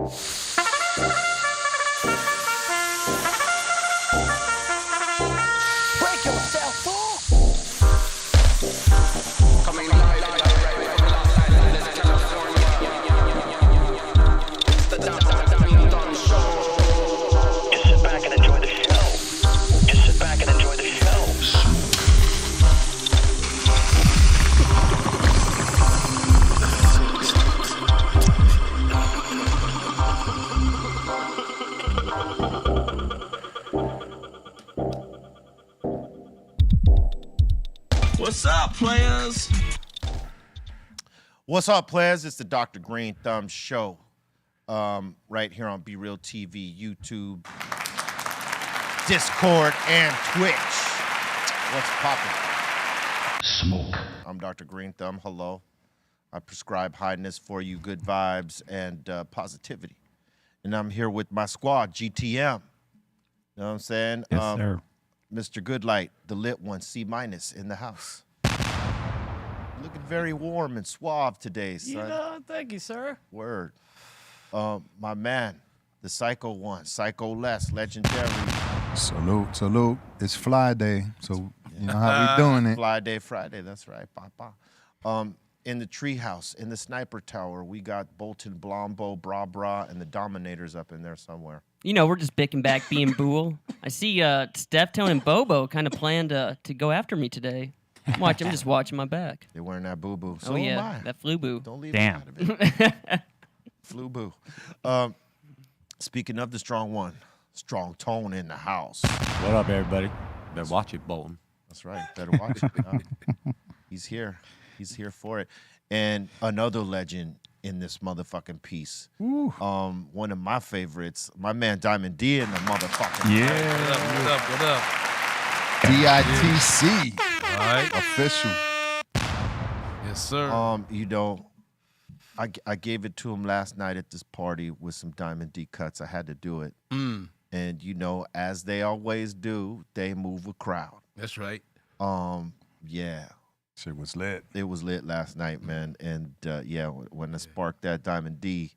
Break yourself, fool. Coming live from Los Angeles, California. It's the Dr. Greenthumb Show. Just sit back and enjoy the show. Just sit back and enjoy the show. What's up, players? What's up, players? It's the Dr. Greenthumb Show. Right here on Be Real TV, YouTube, Discord, and Twitch. What's poppin'? Smoke. I'm Dr. Greenthumb. Hello. I prescribe highness for you, good vibes, and positivity. And I'm here with my squad, GTM. You know what I'm saying? Yes, sir. Mr. Goodlight, the lit one, C- in the house. Looking very warm and suave today, son. Thank you, sir. Word. My man, the Psycho one, Psycho Less, legendary. Salute. It's Fly Day, so you know how we doing it. Fly Day Friday, that's right, papa. In the treehouse, in the sniper tower, we got Bolton, Blombo, Bra, and the Dominators up in there somewhere. You know, we're just bicking back being Bool. I see Steph, Tone, and Bobo kind of planned to go after me today. I'm just watching my back. They're wearing that boo-boo. So oh, am yeah, I. that flu boo. Don't leave Damn. me out of it. Flu boo. Speaking of the strong one, Strong Tone in the house. What up, everybody? Better watch it, Bolton. That's right. Better watch it. He's here. He's here for it. And another legend in this motherfucking piece. One of my favorites, my man Diamond D in the motherfucking What up? DITC All right. official. Yes, sir. You know, I gave it to him last night at this party with some Diamond D cuts. I had to do it. And you know, as they always do, they move a crowd. That's right. Yeah. Shit was lit. It was lit last night, man. And yeah, when I sparked that Diamond D,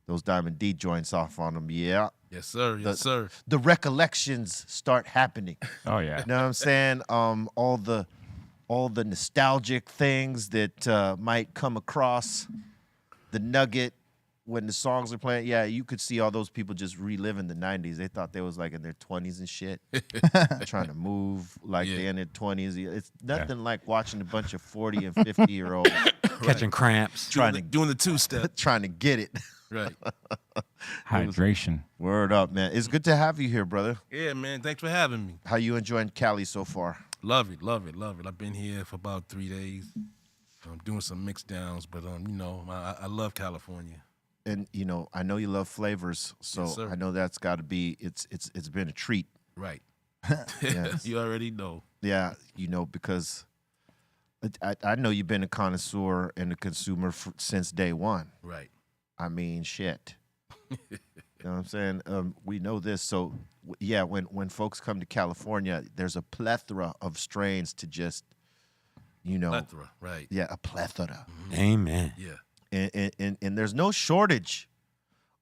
those Diamond D joints off on them, yeah. Yes, sir. Yes, sir. The recollections start happening. Oh, yeah. You know what I'm saying? All the nostalgic things that might come across the nugget when the songs are playing. Yeah, you could see all those people just reliving the 90s. They thought they was like in their 20s and shit, trying to move like they in their 20s. It's nothing like watching a bunch of 40 and 50-year-olds Catching cramps. doing the two-step. trying to get it. Right. Hydration. Word up, man. It's good to have you here, brother. Yeah, man. Thanks for having me. How you enjoying Cali so far? Love it. I've been here for about 3 days. I'm doing some mix downs, but you know, I love California. And you know, I know you love flavors, so Yes, sir. I know that's got to be. It's been a treat. Right. Yes. You already know. Yeah, you know, because I know you've been a connoisseur and a consumer since day one. Right. I mean, shit. You know what I'm saying? We know this. So, yeah, when folks come to California, there's a plethora of strains to just, you know. Plethora. Right. Yeah, a plethora. Amen. Yeah. And there's no shortage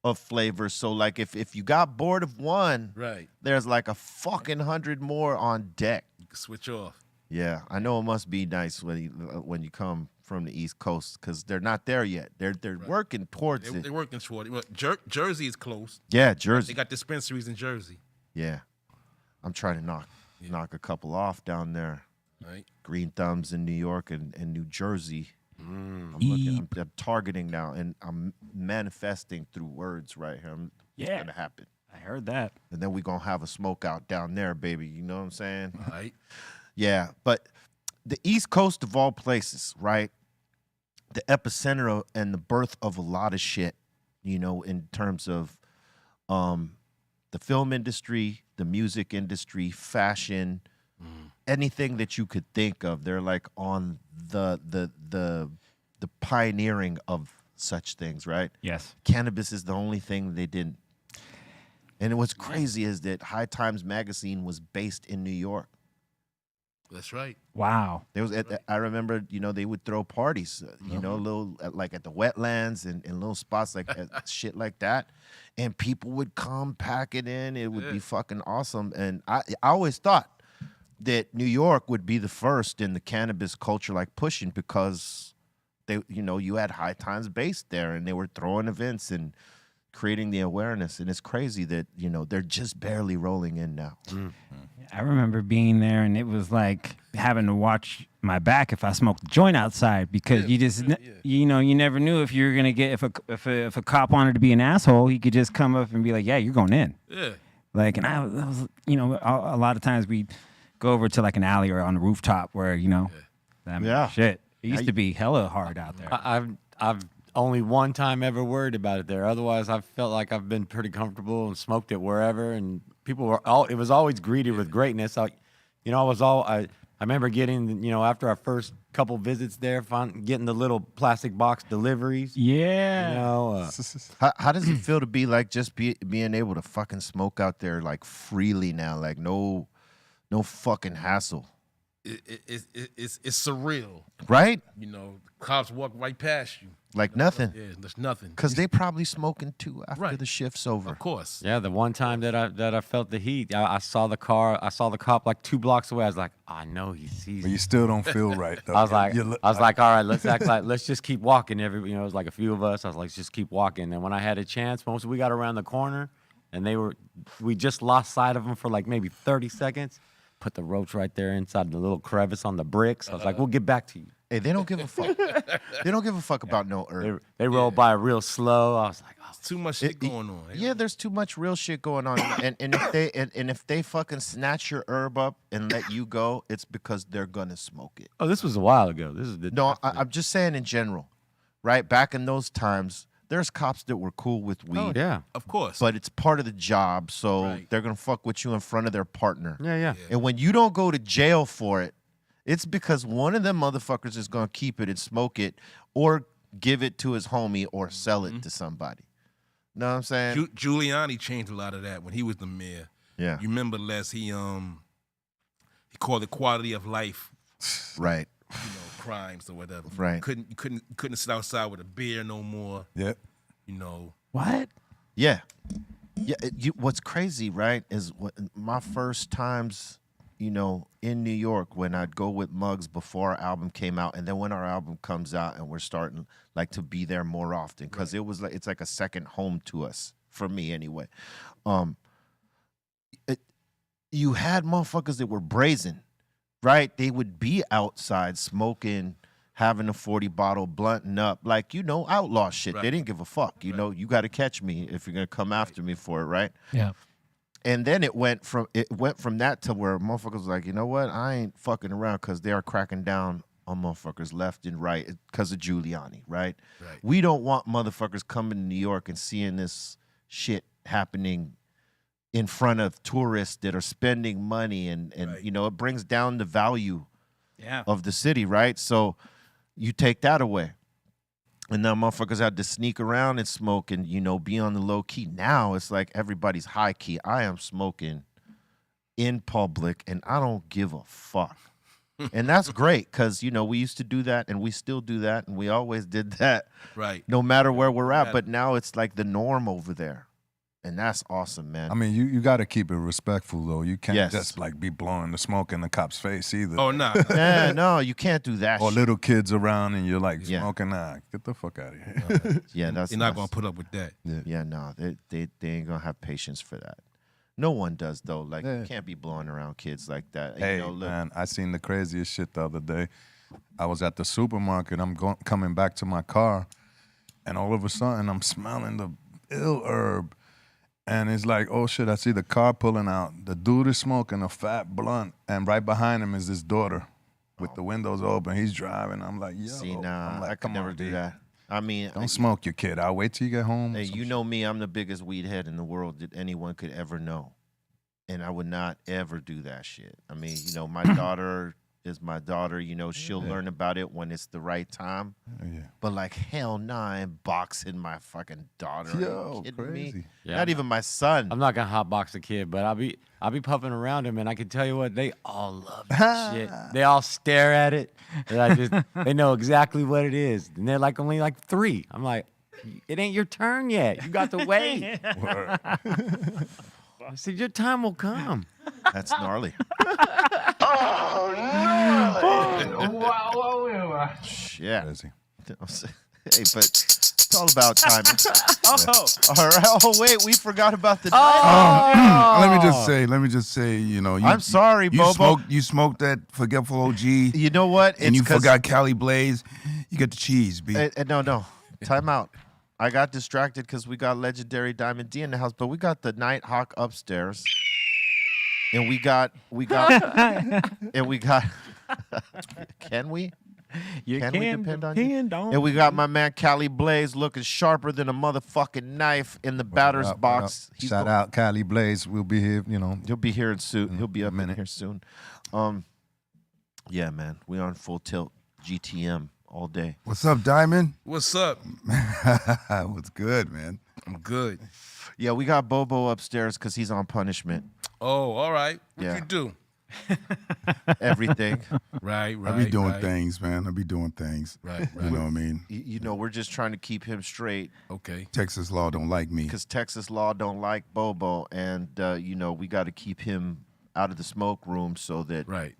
of flavors. So, like, if you got bored of one, Right. there's like a fucking 100 more on deck. You can switch off. Yeah, I know it must be nice when you come from the East Coast because they're not there yet. They're working towards it. They're working toward it. Well, Jersey is close. Yeah, They Jersey. got dispensaries in Jersey. Yeah, I'm trying to knock a couple off down there. Right. Greenthumbs in New York and New Jersey. I'm targeting now, and I'm manifesting through words right here. It's Yeah. gonna happen. I heard that. And then we're gonna have a smoke out down there, baby. You know what I'm saying? Right. Yeah, but the East Coast of all places, right? The epicenter and the birth of a lot of shit, you know, in terms of the film industry, the music industry, fashion, anything that you could think of. They're like on the pioneering of such things, right? Yes. Cannabis is the only thing they didn't. And what's crazy is that High Times magazine was based in New York. That's right. Wow. There was I remember, they would throw parties, little like at the wetlands and little spots like shit like that, and people would come pack it in. It would be fucking awesome. And I always thought that New York would be the first in the cannabis culture, like pushing, because they, you had High Times based there, and they were throwing events and creating the awareness. And it's crazy that they're just barely rolling in now. I remember being there, and it was like having to watch my back if I smoked a joint outside, because you never knew if you were gonna get if a cop wanted to be an asshole, he could just come up and be like, yeah, you're going in. Yeah. Like, and I was a lot of times we go over to like an alley or on the rooftop where shit. It used to be hella hard out there. I've only one time ever worried about it there. Otherwise, I've felt like I've been pretty comfortable and smoked it wherever, and people were it was always greeted with greatness. I remember getting, after our first couple visits there, getting the little plastic box deliveries. Yeah. How does it feel to be like just being able to fucking smoke out there like freely now, like no fucking hassle? It's surreal, right? Cops walk right past you like nothing. Yeah, there's nothing. Because they probably smoking too after the shift's over. Of course. Yeah, the one time that I felt the heat, I saw the cop like 2 blocks away. I was like, I know he sees But me. you still don't feel right, though. I was like, all right, let's just keep walking. It was like a few of us. I was like, let's just keep walking. And when I had a chance, once we got around the corner, and we just lost sight of them for like maybe 30 seconds. Put the roach right there inside the little crevice on the bricks. I was like, we'll get back to you. Hey, they don't give a fuck. They don't give a fuck about no herb. They rolled by real slow. I was like, oh, Too much shit going on. Yeah, there's too much real shit going on. and if they fucking snatch your herb up and let you go, it's because they're gonna smoke it. Oh, this was a while ago. This is I'm just saying in general, right? Back in those times, there's cops that were cool with weed. Oh, yeah. Of course. But it's part of the job, so they're gonna fuck with you in front of their partner. Yeah. And when you don't go to jail for it, it's because one of them motherfuckers is gonna keep it and smoke it, or give it to his homie, or sell it to somebody. Know what I'm saying? Giuliani changed a lot of that when he was the mayor. Yeah. You remember, Les? He called it quality of life. Right. Crimes or whatever. Right. You couldn't sit outside with a beer no more. Yep. What? Yeah. Yeah. What's crazy, right, is my first times, in New York, when I'd go with Muggs before our album came out, and then when our album comes out, and we're starting like to be there more often, because it's like a second home to us, for me anyway. You had motherfuckers that were brazen, right? They would be outside smoking, having a 40 bottle, blunting up, like, outlaw shit. Right. They didn't give a fuck. You got to catch me if you're gonna come after me for it, right? Yeah. And then it went from that to where motherfuckers was like, you know what? I ain't fucking around, because they are cracking down on motherfuckers left and right because of Giuliani, right? We don't want motherfuckers coming to New York and seeing this shit happening in front of tourists that are spending money, and it brings down the value of the city, right? So you take that away. And now motherfuckers had to sneak around and smoke and, be on the low key. Now it's like everybody's high key. I am smoking in public and I don't give a fuck. And that's great, because, we used to do that and we still do that, and we always did that. Right. No matter where we're at. But now it's like the norm over there. And that's awesome, man. I mean, you got to keep it respectful, though. You can't Yes. just like be blowing the smoke in the cop's face either. Oh, nah. Yeah, no, you can't do that Or shit. little kids around and you're like Yeah. smoking. Nah, get the fuck out of here. Yeah, that's You're not going to put up with that. Yeah, no, they ain't gonna have patience for that. No one does, though. Like, Yeah. you can't be blowing around kids like that. Hey, look, man, I seen the craziest shit the other day. I was at the supermarket. I'm coming back to my car, and all of a sudden, I'm smelling the ill herb. And it's like, oh, shit, I see the car pulling out. The dude is smoking a fat blunt, and right behind him is his daughter with the windows open. He's driving. I'm like, yo. see, nah, I'm like, I could come never on, do D. that. I mean, Don't smoke your kid. I'll wait till you get home. Hey, Some you shit. know me. I'm the biggest weed head in the world that anyone could ever know. And I would not ever do that shit. I mean, my daughter is my daughter. You know, she'll learn about it when it's the right time. Yeah. But like, hell nah, I'm boxing my fucking daughter. Are Yo, you kidding crazy. me? Yeah, Not even my son. I'm not gonna hotbox a kid, but I'll be puffing around him, and I can tell you what, they all love that shit. They all stare at it. And they know exactly what it is, and they're like only like 3. I'm like, it ain't your turn yet. You got to wait. I said your time will come. That's gnarly. Yeah. Crazy. Hey, but it's all about timing. All right. Oh, wait, we forgot about the Let me just say, you know, I'm sorry, you Bobo. smoked that Forgetful OG, You know what? and you 'cause- forgot Cali Blaze. You got the cheese, B. No. Time out. I got distracted because we got legendary Diamond D in the house, but we got the Nighthawk upstairs. And we got can we? You Can we depend on you? don't. And we got my man Cali Blaze looking sharper than a motherfucking knife in the batter's box. He's Shout out Cali Blaze. We'll be here, you know. He'll be here soon. He'll be up in minute. here soon. Yeah, man. We on full tilt GTM all day. What's up, Diamond? What's up? What's good, man? I'm good. Yeah, we got Bobo upstairs because he's on punishment. Oh, all right. What Yeah. you do? Everything. Right. I be doing right. things, man. I be doing things. Right. You know what I mean? You know, we're just trying to keep him straight Okay. Texas law don't like me. because Texas law don't like Bobo, and you know, we got to keep him out of the smoke room so that Right.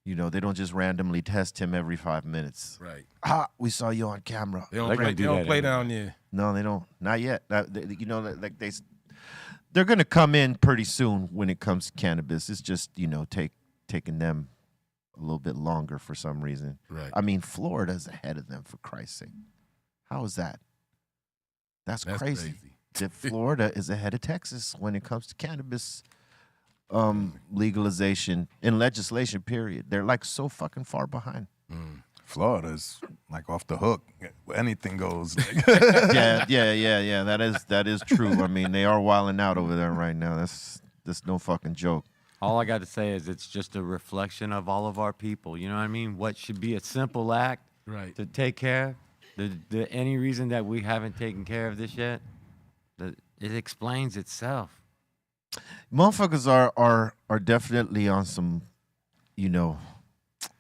you know they don't just randomly test him every 5 minutes. Right. We saw you on camera. They don't They're play, gonna do they don't that play anyway. down there. No, they don't. Not yet. You know, like they're gonna come in pretty soon when it comes to cannabis. It's just you know taking them a little bit longer for some reason. Right. I mean, Florida's ahead of them, for Christ's sake. How is that? That's crazy. That Florida is ahead of Texas when it comes to cannabis legalization and legislation, period. They're like so fucking far behind. Florida's like off the hook. Anything goes. Yeah. That is true. I mean, they are wilding out over there right now. That's no fucking joke. All I got to say is it's just a reflection of all of our people. You know what I mean? What should be a simple act Right. to take care of. Any reason that we haven't taken care of this yet, it explains itself. Motherfuckers are definitely on some, you know,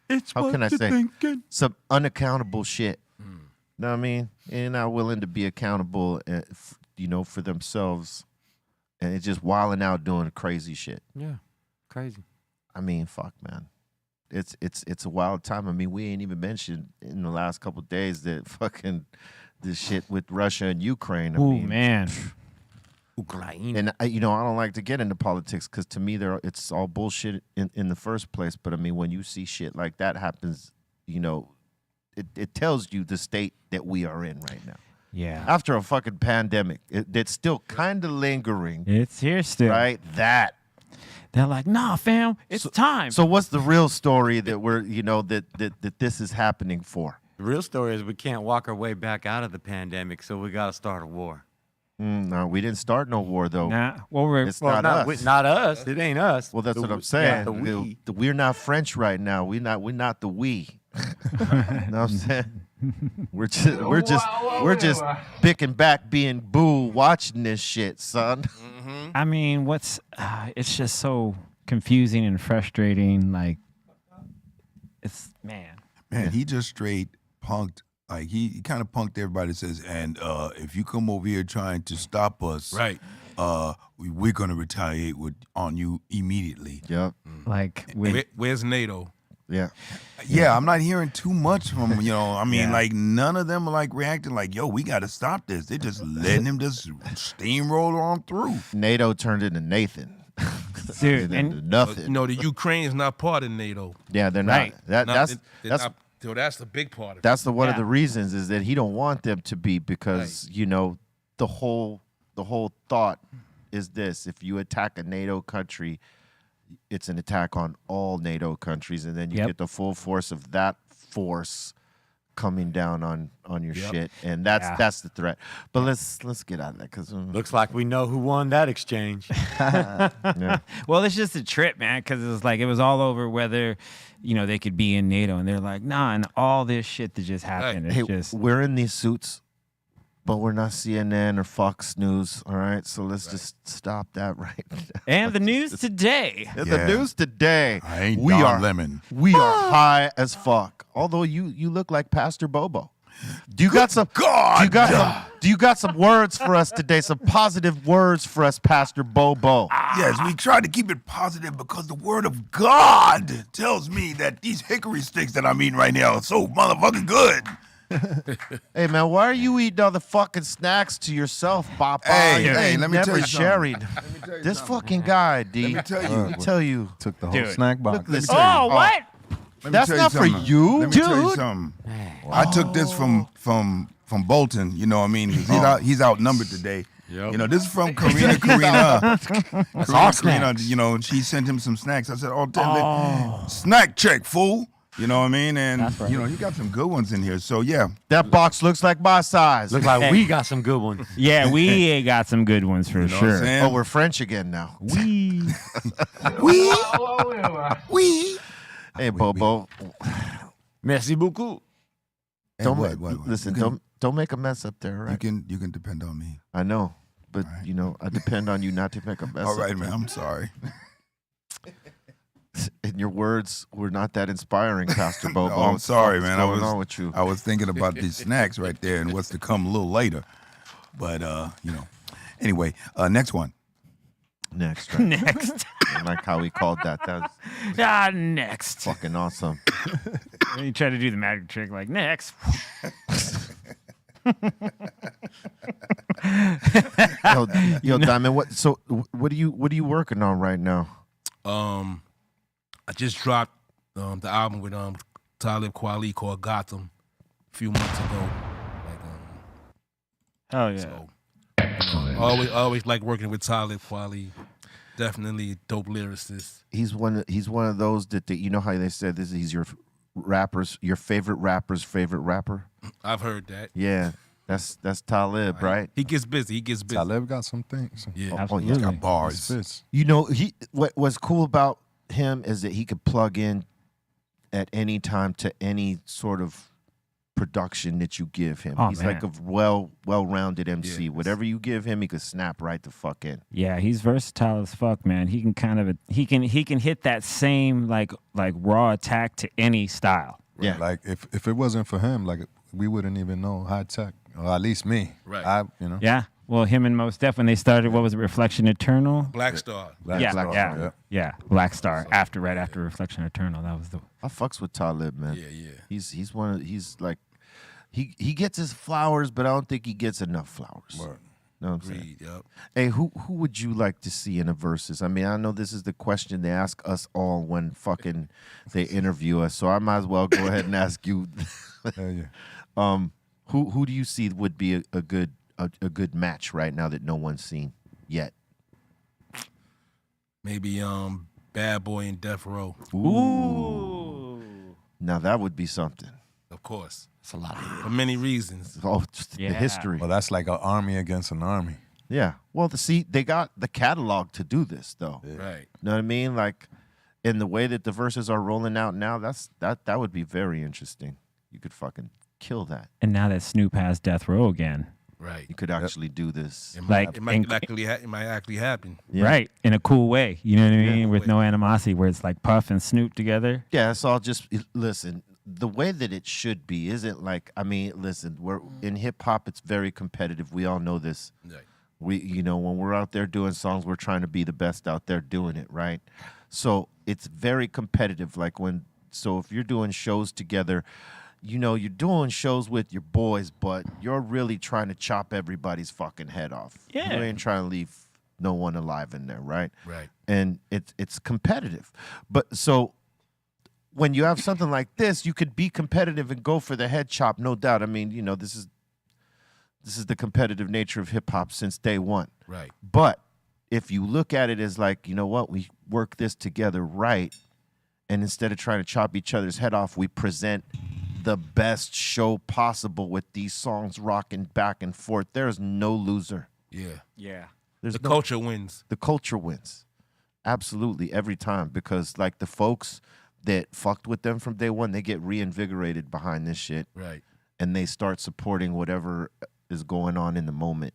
It's how what can I you're say, thinking. some unaccountable shit. Know what I mean? And not willing to be accountable, you know, for themselves, and it's just wilding out doing crazy shit. Yeah, crazy. I mean, fuck, man. It's a wild time. I mean, we ain't even mentioned in the last couple of days that fucking this shit with Russia and Ukraine. I Oh mean, man. Ukraine. And you know, I don't like to get into politics because to me, it's all bullshit in the first place. But I mean, when you see shit like that happens, you know, it tells you the state that we are in right now. Yeah. After a fucking pandemic, that's still kind of lingering, It's here still. right? That. They're like, nah, fam, it's time. So what's the real story that we're, you know, that this is happening for? The real story is we can't walk our way back out of the pandemic, so we got to start a war. No, we didn't start no war though. nah. Well, we're It's not us. Not us. It ain't us. Well, that's The what I'm we- saying. the we. We're not French right now. We're not the we. Know what I'm saying? We're just picking back, being boo, watching this shit, son. I mean, it's just so confusing and frustrating. Like, it's, man. Man, he just straight punked. Like he kind of punked everybody that says, and if you come over here trying to stop us, Right. we're gonna retaliate on you immediately. Yep. Like, Where's NATO? Yeah. Yeah, I'm not hearing too much from I mean, like none of them are like reacting like, yo, we got to stop this. They're just letting him just steamroll on through. NATO turned into Nathan. Dude, Into and nothing. No, the Ukraine is not part of NATO. Yeah, they're Right. not. They're That's not, so that's the big part of it. that's one of Yeah. the reasons is that he don't want them to be because you know the whole thought is this: if you attack a NATO country, it's an attack on all NATO countries, and then you Yep. get the full force of that force coming down on your Yep. shit, and that's the threat. But let's get out of that because Looks like we know who won that exchange. yeah. Well, it's just a trip, man, because it was like it was all over whether, they could be in NATO, and they're like, nah, and all this shit that just happened. It's Hey, just we're in these suits, but we're not CNN or Fox News. All right, so let's just stop that right now. and the news today. The Yeah. news today. I ain't we Don are Lemon. We are high as fuck. Although you look like Pastor Bobo. Do you got some? God! Do you got some words for us today? Some positive words for us, Pastor Bobo. Yes, we try to keep it positive because the word of God tells me that these hickory sticks that I'm eating right now are so motherfucking good. Hey man, why are you eating all the fucking snacks to yourself, Papa? Hey, You hey, ain't let me tell never you something. sharing. tell you This something. fucking guy, D. Let me tell you. Let me tell you. Took the whole Dude, snack box. listen. Oh, what? Let me That's tell not for something. you, Let me tell you dude. something. I took this from Bolton. You know what I mean? 'Cause he's outnumbered today. Yep. This is from Karina. Karina, all Karina, she sent him some snacks. I said, snack check, fool. You know what I mean? And, That's right. you got some good ones in here. So, yeah. That box looks like my size. Looks like we got some good ones. Yeah, we got some good ones for You know what I'm sure. saying? Oh, we're French again now. We. Hey, Bobo. Merci beaucoup. Hey, Don't what? listen. You can, Don't make a mess up there, right? you can depend on me. I know, but I depend on you not to make a mess. All up right, there. man. I'm sorry. And your words were not that inspiring, Pastor Bobo. No, I'm sorry, What's man. going on with you? I was thinking about these snacks right there and what's to come a little later. But anyway, next one. Next, right? Next. I like how he called that. That's Next. fucking awesome. You try to do the magic trick like next. Yo, Diamond. What are you working on right now? I just dropped the album with Talib Kweli called Gotham a few months ago. Oh yeah. So always like working with Talib Kweli. Definitely a dope lyricist. He's one of those that you know how they said this. He's your favorite rapper's favorite rapper. I've heard that. Yeah, that's Talib, right? He gets busy. Talib got some things. Yeah. Absolutely. He's got bars. Spits. You know, what's cool about him is that he could plug in at any time to any sort of production that you give him. Oh, He's man. like a well-rounded MC. Yeah. Whatever you give him, he could snap right the fuck in. Yeah, he's versatile as fuck, man. He can he can hit that same like raw attack to any style. Yeah. Like if it wasn't for him, like we wouldn't even know high tech, or at least me. Right. Yeah. Well, him and Mos Def when they started, what was it, Reflection Eternal? Black Star. Black Yeah, Star, yeah. Black Star. Right after Reflection Eternal, that was the. I fucks with Talib, man. Yeah. He's like he gets his flowers, but I don't think he gets enough flowers. Word. Know what I'm saying? Agreed. Yep. Hey, who would you like to see in a versus? I mean, I know this is the question they ask us all when fucking they interview us, so I might as well go ahead and ask you. Hell yeah. Who do you see would be a good match right now that no one's seen yet? Maybe Bad Boy and Death Row. Ooh. Now that would be something. Of course. That's a lot. For many reasons. Oh, just Yeah. the history. Well, that's like an army against an army. Yeah. Well, they got the catalog to do this, though. Right. Know what I mean? Like, in the way that the verses are rolling out now, that would be very interesting. You could fucking kill that. And now that Snoop has Death Row again, Right. You could actually do this. It Like, might actually happen. Yeah. right? In a cool way, you know what I mean? Yeah. With no animosity, where it's like Puff and Snoop together. Yeah, it's all just listen. The way that it should be isn't like. I mean, listen. We're in hip hop. It's very competitive. We all know this. Right. When we're out there doing songs, we're trying to be the best out there doing it, right? So it's very competitive. So if you're doing shows together, you're doing shows with your boys, but you're really trying to chop everybody's fucking head off. Yeah. You ain't trying to leave no one alive in there, right? Right. And it's competitive. But so when you have something like this, you could be competitive and go for the head chop, no doubt. I mean, this is the competitive nature of hip hop since day one. Right. But if you look at it as like, you know what, we work this together right, and instead of trying to chop each other's head off, we present the best show possible with these songs rocking back and forth. There's no loser. Yeah. Yeah. There's The no, culture wins. the culture wins. Absolutely, every time. Because like the folks that fucked with them from day one, they get reinvigorated behind this shit. Right. And they start supporting whatever is going on in the moment,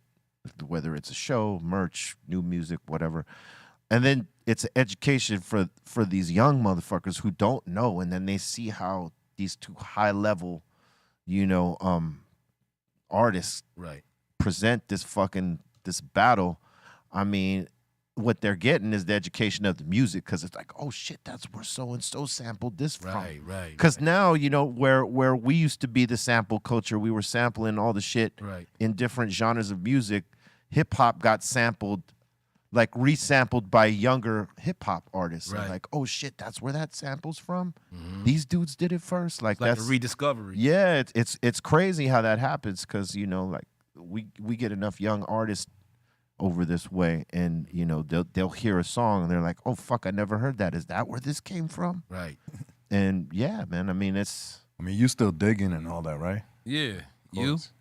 whether it's a show, merch, new music, whatever. And then it's an education for these young motherfuckers who don't know, and then they see how these two high level, artists Right. present this battle. I mean, what they're getting is the education of the music, because it's like, oh shit, that's where so and so sampled this from. Right. Because now, where we used to be the sample culture, we were sampling all the shit Right. in different genres of music. Hip hop got sampled, like resampled by younger hip hop artists. And Right. like, oh shit, that's where that sample's from. These dudes did it first. Like, It's like that's a rediscovery. yeah, it's crazy how that happens, because like we get enough young artists over this way, and they'll hear a song and they're like, oh fuck, I never heard that. Is that where this came from? Right. And yeah, man, I mean you still digging and all that, right? Yeah.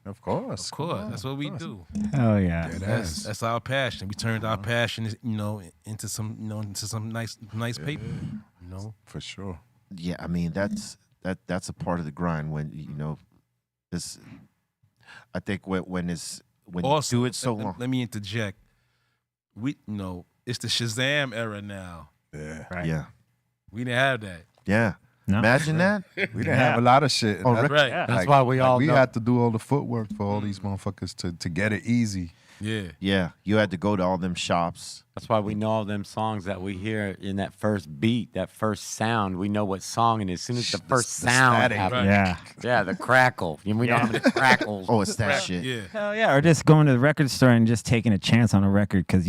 Of course. Of course. That's what we do. Hell yeah. That's our passion. We turned our passion, into some, into some nice paper. For sure. yeah, I mean that's a part of the grind when this. I think when Also, you do it so let- long. Let me interject. We, it's the Shazam era now. Yeah. Right. Yeah, We didn't have that. yeah. No. Imagine that. We didn't have a lot of shit. Oh, That- Right. Yeah. That's why we all we know. had to do all the footwork for all these motherfuckers to get it easy. Yeah. Yeah, you had to go to all them shops. That's why we know all them songs that we hear in that first beat, that first sound. We know what song, and as soon as the first the sound static, happens, Yeah. yeah, the crackle. We know how many crackles. Oh, it's that shit. Yeah. Hell yeah. Or just going to the record store and just taking a chance on a record because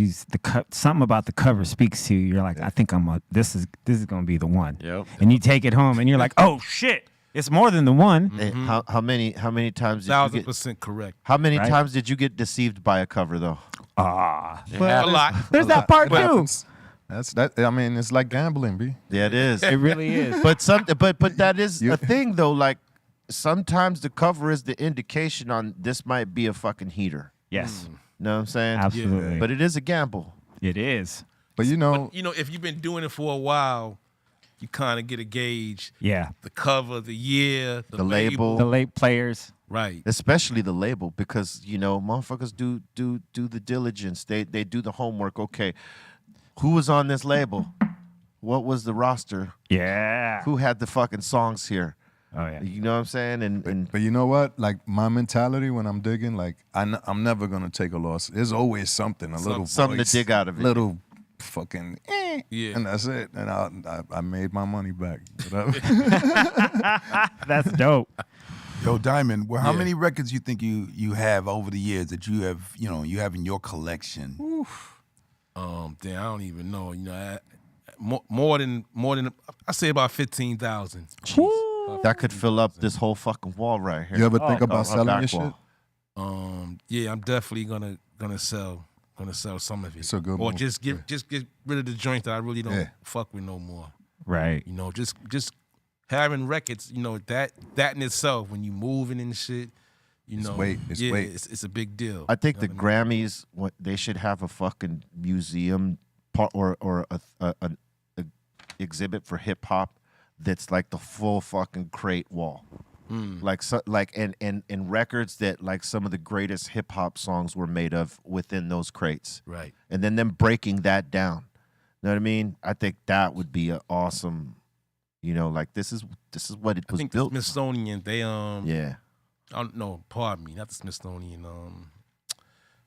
something about the cover speaks to you. You're like, I think this is gonna be the one. Yep. And you take it home and you're like, oh shit, it's more than the one. Hey, how many times did you 1,000% correct. how many Right? times did you get deceived by a cover though? Ah. A lot. There's that part It too. happens. That's that. I mean, it's like gambling, B. Yeah, it is. It really is. but that is a thing though. Like sometimes the cover is the indication on this might be a fucking heater. Yes. Know what I'm saying? Absolutely. But it is a gamble. It is. But If you've been doing it for a while, you kind of get a gauge. Yeah. The cover, the year, the label. The late players. Right. Especially the label, because motherfuckers do the diligence. They do the homework. Okay, who was on this label? What was the roster? Yeah. Who had the fucking songs here? Oh yeah. You know what I'm saying? And But you know what? Like my mentality when I'm digging, like I'm never gonna take a loss. There's always something, little something to voice, dig out of it. little fucking, Yeah. and that's it. And I made my money back. That's dope. Yo, Diamond, well, how Yeah. many records you think you have over the years that you have in your collection? Damn, I don't even know. More than I say about 15,000. that could fill up this whole fucking wall right here. You ever think about a selling back your shit? wall. Yeah, I'm definitely gonna sell some of it. It's a good or move. just get rid of the joint that I really don't Yeah. fuck with no more. Right. Just having records, that in itself, when you moving and shit, weight. It's yeah, weight. it's a big deal. I think You the know what I mean? Grammys, they should have a fucking museum part or a exhibit for hip hop that's like the full fucking crate wall. And records that like some of the greatest hip hop songs were made of within those crates. Right. And then them breaking that down. You know what I mean? I think that would be an awesome, like this is what it I was think built. the Smithsonian, they Yeah. I don't know, pardon me, not the Smithsonian.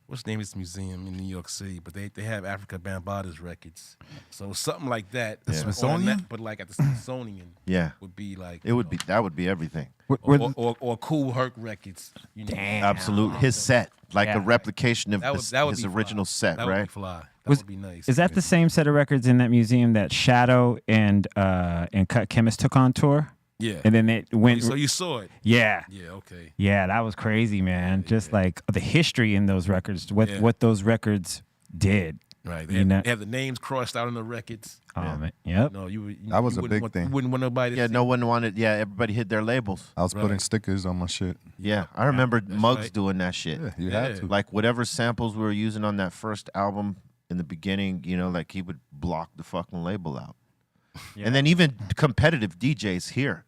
What's the name of this museum in New York City? But they have Africa Bambaata's records. So something like that. The on Smithsonian? but like at the Smithsonian Yeah. would be like That would be everything. or Cool Herc records. Damn. Absolutely. His set, like Yeah. a replication of That would his be original fly. set, That right? would be fly. That Was- would be nice. Is that the same set of records in that museum that Shadow and Cut Chemist took on tour? Yeah. And then it went. So you saw it. Yeah. Yeah, okay. Yeah, that was crazy, man. Just like the history in those records, Yeah. what those records did. Right. You know- They have the names crossed out on the records. Oh man, yep. No, That was you a wouldn't big want, thing. You wouldn't want nobody to Yeah, see. no one wanted. Yeah, everybody hid their labels. I was putting Right. stickers on my shit. Yeah, I remember Muggs right. doing that shit. Yeah, you Yeah. had to. Like whatever samples we were using on that first album in the beginning, like he would block the fucking label out. And then even competitive DJs here,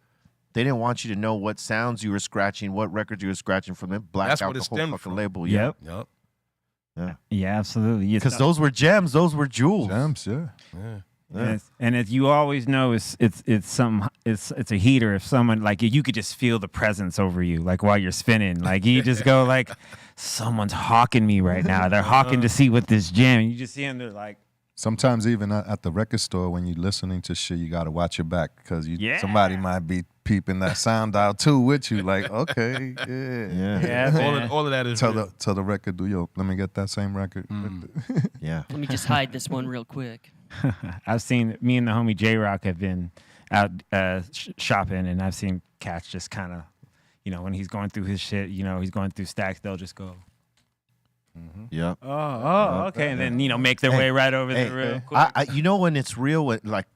they didn't want you to know what sounds you were scratching, what records you were scratching from them. Blacked That's out what the it whole stemmed fucking from. label. Yep. Yep. Yeah, absolutely. Because those were gems. Those were jewels. Gems, yeah. And as you always know, it's a heater. If someone like you could just feel the presence over you, like while you're spinning, like you just go like, someone's hawking me right now. They're hawking to see what this jam. And you just see them. They're like, Sometimes even at the record store, when you're listening to shit, you got to watch your back because somebody might be peeping that sound out too with you. Like, okay, yeah. yeah, All of that is Tell real. the record, let me get that same record. Yeah. Let me just hide this one real quick. I've seen me and the homie J Rock have been out shopping, and I've seen cats just kind of, when he's going through his shit, he's going through stacks, they'll just go, Yeah. oh, okay, and then make their way right over there real quick. When it's real, like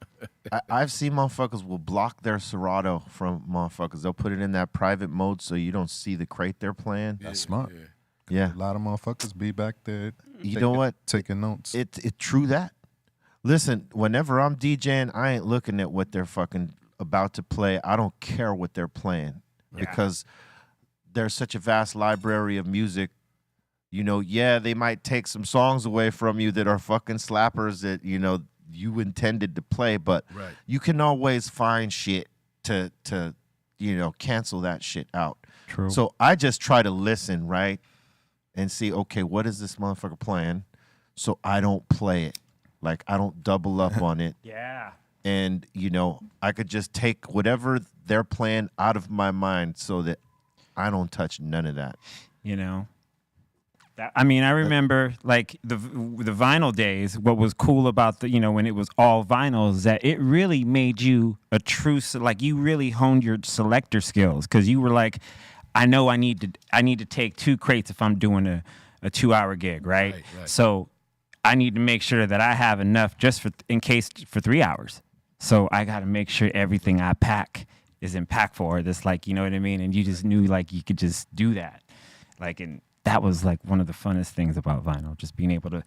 I've seen motherfuckers will block their Serato from motherfuckers. They'll put it in that private mode so you don't see the crate they're playing. That's smart. Yeah. A lot of motherfuckers be back there. You know what? Taking notes. It true that. Listen, whenever I'm DJing, I ain't looking at what they're fucking about to play. I don't care what they're playing because there's such a vast library of music. They might take some songs away from you that are fucking slappers that, you intended to play, but you can always find shit to cancel that shit out. True. So I just try to listen, right? And see, okay, what is this motherfucker playing? So I don't play it. Like, I don't double up on it. Yeah. And, I could just take whatever they're playing out of my mind so that I don't touch none of that. I remember like the vinyl days. What was cool about when it was all vinyl is that it really made you a true you really honed your selector skills because you were like, I know I need to take 2 crates if I'm doing a 2-hour gig, right? So I need to make sure that I have enough just in case for 3 hours. So I got to make sure everything I pack is impactful or this you know what I mean? And you just knew you could just do that. And that was one of the funnest things about vinyl, just being able to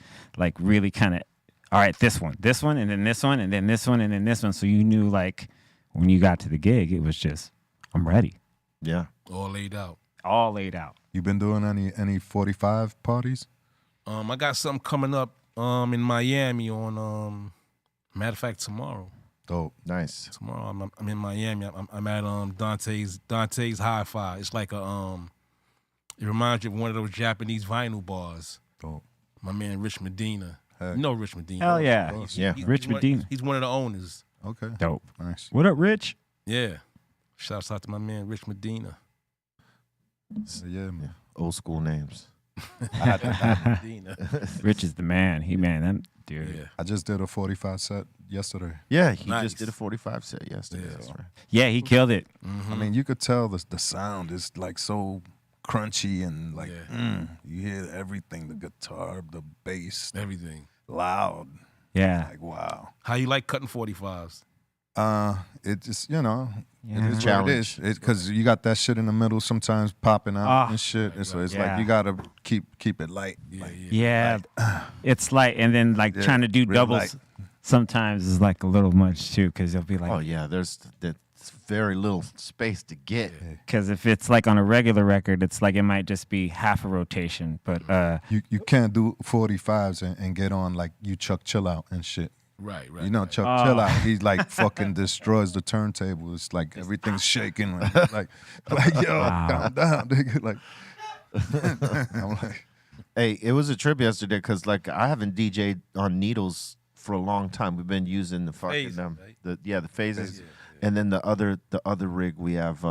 really kind of, all right, this one, and then this one, and then this one, and then this one. So you knew when you got to the gig, it was just, I'm ready. Yeah. All laid out. All laid out. You been doing any 45 parties? I got something coming up in Miami on matter of fact tomorrow. Dope. Nice. Tomorrow I'm in Miami. I'm at Dante's Hi-Fi. It's like it reminds you of one of those Japanese vinyl bars. Dope. My man Rich Medina. Hey. You know Rich Medina. Hell yeah. Rich He's Medina. He's one of the owners. Okay. Dope. Nice. What up, Rich? Yeah. Shouts out to my man Rich Medina. Yeah, man. Old school names. Medina. Rich is the man. That dude. Yeah. I just did a 45 set yesterday. Yeah, he Nice. just did a 45 set yesterday. Yeah. That's right. Yeah, he killed it. I mean, you could tell the sound is so crunchy and you hear everything, the guitar, the bass, Everything. loud. Yeah. Like, wow. How you like cutting 45s? It just, it is what it Challenge. is. Because you got that shit in the middle sometimes popping out Ah. and shit. So it's Yeah. like you got to keep it light. Yeah. It's and then trying to do real doubles light. sometimes is a little much too, because they'll be like, Oh, yeah, there's very little space to get. because if it's on a regular record, it's it might just be half a rotation, but You can't do 45s and get on you Chuck Chill Out and shit. Right. Chuck Chill Out, he's fucking destroys the turntable. It's everything's shaking. Like yo, calm down, nigga. I'm like, Hey, it was a trip yesterday because I haven't DJ'd on needles for a long time. We've been using the fucking Phases, right? the phases, and then the other rig we have.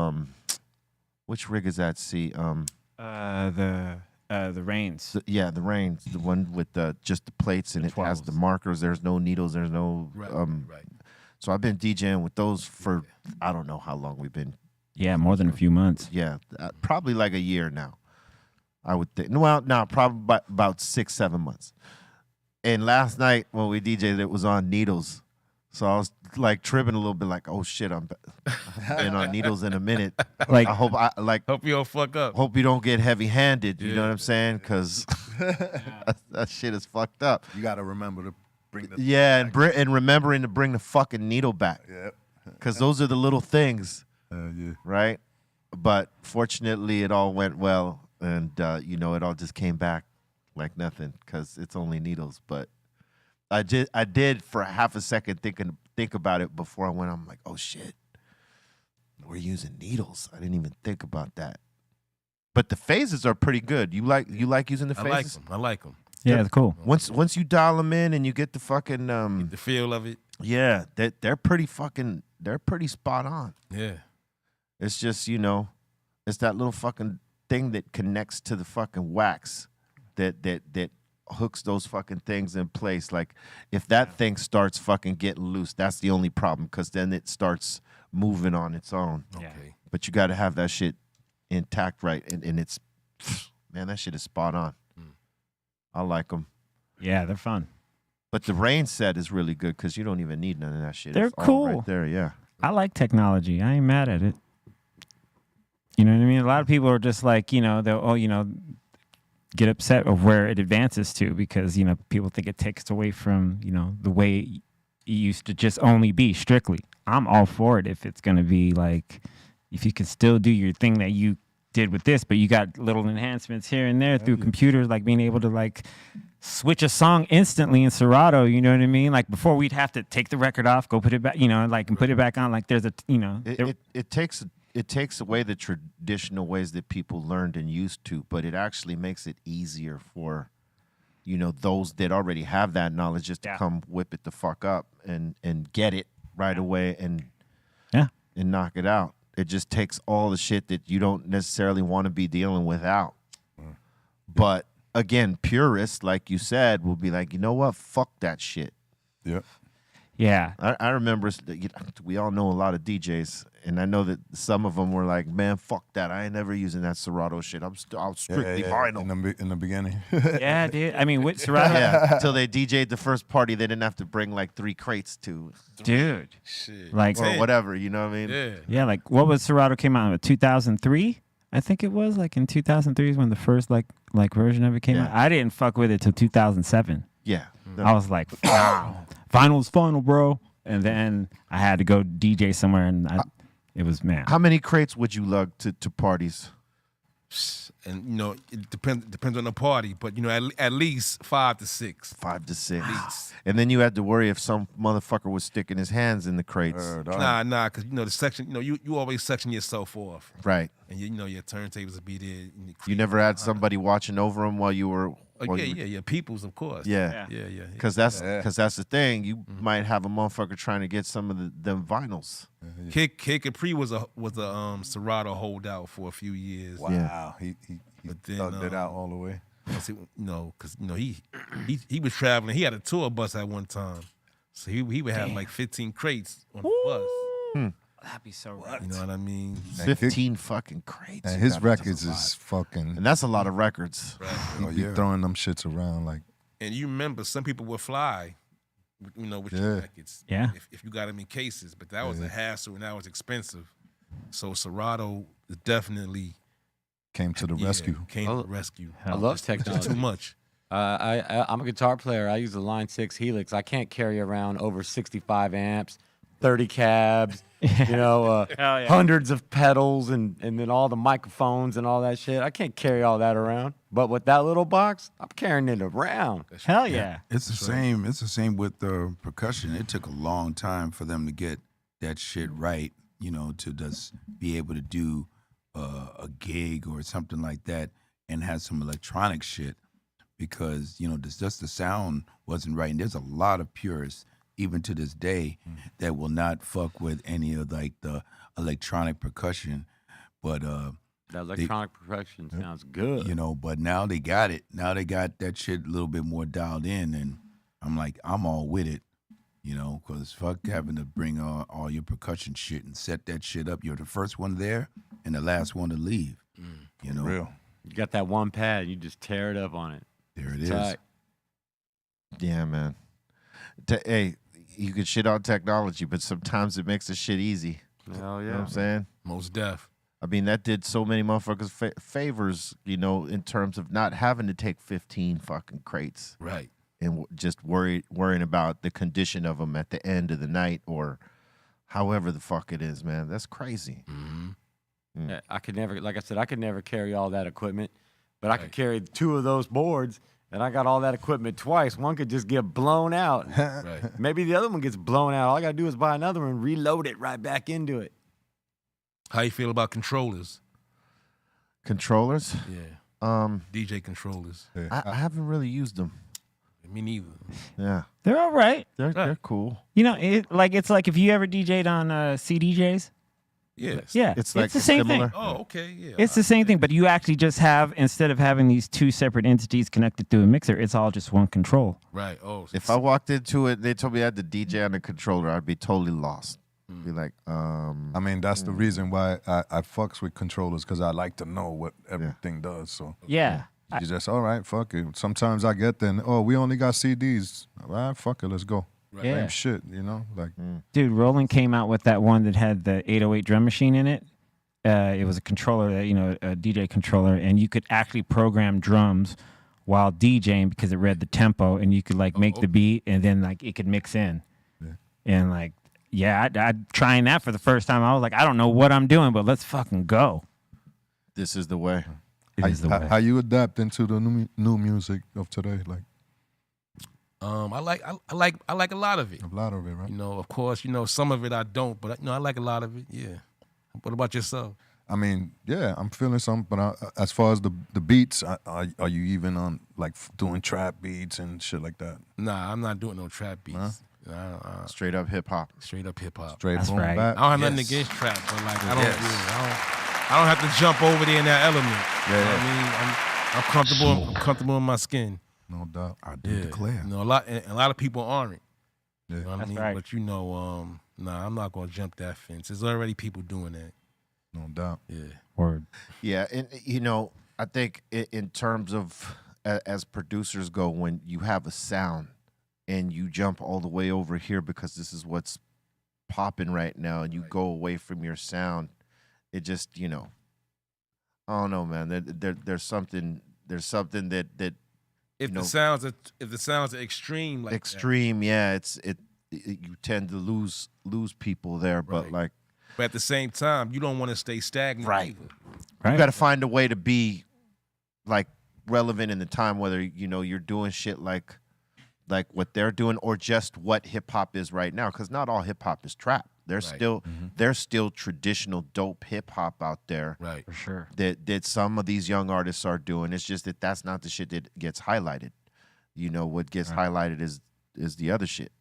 Which rig is that? See, the reins. the Reigns, the one with just the plates and it has the markers. There's no needles. There's no Right. So I've been DJing with those for I don't know how long we've been. Yeah, more than a few months. Yeah, probably a year now. I would think. Well, no, probably about 6-7 months. And last night when we DJ'd, it was on needles. So I was like tripping a little bit, like, oh shit, I'm in on needles in a minute. Like- I hope Hope you don't fuck up. hope you don't get heavy-handed. You know Yeah. what I'm saying? Because that shit is fucked up. You gotta remember to bring the Yeah, and remembering to bring the fucking needle back. Yeah. Because those are the little things, Yeah. right? But fortunately, it all went well, and it all just came back like nothing because it's only needles. But I did for half a second think about it before I went. I'm like, oh shit, we're using needles. I didn't even think about that. But the phases are pretty good. You like using the I phases? like them. I like them. Yeah, it's cool. Once you dial them in and you get the fucking The feel of it. yeah, they're pretty spot on. Yeah. It's just, it's that little fucking thing that connects to the fucking wax that hooks those fucking things in place. Like, if that thing starts fucking getting loose, that's the only problem, because then it starts moving on its own. Yeah. Okay. But you got to have that shit intact, right? And it's, man, that shit is spot on. I like them. Yeah, they're fun. But the rain set is really good because you don't even need none of that shit. They're It's all cool. right there, yeah. I like technology. I ain't mad at it. You know what I mean? A lot of people are just like, they'll, get upset of where it advances to because, people think it takes away from, the way it used to just only be strictly. I'm all for it if it's going to be like, if you can still do your thing that you did with this, but you got little enhancements here and there through computers, like being able to like switch a song instantly in Serato, you know what I mean? Like before we'd have to take the record off, go put it back, and put it back on. Like there's a, It takes away the traditional ways that people learned and used to, but it actually makes it easier for, those that already have that knowledge just to come whip it the fuck up and get it right away and knock it out. It just takes all the shit that you don't necessarily want to be dealing with out. But again, purists, like you said, will be like, you know what? Fuck that shit. Yep. Yeah. I remember, we all know a lot of DJs, and I know that some of them were like, man, fuck that. I ain't never using that Serato shit. I'm strictly vinyl. In the beginning. Yeah, dude. I mean, with Serato. Yeah, until they DJ'd the first party, they didn't have to bring like 3 crates to, Dude. Shit. Like, or whatever, you know what I mean? Yeah. yeah, like what was Serato came out in 2003? I think it was like in 2003 is when the first like version of it came out. I didn't fuck with it till 2007. Yeah. I was like, wow, final's final, bro. And then I had to go DJ somewhere, and it was, man. How many crates would you lug to parties? And it depends on the party, but at least 5 to 6. 5 to 6. least. And then you had to worry if some motherfucker was sticking his hands in the crates. Nah, because the section, you always section yourself off, right. and your turntables will be there. You never had somebody watching over them while you were. Yeah, peoples, of course. Yeah. Because that's the thing. You might have a motherfucker trying to get some of them vinyls. Kid Capri was a Serato holdout for a few years. Wow. He But then, thugged it out all the way. Because he was traveling. He had a tour bus at one time, so he would have like 15 crates on the bus. That'd be so right. You know what I mean? 15 fucking crates. And his records is fucking. And that's a lot of records. He be throwing them shits around like. And you remember, some people would fly, with Yeah. your records. Yeah. If you got them in cases, but that was a hassle and that was expensive. So Serato definitely Came to the rescue. Came to the rescue. I love Just technology. too much. I'm a guitar player. I use a Line 6 Helix. I can't carry around over 65 amps, 30 cabs, hundreds of pedals, and then all the microphones and all that shit. I can't carry all that around. But with that little box, I'm carrying it around. Hell yeah. It's the same. It's the same with the percussion. It took a long time for them to get that shit right, to just be able to do a gig or something like that and have some electronic shit, because just the sound wasn't right. And there's a lot of purists even to this day that will not fuck with any of like the electronic percussion, but That electronic percussion sounds good. but now they got it. Now they got that shit a little bit more dialed in, and I'm all with it. Because fuck having to bring all your percussion shit and set that shit up. You're the first one there and the last one to leave. Real. You got that one pad, you just tear it up on it. There it is. Tight. Yeah, man. Hey, you can shit on technology, but sometimes it makes the shit easy. Hell You know what I'm saying? Most deaf. I mean, that did so many motherfuckers favors, you know, in terms of not having to take 15 fucking crates Right. and just worrying about the condition of them at the end of the night or however the fuck it is, man. That's crazy. Yeah, I could never, like I said, I could never carry all that equipment, but I could carry 2 of those boards, and I got all that equipment twice. One could just get blown out. Right. Maybe the other one gets blown out. All I got to do is buy another one, reload it right back into it. How you feel about controllers? Controllers? Yeah. DJ controllers. I haven't really used them. Me neither. Yeah. They're all right. They're cool. You know, it's like if you ever DJ'd on CDJs. Yes. Yeah, It's like the same similar. thing. Oh, okay. Yeah. It's the same thing, but you actually just have, instead of having these 2 separate entities connected through a mixer, it's all just one control. Right. Oh. If I walked into it, they told me I had the DJ on the controller, I'd be totally lost. Be like, I mean, that's the reason why I fucks with controllers, because I like to know what everything does. So Yeah. you just, all right, fuck it. Sometimes I get then, we only got CDs. All right, fuck it, let's go. Right. Yeah. Same shit, you know? Like, Dude, Roland came out with that one that had the 808 drum machine in it. It was a controller, that, you know, a DJ controller, and you could actually program drums while DJing because it read the tempo, and you could like make the beat, and then like it could mix in. Yeah. And like, yeah, I trying that for the first time. I was like, I don't know what I'm doing, but let's fucking go. this is the way. It is the way. how you adapt into the new music of today? Like, I like a lot of it. a lot of it, right? You know, of course, you know, some of it I don't, but you know, I like a lot of it. Yeah. What about yourself? I mean, yeah, I'm feeling something, but as far as the beats, are you even on like doing trap beats and shit like that? Nah, I'm not doing no trap beats. Straight up hip hop. Straight up hip hop. Straight That's boom right. bap? I don't have nothing against trap, but like I don't have to jump over there in that element. You know what I mean, I'm comfortable. I'm comfortable in my skin. No doubt. I do declare. You know, a lot of people aren't. Yeah. You know what I mean? right. But you know, nah, I'm not gonna jump that fence. There's already people doing that. No doubt. Yeah. Word. Yeah, and you know, I think in terms of as producers go, when you have a sound and you jump all the way over here because this is what's popping right now, and you go away from your sound, it just, you know, I don't know, man. There's something that If you know, the sounds are extreme, like extreme. Yeah, you tend to lose people there, but Right. like that. But at the same time, you don't want to stay stagnant. Right. Either. Right. you got to find a way to be like relevant in the time, whether you know you're doing shit like what they're doing or just what hip hop is right now, because not all hip hop is trap. There's still traditional dope hip hop out there Right. For sure. that some of these young artists are doing. It's just that that's not the shit that gets highlighted. You know, what gets highlighted is the other shit.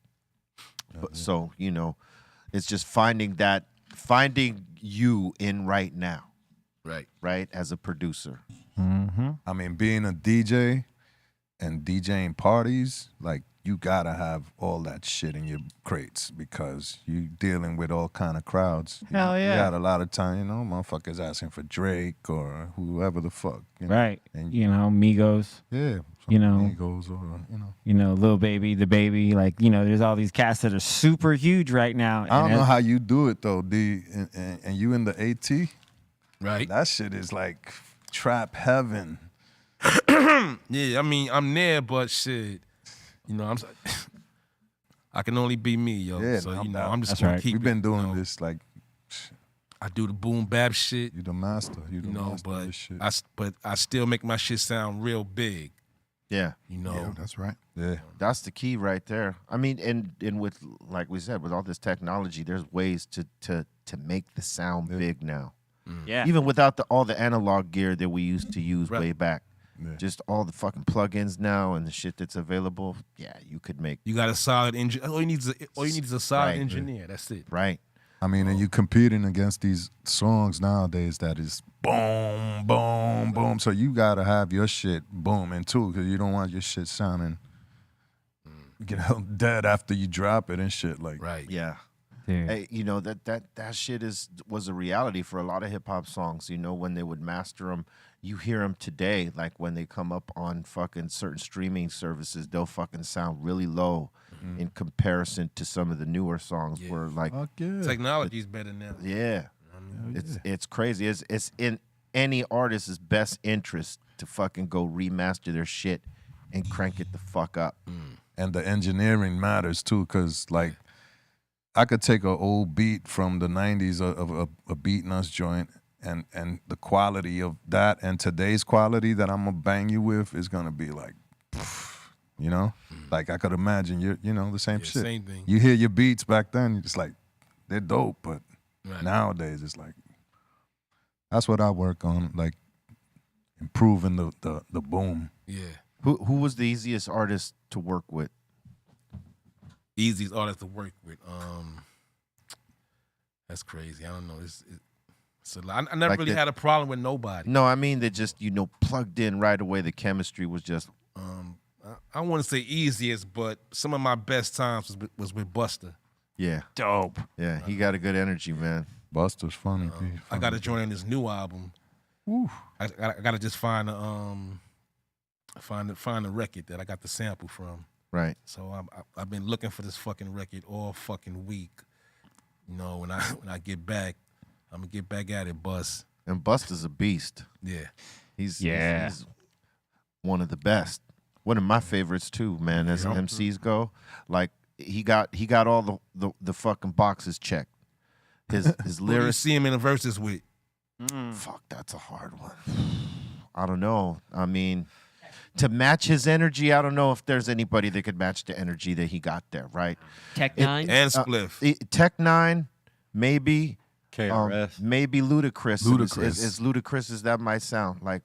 But, so, you know, it's just finding you in right now, Right. as a producer. Mm-hmm. I mean, being a DJ and DJing parties, like, you gotta have all that shit in your crates because you dealing with all kind of crowds. Hell yeah. You got a lot of time, you know, motherfuckers asking for Drake or whoever the fuck. You know? Right. And You know, Migos. yeah. You know. Migos or, you know. You know, Lil Baby, The Baby. Like, you know, there's all these cats that are super huge right now. I don't know how you do it though, D. And you in the AT? Right. That shit is like trap heaven. Yeah. I mean, I'm there, but shit. You know, I can only be me, yo. Yeah, so no you know, doubt. I'm just That's gonna right. keep. We've been it, doing you know. this like I do the boom bap shit. you the master. You the You know, master of but this shit. I still make my shit sound real big. Yeah. You know. Yeah, that's right. yeah. That's the key right there. I mean, and with, like we said, with all this technology, there's ways to make the sound big now. Yeah. Even without all the analog gear that we used to use Right. way back. Yeah. Just all the fucking plugins now and the shit that's available. Yeah, you could make You got a solid engineer. All you need is a solid Right. engineer. That's it. right. I mean, and you competing against these songs nowadays that is boom, boom, boom. So you gotta have your shit booming too, because you don't want your shit sounding dead after you drop it and shit. Like, Right. Yeah. Dude. Hey, you know that shit was a reality for a lot of hip hop songs. You know, when they would master them, you hear them today, like when they come up on fucking certain streaming services, they'll fucking sound really low in comparison to some of the newer songs. Yeah. Where like, Fuck yeah. Technology's better now. yeah, it's crazy. It's in any artist's best interest to fucking go remaster their shit and crank it the fuck up. And the engineering matters too, because like I could take an old beat from the 90s of a Beat Nuts joint, and the quality of that and today's quality that I'm gonna bang you with is gonna be like, you know, like I could imagine the same shit. Same thing. You hear your beats back then, you're just like, they're dope, but Right. nowadays it's like, that's what I work on, like improving the boom. Yeah. Who was the easiest artist to work with? Easiest artist to work with. That's crazy. I don't know. It's a lot. I never Like really the- had a problem with nobody. No, I mean they just plugged in right away. The chemistry was just I want to say easiest, but some of my best times was with Buster. yeah, Dope. yeah. He got a good energy, man. Buster's funny. I got to join in this new album. I got to just find the record that I got the sample from. Right. So I've been looking for this fucking record all fucking week. You know, when I get back, I'm gonna get back at it, Bus. And Buster's a beast. Yeah. He's Yeah. he's one of the best. One of my favorites too, man. As MCs go, like he got all the fucking boxes checked. His Who do you lyrics. see him in the verses with? Fuck, that's a hard one. I don't know. I mean, to match his energy, I don't know if there's anybody that could match the energy that he got there. Right. Tech Nine. And Spliff. Tech Nine, maybe. KRS. Maybe Ludacris. Ludacris. As ludicrous as that might sound, like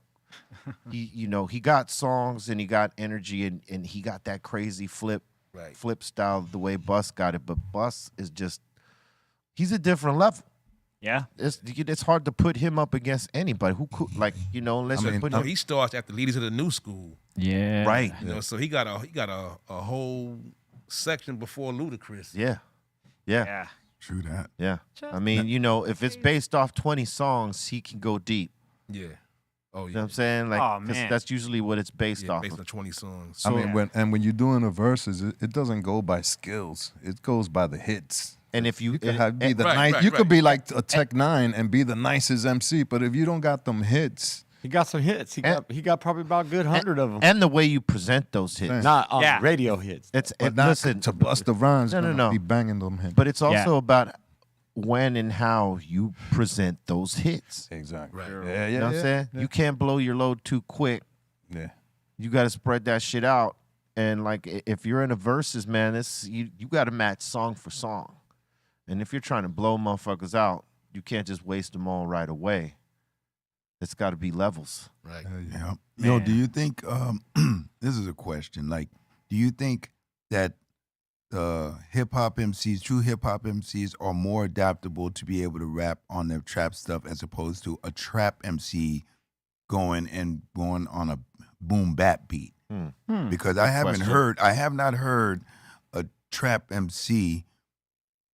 he got songs and he got energy and he got that crazy flip style the way Bus got it. But Bus is just he's a different level. Yeah. It's hard to put him up against anybody who could unless you put No, him he starts at the leaders of the new school. Yeah. right. You know, so he got a whole section before Ludacris. Yeah. Yeah. Yeah. True that. Yeah. I mean, if it's based off 20 songs, he can go deep. Yeah. Oh You know yeah. what I'm saying? Like, Oh, 'cause man. that's usually what it's based Yeah, off based of. on 20 songs. I mean, when you're doing the verses, it doesn't go by skills. It goes by the hits. And if you, You could be the Right, nice. right, You could right. be like a Tech Nine and be the nicest MC, but if you don't got them hits, He got some hits. He got probably about a good 100 of them. and the way you present those hits. Not on Yeah. radio hits. It's but not listen, to bust the rhymes. No. Be banging them hits. but it's also Yeah. about when and how you present those hits. exactly. Right. Yeah, yeah, You know what I'm saying? Yeah. You can't blow your load too quick. Yeah. You got to spread that shit out. And like, if you're in a verses, man, you got to match song for song. And if you're trying to blow motherfuckers out, you can't just waste them all right away. It's got to be levels. Right. Yeah. Yo, do you think this is a question? Like, do you think that hip hop MCs, true hip hop MCs, are more adaptable to be able to rap on their trap stuff as opposed to a trap MC going on a boom bap beat? Because I have not heard a trap MC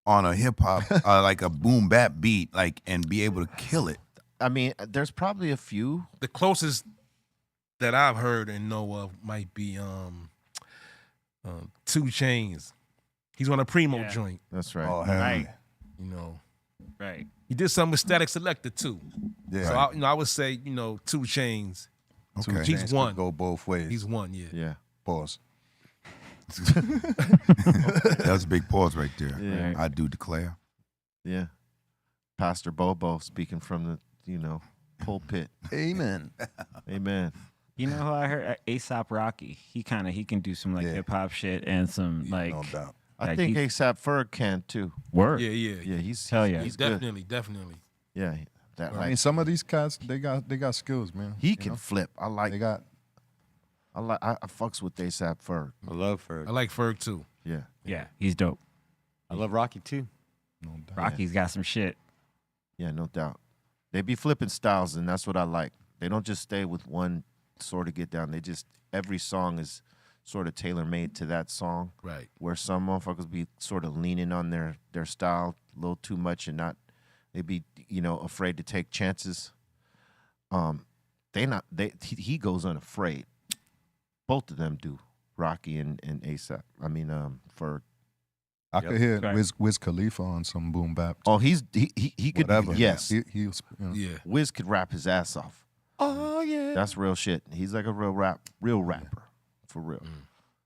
on a hip hop like a boom bap beat, like, and be able to kill it. I mean, there's probably a few. The closest that I've heard and know of might be 2 Chainz. He's on a Primo joint. That's right. Oh, hell Right. yeah. You know, Right. he did something with Static Selector too. Yeah. So I would say 2 Chainz. Okay. He's Chains one. could go both ways. He's one. Yeah. Yeah. Pause. That was a big pause right there. Yeah. I do declare. Yeah. Pastor Bobo speaking from the, pulpit. Amen. Amen. You know who I heard? ASAP Rocky. He can do some like Yeah. hip hop shit and some like No doubt. I Like think he- ASAP Ferg can too. word. Yeah. Yeah, he's Hell yeah. he's good. Definitely. Yeah, that I like mean, some of these cats, they got skills, man. he You can know? flip. I fucks with ASAP Ferg. I love Ferg. I like Ferg too. Yeah. Yeah, he's dope. I love Rocky too. No doubt. Rocky's got some shit. Yeah, no doubt. They be flipping styles, and that's what I like. They don't just stay with one sort of get down. They just every song is sort of tailor made to that song. Right. Where some motherfuckers be sort of leaning on their style a little too much and not they be afraid to take chances. he goes unafraid. Both of them do, Rocky and ASAP. I mean, for I could hear Right. Wiz Khalifa on some boom bap. oh, he could Whatever. yes, He was, you know. Yeah. Wiz could rap his ass off. Oh yeah. That's real shit. He's like a real rapper, for real.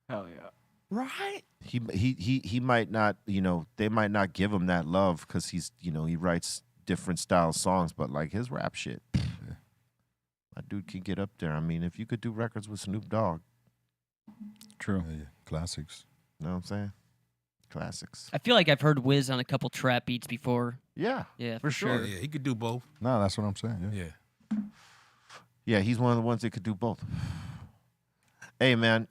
Hell yeah. Right. He might not, they might not give him that love because he's, he writes different style songs, but like his rap shit, that dude can get up there. I mean, if you could do records with Snoop Dogg, True. Yeah, classics. you know what I'm saying? Classics. I feel like I've heard Wiz on a couple trap beats before. Yeah, Yeah, for sure. Yeah, he could do both. No, that's what I'm saying. Yeah. Yeah. Yeah, he's one of the ones that could do both. Hey, man,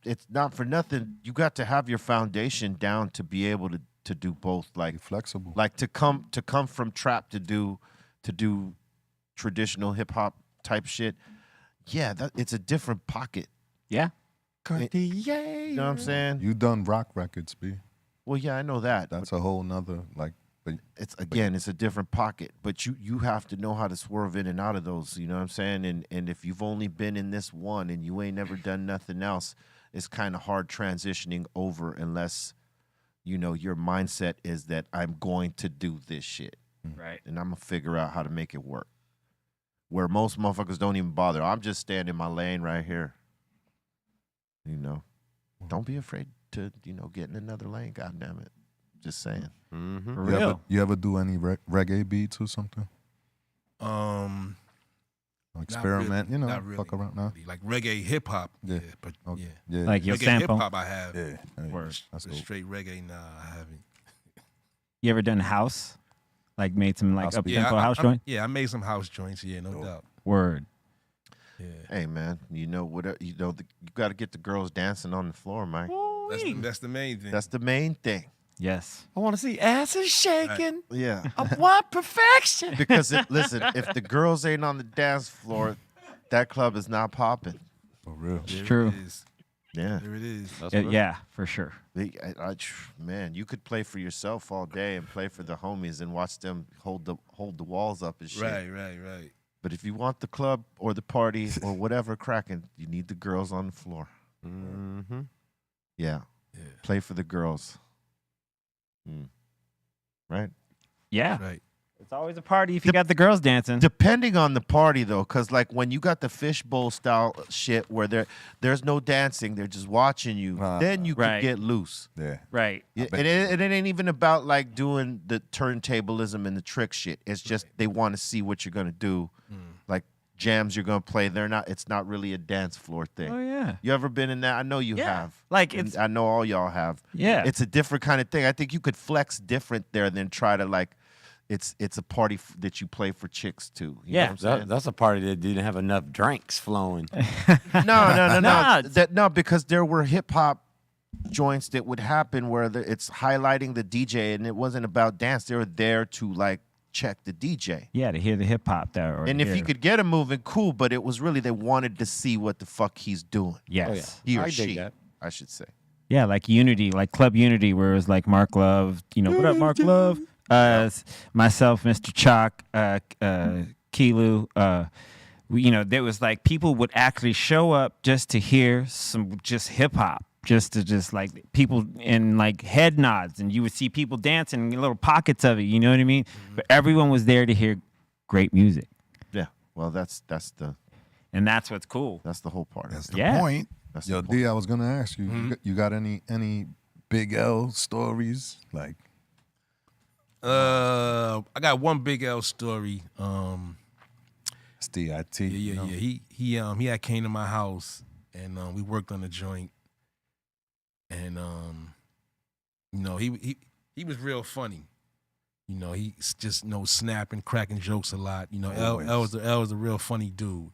it's not for nothing. You got to have your foundation down to be able to do both. Be flexible. Like to come from trap to do traditional hip hop type shit. Yeah, it's a different pocket. Yeah. Cartier. You know what I'm saying? You done rock records, B. Well, yeah, I know that. That's a whole nother like. But It's a different pocket, but you have to know how to swerve in and out of those. You know what I'm saying? And if you've only been in this one and you ain't never done nothing else, it's kind of hard transitioning over unless your mindset is that I'm going to do this shit Right. and I'm gonna figure out how to make it work. Where most motherfuckers don't even bother. I'm just staying in my lane right here. Don't be afraid to get in another lane. God damn it. Just saying. Mm-hmm. For real. you ever do any reggae beats or something? Experiment, not really, fuck around now. Like reggae hip hop. Yeah. But Okay. yeah. Yeah. Like your Reggae hip sample. hop I have. yeah. Word. That's But dope. straight reggae, nah, I haven't. You ever done house? Like made some like House up beat. tempo house I joint? I made some house joints, yeah, no doubt. Word. Yeah. Hey man, you got to get the girls dancing on the floor, Mike. That's the main thing. That's the main thing. Yes. I want to see asses shaking. Yeah. I want perfection. Because listen, if the girls ain't on the dance floor, that club is not popping. For real. It's There true. It is. Yeah. There it is. Yeah, for sure. Man, you could play for yourself all day and play for the homies and watch them hold the walls up and shit. Right. But if you want the club or the party or whatever cracking, you need the girls on the floor. Mm-hmm. Yeah. Yeah. Play for the girls. Right? Yeah. Right. It's always a party if you got the girls dancing. Depending on the party, though, because like when you got the fishbowl style shit where there's no dancing, they're just watching you, then you Right. can get loose. Yeah. Right. Yeah, and it ain't even about like doing the turntablism and the trick shit. It's just they want to see what you're gonna do, like jams you're gonna play. It's not really a dance floor thing. Oh yeah. You ever been in that? I know you Yeah. have. Like, And it's- I know all y'all have. Yeah. It's a different kind of thing. I think you could flex different there than try to like. It's a party that you play for chicks too. You know Yeah. what I'm saying? That's a party that didn't have enough drinks flowing. No. Nah, No, because there were hip hop joints that would happen where it's highlighting the DJ and it wasn't about dance. They were there to like check the DJ. Yeah, to hear the hip hop there. Or And if hear- you could get him moving, cool. But it was really they wanted to see what the fuck he's doing. Yes. He or I dig she, that. I should say. Yeah, like Unity, like Club Unity, where it was like Mark Love, what up, Mark Love? Myself, Mr. Chalk, Kilu. There was like people would actually show up just to hear some just hip hop, just like people in like head nods, and you would see people dancing in little pockets of it. You know what I mean? But everyone was there to hear great music, Yeah. Well, that's the what's cool. whole part. That's the Yeah. point. That's Yo, the point. D, I was gonna ask you. You got any Big L stories? Like, I got one Big L story. it's DIT. Yeah. He had came to my house and we worked on the joint. And he was real funny. He's just snapping, cracking jokes a lot. L was a real funny dude.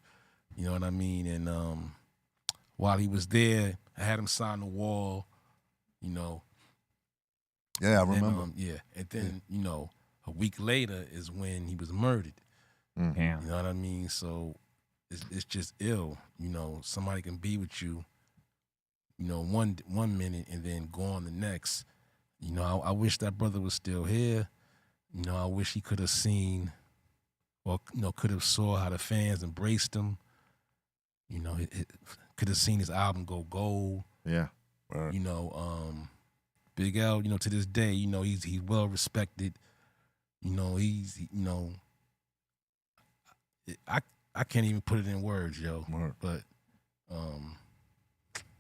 You know what I mean? And while he was there, I had him sign the wall. Yeah, I remember. And then a week later is when he was murdered. Damn. You know what I mean? So it's just ill. Somebody can be with you, one minute and then go on the next. I wish that brother was still here. I wish he could have seen or could have saw how the fans embraced him. You know, it could have seen his album go gold. Yeah. You know, Big L, you know, to this day, you know, he's well respected. You know, I can't even put it in words, yo. Word. But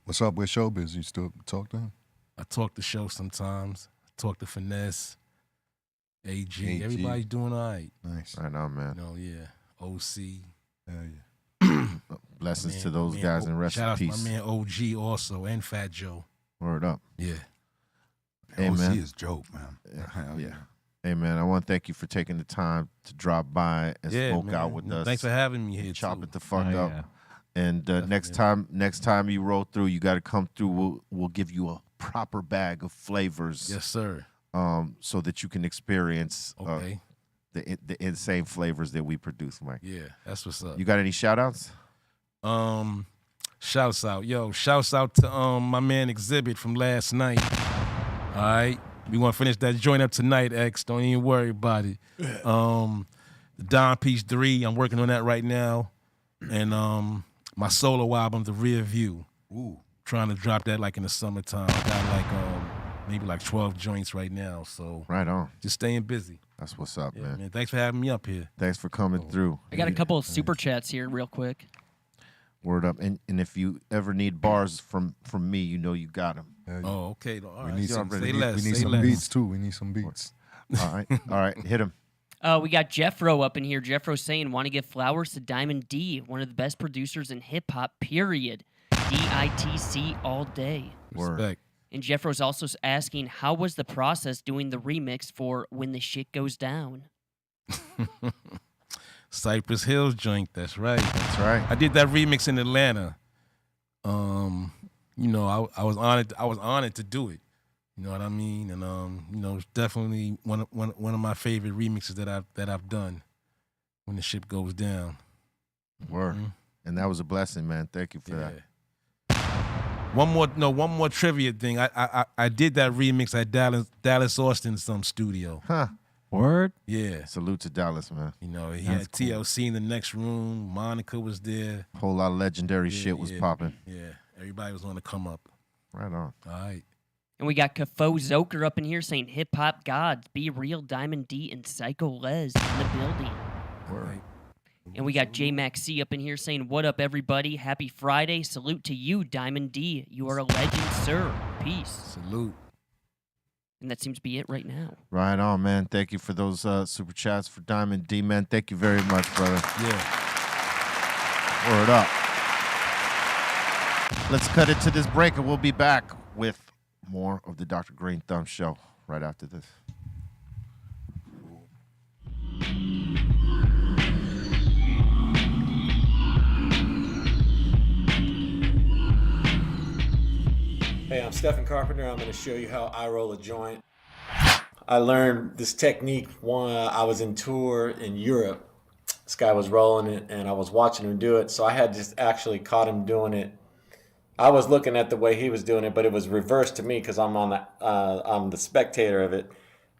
What's up with Showbiz? You still talk to him? I talk to Show sometimes. I talk to Finesse, AG. AG. Everybody's doing all right. Nice. Right on, man. You know, yeah. OC. Hell yeah. Blessings to those guys and rest in shout out to peace. my man OG also and Fat Joe. Word up. Yeah. Hey, OC man. is dope, man. Hell Yeah. Hey, man, I want to thank you for taking the time to drop by and Yeah, smoke man. out with us. Thanks for having me here. Chop too. it the fuck Oh, up. yeah. And next time you roll through, you got to come through. We'll give you a proper bag of flavors. Yes, sir. So that you can experience Okay. the insane flavors that we produce, Mike. Yeah, that's what's up. You got any shout outs? Shouts out. Yo, shouts out to my man Exhibit from last night. All right. We want to finish that joint up tonight, X. Don't even worry about it. The Don Piece 3, I'm working on that right now. And my solo album, The Rear View. Ooh. Trying to drop that like in the summertime. I got like maybe like 12 joints right now. So Right on. just staying busy. That's what's up, Yeah, man. man. Thanks for having me up here. Thanks for coming through. I got a couple of super chats here, real quick. Word up. And if you ever need bars from me, you know you got them. Hell yeah. Oh, okay. All We right. need some. Say We less. need say some less. beats too. We need some beats. All right. All right. Hit him. We got Jeffro up in here. Jeffro saying, want to give flowers to Diamond D, one of the best producers in hip hop, period. DITC all day. Word. Respect. And Jeffro's also asking, how was the process doing the remix for When the Shit Goes Down? Cypress Hills joint. That's right. That's right. I did that remix in Atlanta. You know, I was honored to do it. You know what I mean? And you know, it's definitely one of my favorite remixes that I've done. When the Ship Goes Down. Word. Mhm. And that was a blessing, man. Thank you for that. One more trivia thing. I did that remix at Dallas Austin's studio. Huh. Word? Yeah. Salute to Dallas, man. You know, he That's had TLC in the next room. Monica was there. Whole lot of legendary Yeah, shit was yeah, popping. Yeah. Everybody was on the come up. Right on. All right. And we got Kafo Zoker up in here saying, hip hop gods, Be Real, Diamond D, and Psycho Les in the building. Right. And we got J Max C up in here saying, what up, everybody? Happy Friday. Salute to you, Diamond D. You are a legend, sir. Peace. Salute. And that seems to be it right now. Right on, man. Thank you for those super chats for Diamond D, man. Thank you very much, brother. Yeah. Word up. Let's cut it to this break, and we'll be back with more of the Dr. Greenthumb Show right after this. Hey, I'm Stephen Carpenter. I'm going to show you how I roll a joint. I learned this technique when I was in tour in Europe. This guy was rolling it, and I was watching him do it, so I had just actually caught him doing it. I was looking at the way he was doing it, but it was reversed to me because I'm the spectator of it.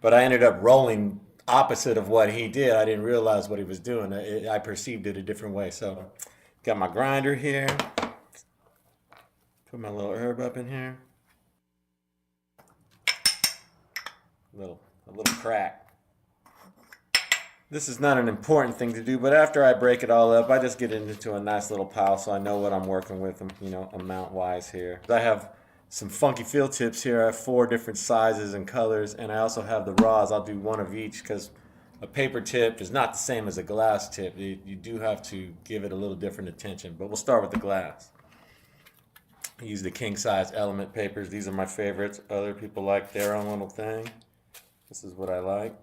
But I ended up rolling opposite of what he did. I didn't realize what he was doing. I perceived it a different way. So, got my grinder here. Put my little herb up in here. A little crack. This is not an important thing to do, but after I break it all up, I just get it into a nice little pile so I know what I'm working with, you know, amount-wise here. I have some funky field tips here. I have 4 different sizes and colors, and I also have the raws. I'll do one of each because a paper tip is not the same as a glass tip. You do have to give it a little different attention, but we'll start with the glass. I use the king size element papers. These are my favorites. Other people like their own little thing. This is what I like.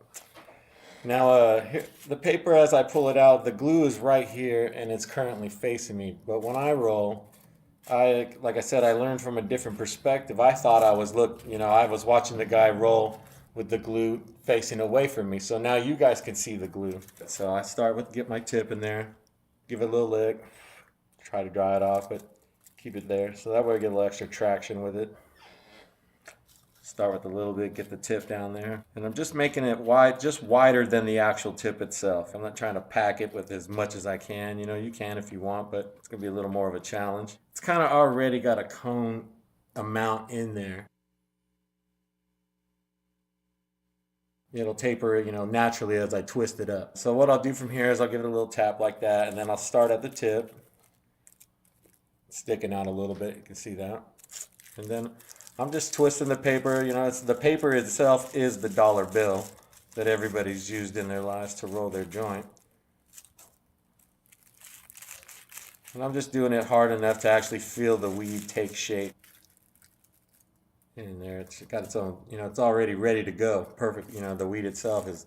Now, the paper, as I pull it out, the glue is right here, and it's currently facing me. But when I roll, like I said, I learned from a different perspective. I thought I was watching the guy roll with the glue facing away from me. So now you guys can see the glue. So I start with, get my tip in there, give it a little lick, try to dry it off, but keep it there. So that way I get a little extra traction with it. Start with a little bit, get the tip down there. And I'm just making it wide, just wider than the actual tip itself. I'm not trying to pack it with as much as I can. You know, you can if you want, but it's gonna be a little more of a challenge. It's kind of already got a cone amount in there. It'll taper, you know, naturally as I twist it up. So what I'll do from here is I'll give it a little tap like that, and then I'll start at the tip, sticking out a little bit, you can see that. And then I'm just twisting the paper. You know, the paper itself is the dollar bill that everybody's used in their lives to roll their joint. And I'm just doing it hard enough to actually feel the weed take shape. In there, it's got its own, you know, it's already ready to go. Perfect, you know, the weed itself is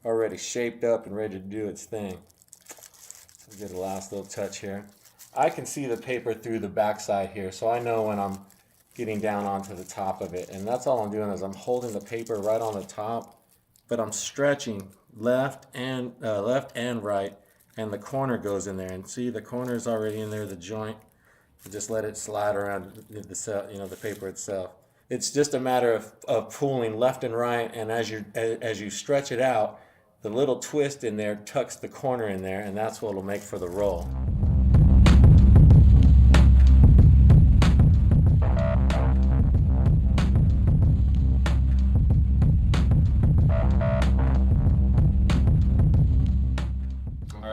already shaped up and ready to do its thing. So get a last little touch here. I can see the paper through the backside here, so I know when I'm getting down onto the top of it. And that's all I'm doing is I'm holding the paper right on the top, but I'm stretching left and right, and the corner goes in there. And see, the corner is already in there, the joint. You just let it slide around the, you know, the paper itself. It's just a matter of pulling left and right, and as you stretch it out, the little twist in there tucks the corner in there, and that's what will make for the roll.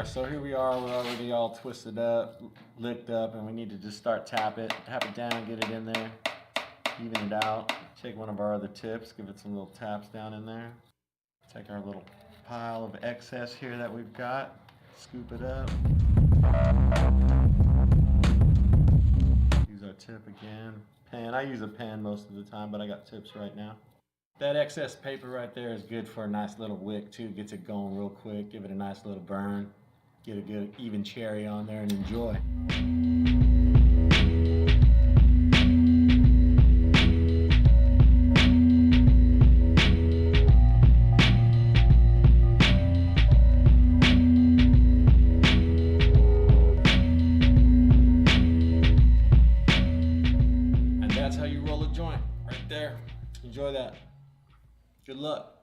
So here we are, we're already all twisted up, licked up, and we need to just start tap it down, get it in there, even it out. Take one of our other tips, give it some little taps down in there. Take our little pile of excess here that we've got, scoop it up. Use our tip again. Pen, I use a pen most of the time, but I got tips right now. That excess paper right there is good for a nice little wick too, gets it going real quick, give it a nice little burn. Get a good even cherry on there and enjoy. And that's how you roll a joint, right there. Enjoy that. Good luck.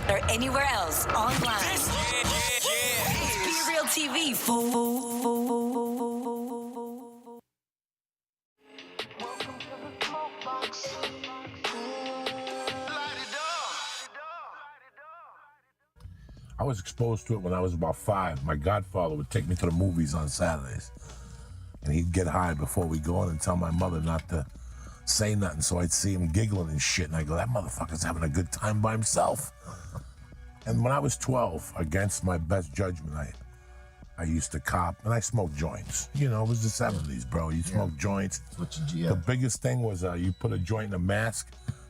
Or anywhere else online. It's Be Real TV, fool. I was exposed to it when I was about 5. My godfather would take me to the movies on Saturdays. And he'd get high before we go in and tell my mother not to say nothing, so I'd see him giggling and shit, and I go, that motherfucker's having a good time by himself. And when I was 12, against my best judgment, I used to cop, and I smoked joints. You know, it was the 70s, bro. You smoked joints. The biggest thing was you put a joint in a mask,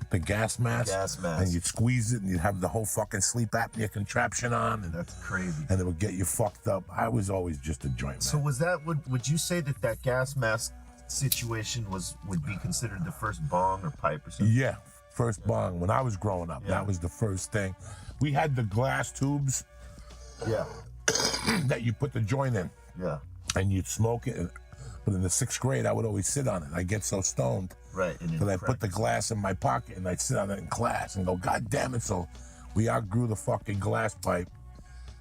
the gas mask, and you'd squeeze it, and you'd have the whole fucking sleep apnea contraption on. And that's crazy. And it would get you fucked up. I was always just a joint man. So was that, would you say that gas mask situation would be considered the first bong or pipe or something? Yeah, first bong. When I was growing up, that was the first thing. We had the glass tubes. Yeah. That you put the joint in. Yeah. And you'd smoke it. But in the 6th grade, I would always sit on it. I'd get so stoned. Right. That I'd put the glass in my pocket and I'd sit on it in class and go, God damn it. So we outgrew the fucking glass pipe.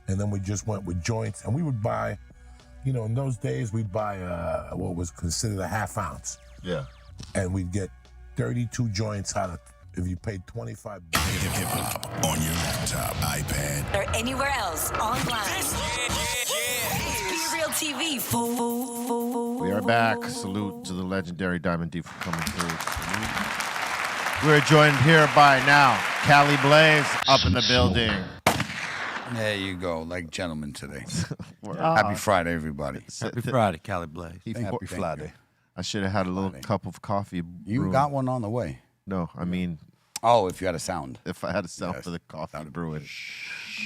And then we just went with joints. And we would buy, you know, in those days, we'd buy what was considered a ½ ounce. Yeah. And we'd get 32 joints out of, if you paid $25. Hip-hop on your laptop, iPad. Or anywhere else online. It's Be Real TV, fool. We are back. Salute to the legendary Diamond D for coming through. We're joined here by now Cali Blaze up in the building. There you go, like gentlemen today. Happy Friday, everybody. Happy Friday, Cali Blaze. Happy Friday. I should have had a little cup of coffee. You got one on the way. No, I mean. Oh, if you had a sound. If I had a sound for the coffee brewing.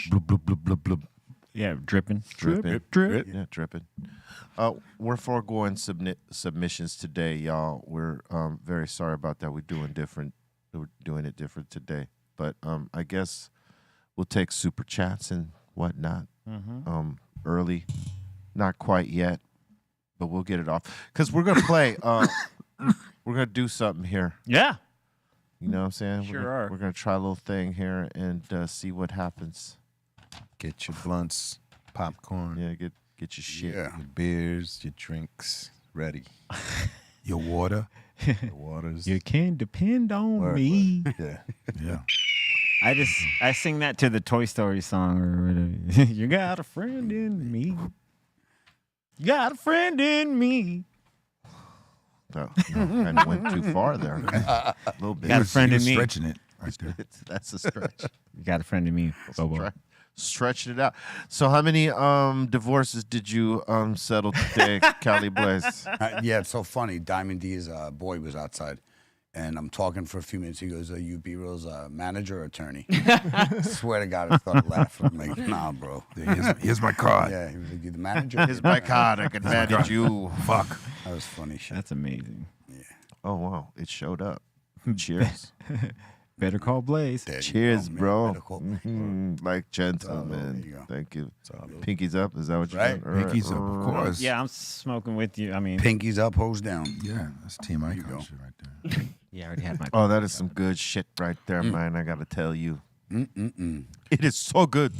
Bloop, bloop, bloop, bloop, bloop. Yeah, dripping. Drip. Yeah, dripping. We're foregoing submissions today, y'all. We're very sorry about that. We're doing it different today. But I guess we'll take super chats and whatnot. Early. Not quite yet. but we'll get it off because we're gonna play. We're gonna do something here. Yeah. You know what I'm saying? Sure are. We're gonna try a little thing here and see what happens. Get your blunts, popcorn, Yeah, get your shit. your beers, your drinks ready. Your water. The waters. You can depend on Word, me. Yeah. Yeah. I sing that to the Toy Story song or whatever. You got a friend in me. You got a friend in me. No, kind of went too far there. A little bit. Got a friend You're in me. stretching it right there. That's a stretch. You got a friend in me. Bobo. Stretching it out. So how many divorces did you settle today, Cali Blaze? Yeah, it's so funny. Diamond D's boy was outside, and I'm talking for a few minutes. He goes, "Are you B-Real's manager or attorney?" Swear to God, I started laughing. I'm like, "Nah, bro." Here's my card. Yeah, he was like, "You the manager?" Here's my card. I can manage you. Fuck. That was funny shit. That's amazing. Oh wow, it showed up. Cheers. Better call Blaze. There you Cheers, go, man. bro. Better call- Like There gentlemen. you go. Thank you. Pinkies up. Is that what you're Right. doing? All right. Pinkies up, of course. Yeah, I'm smoking with you. I mean, Pinkies up, hose down. Yeah, that's Team Icon go. shit right there. yeah, I already had my. Oh, that is some good shit right there, man. I gotta tell you, it is so good.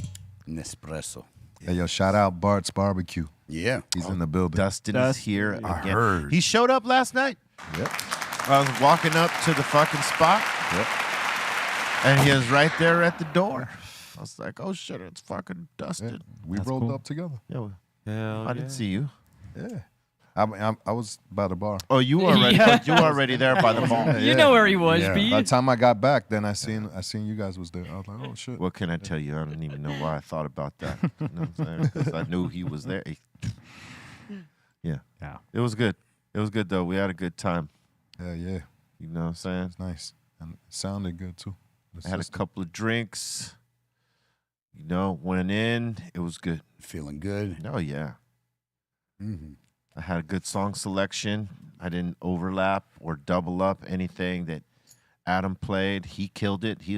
Nespresso. Hey, yo, shout out Bart's Barbecue. Yeah. He's in the building. Dustin is here again. I heard. He showed up last night. Yep. I was walking up to the fucking spot. Yep. And he was right there at the door. I was like, oh shit, it's fucking Dustin. We That's rolled cool. up together. Yeah, I didn't see you. Yeah. I was by the bar. Oh, you already Yeah. you already there by the mall. You know where he was, Yeah. B. By the time I got back, then I seen you guys was there. I was like, oh shit. What can I tell you? I don't even know why I thought about that. You know what I'm saying? 'Cause I knew he was there. Yeah. Yeah. It was good. It was good though. We had a good time. Yeah, yeah. You know what I'm saying? It's nice. And it sounded good too. The I had a system. couple of drinks. You know, went in. It was good. Feeling good. Oh yeah. Mm-hmm. I had a good song selection. I didn't overlap or double up anything that Adam played. He killed it. He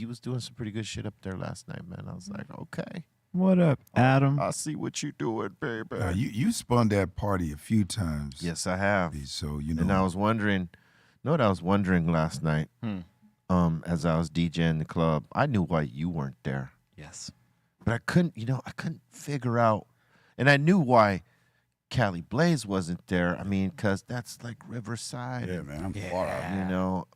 was doing some pretty good shit up there last night, man. I was like, okay, What up, Adam? I see what you doing, baby. You spun that party a few times. Yes, I have. So you know. And I was wondering, what I was wondering last night, as I was DJing the club, I knew why you weren't there, Yes. but I couldn't figure out, and I knew why Cali Blaze wasn't there. I mean, because that's like Riverside. Yeah, man. I'm far out. You know,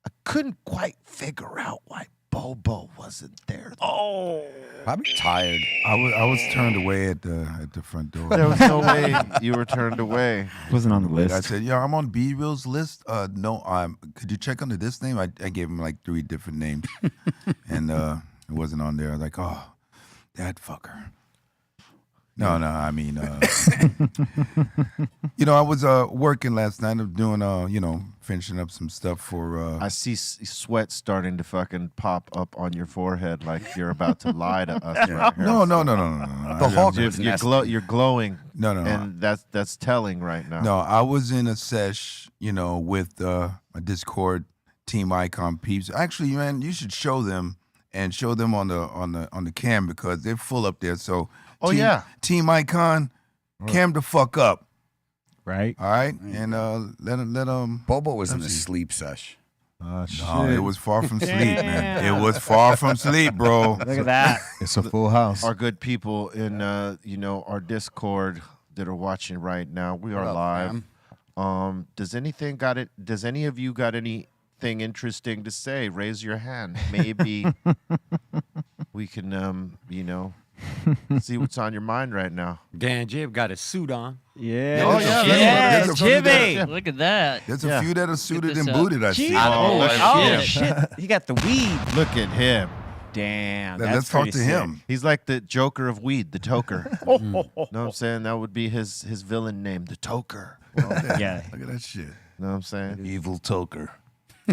I couldn't quite figure out why Bobo wasn't there. Oh, Probably tired. I was turned away at the front door. there was no way you were turned away. Wasn't on the list. I said, "Yeah, I'm on B-Real's list. No, could you check under this name?" I gave him like 3 different names, and it wasn't on there. I was like, "Oh, that fucker." No, I mean, I was working last night. I'm doing, finishing up some stuff for. I see sweat starting to fucking pop up on your forehead like you're about to lie to us. Right here. No. The Hawk was You're glowing. No. And that's telling right now. No, I was in a sesh, with a Discord Team Icon peeps. Actually, man, you should show them on the cam because they're full up there. So, Oh, yeah. Team Icon, cam the fuck up, Right? all right, and let them. Bobo was in a sleep sesh. No, it was far from sleep, man. It was far from sleep, bro. Look at that. It's a full house. Our good people in our Discord that are watching right now. We are What up, live. fam? Does any of you got anything interesting to say? Raise your hand. Maybe we can see what's on your mind right now. Dan Jib got his suit on. Yeah. Oh, yeah, Yeah, there's a few Jibby. Look at that. There's Yeah. a few that are suited this and up. booted. I see. Oh, shit. shit. He got the weed. Look at him. Damn. Let's that's talk pretty to him. He's like the Joker of weed, the toker. Know what I'm saying? That would be his villain name, the toker. sick. Yeah. Look at that shit. Know what I'm saying? Evil toker.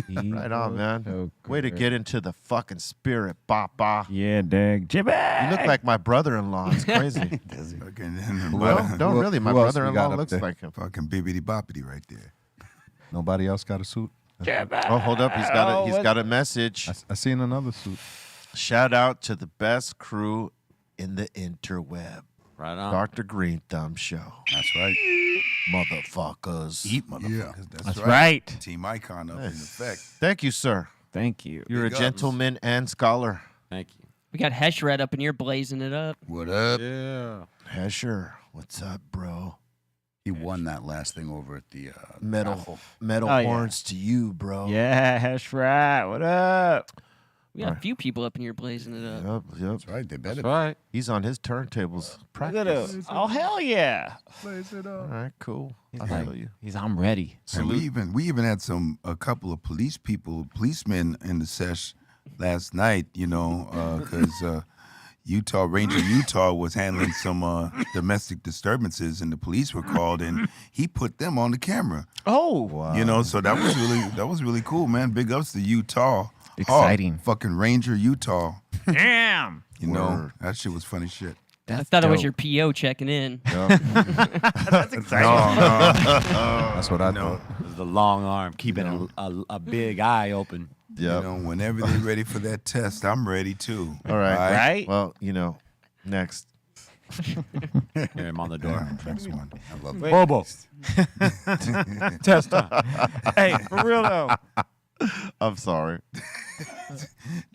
Right on, man. Way to get into the fucking spirit, Papa. Yeah, Dag. Jibby. You look like my brother-in-law. It's crazy. Well, don't really. My who else we brother-in-law got up looks there? like him. Fucking bibbity boppity right there. Nobody else got a suit. Oh, hold up. He's got a message. I seen another suit. Shout out to the best crew in the interweb. Right on. Dr. Greenthumb Show. That's right. Motherfuckers. Eat motherfuckers. That's right. Team Icon up in effect. Thank you, sir. Thank you. You're Big a ups. gentleman and scholar. Thank you. We got Heshred up in here blazing it up. What up? Yeah. Hesher, what's up, bro? He won that last thing over at the Metal Oh, yeah. horns to you, bro. Yeah, that's right. What up? We got a few people up in here blazing it up. Yep. That's right. They better. That's right. He's on his turntables. Look at him. Oh, hell yeah. All right, cool. I like- feel you. I'm ready. And we even had a couple of policemen in the sesh last night, because Ranger Utah was handling some domestic disturbances, and the police were called, and he put them on the camera. Oh, wow. So that was really cool, man. Big ups to Utah. Exciting. Fucking Ranger Utah. Damn. That shit was funny shit. I thought it was your PO checking in. That's exciting. No. That's what I thought. This is the long arm, keeping a big eye open. Yep. Whenever they're ready for that test, I'm ready too. All right. Right? Well, next. Hear him on the door. Next one. I love Bobo. Test time. Hey, for real though. I'm sorry.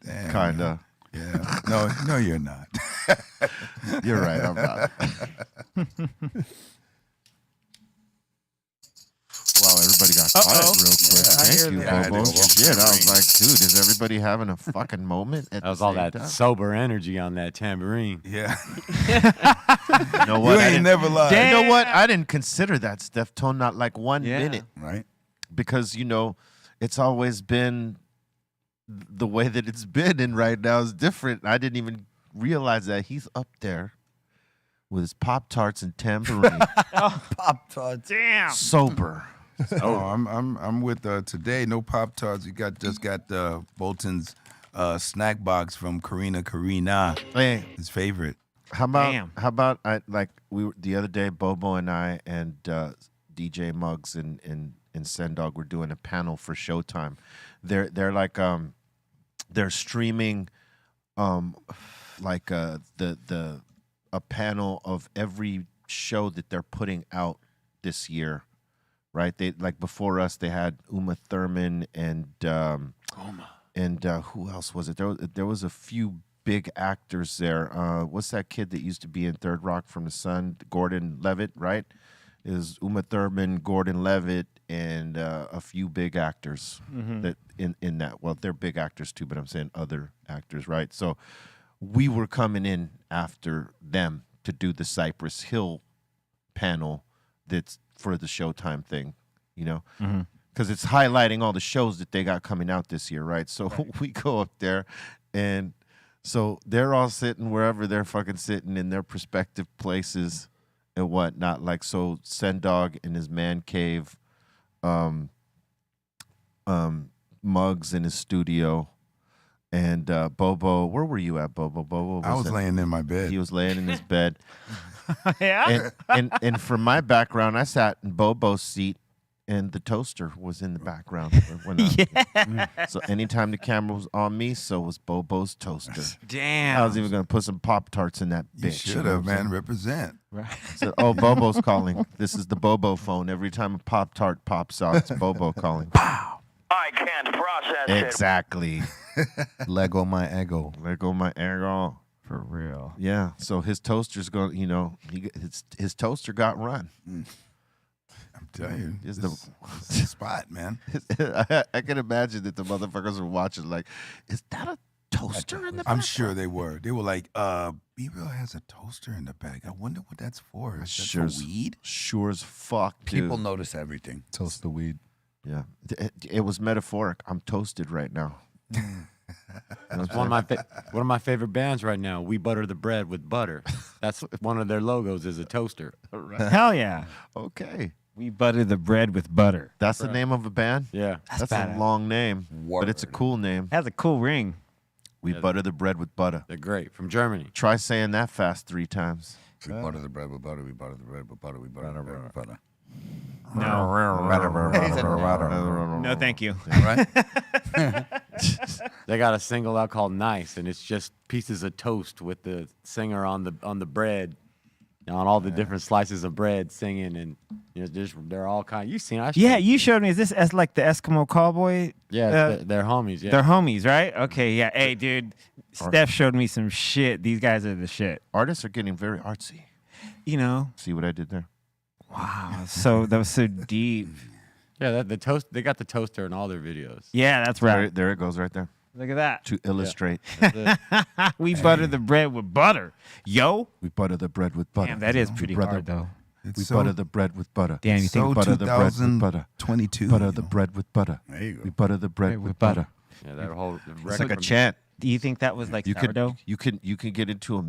Damn. Kinda. Yeah. No, you're not. You're right. I'm not. Wow, everybody got quiet real quick. Thank you, that. Bobo. Yeah, Shit, I was like, dude, is everybody having a fucking moment at That was the all same that time? sober energy on that tambourine. Yeah. You know what? You I ain't didn't- never lied. You know what? I didn't consider that, Steph Tone, not like 1 minute. Right? Because, it's always been the way that it's been, and right now is different. I didn't even realize that he's up there with his Pop-Tarts and tambourine, Pop-Tarts. Damn. sober. Oh, I'm with today. No Pop Tarts. We just got Bolton's snack box from Karina, Hey, his favorite. how about Damn. we were the other day, Bobo and I and DJ Muggs and Sendog were doing a panel for Showtime. They're like they're streaming a panel of every show that they're putting out this year. Right, they like before us. They had Uma Thurman and who else was it? There was a few big actors there. What's that kid that used to be in Third Rock from the Sun? Gordon Levitt, right? It was Uma Thurman, Gordon Levitt, and a few big actors that in that. Well, they're big actors too, but I'm saying other actors, right? So we were coming in after them to do the Cypress Hill panel. That's for the Showtime thing, because it's highlighting all the shows that they got coming out this year, right? So we go up there, and so they're all sitting wherever they're fucking sitting in their respective places and whatnot. Like, so Sendog in his man cave, Muggs in his studio, and Bobo. Where were you at, Bobo? Bobo. I was laying in my bed. He was laying in his bed. Yeah. And from my background, I sat in Bobo's seat, and the toaster was in the background. So anytime the camera was on me, so was Bobo's toaster. Damn. I was even gonna put some Pop-Tarts in that bitch. You should have, man. Represent. Right. So, Bobo's calling. This is the Bobo phone. Every time a Pop-Tart pops out, it's Bobo calling. I can't process it. Exactly. Lego my ego. Lego my ego. For real. Yeah. So his toaster's going. His toaster got run. I'm telling you, Is this is the spot, man. I can imagine that the motherfuckers were watching. Like, is that a toaster in the back? I'm sure they were. They were like, B-Real has a toaster in the bag. I wonder what that's for. Is that Sure for as- weed? Sure as fuck, dude. People notice everything. Toast the weed. Yeah. It was metaphoric. I'm toasted right now. It's one of my favorite bands right now. We butter the bread with butter. That's one of their logos is a toaster. Hell yeah. Okay. We butter the bread with butter. That's the name of a band? Yeah. That's a long name, but it's a cool name. Has a cool ring. We butter the bread with butter. They're great. From Germany. Try saying that fast 3 times. We butter the bread with butter. We butter the bread with butter. We butter the bread with butter. No, thank you. Right? They got a single out called "Nice," and it's just pieces of toast with the singer on the bread, on all the different slices of bread, singing, and they're all kind. You seen? Yeah, you showed me. Is this as like the Eskimo cowboy? Yeah, they're homies. Yeah, they're homies, right? Okay, yeah. Hey, dude, Steph showed me some shit. These guys are the shit. Artists are getting very artsy. You know. See what I did there? Wow. So that was so deep. Yeah, the toast. They got the toaster in all their videos. Yeah, that's right. There it goes right there. Look at that. To illustrate. We butter the bread with butter. Yo. We butter the bread with butter. Damn, that is pretty hard, though. We butter the bread with butter. Damn, you think butter the bread with butter? 22. Butter the bread with butter. There you go. We butter the bread with butter. Yeah, that whole. It's like a chant. Do you think that was like sourdough? You can get into a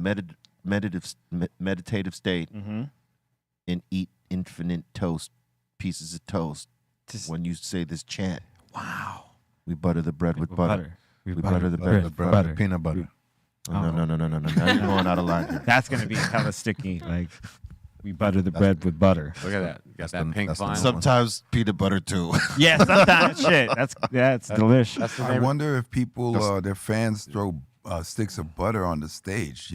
meditative state and eat infinite pieces of toast when you say this chant. Wow. We butter the bread with butter. We butter the bread with butter. Butter. Peanut butter. No. Now you're going out of line here. That's gonna be hella sticky. Like we butter the bread with butter. Look at that. Got that pink vine. Sometimes peanut butter too. Yeah, sometimes shit. That's delicious. I wonder if people, their fans throw sticks of butter on the stage,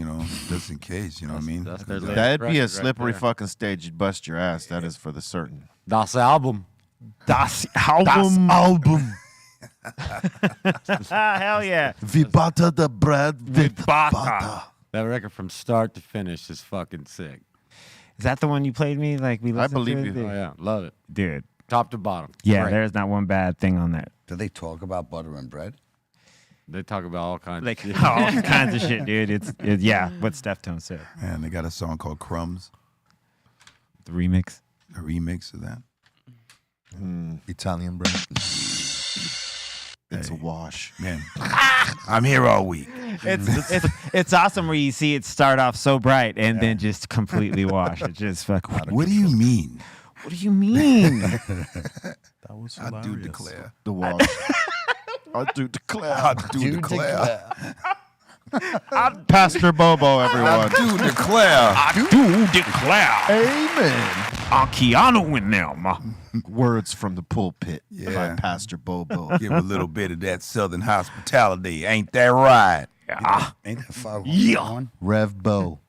just in case, you know what I mean? That'd be a slippery fucking stage. You'd bust your ass. That is for the certain. Das Album. Das Album. Album. Hell yeah. We butter the bread with butter. That record from start to finish is fucking sick. Is that the one you played me? Like we listened believe to you. it? Oh yeah, love it. Dude. Top to bottom. Yeah, Great. there's not one bad thing on that. Do they talk about butter and bread? They talk about all kinds Like of shit. all kinds of shit, dude. It's yeah, what Steph Tone said. Man, they got a song called Crumbs, The remix. a remix of that. Italian bread. It's a wash. Man, I'm here all week. It's awesome where you see it start off so bright and then just completely wash. It's just fucking. What do you mean? What do you mean? That was I do declare. The wash. I do declare. I do declare. Pastor Bobo, everyone. I do declare. I do declare. Amen. I'm Keanu in them. Words from the pulpit by Yeah. Pastor Bobo. Give a little bit of that Southern hospitality. Ain't that right? Yeah. Ain't that 5 Yeah. Rev Bo.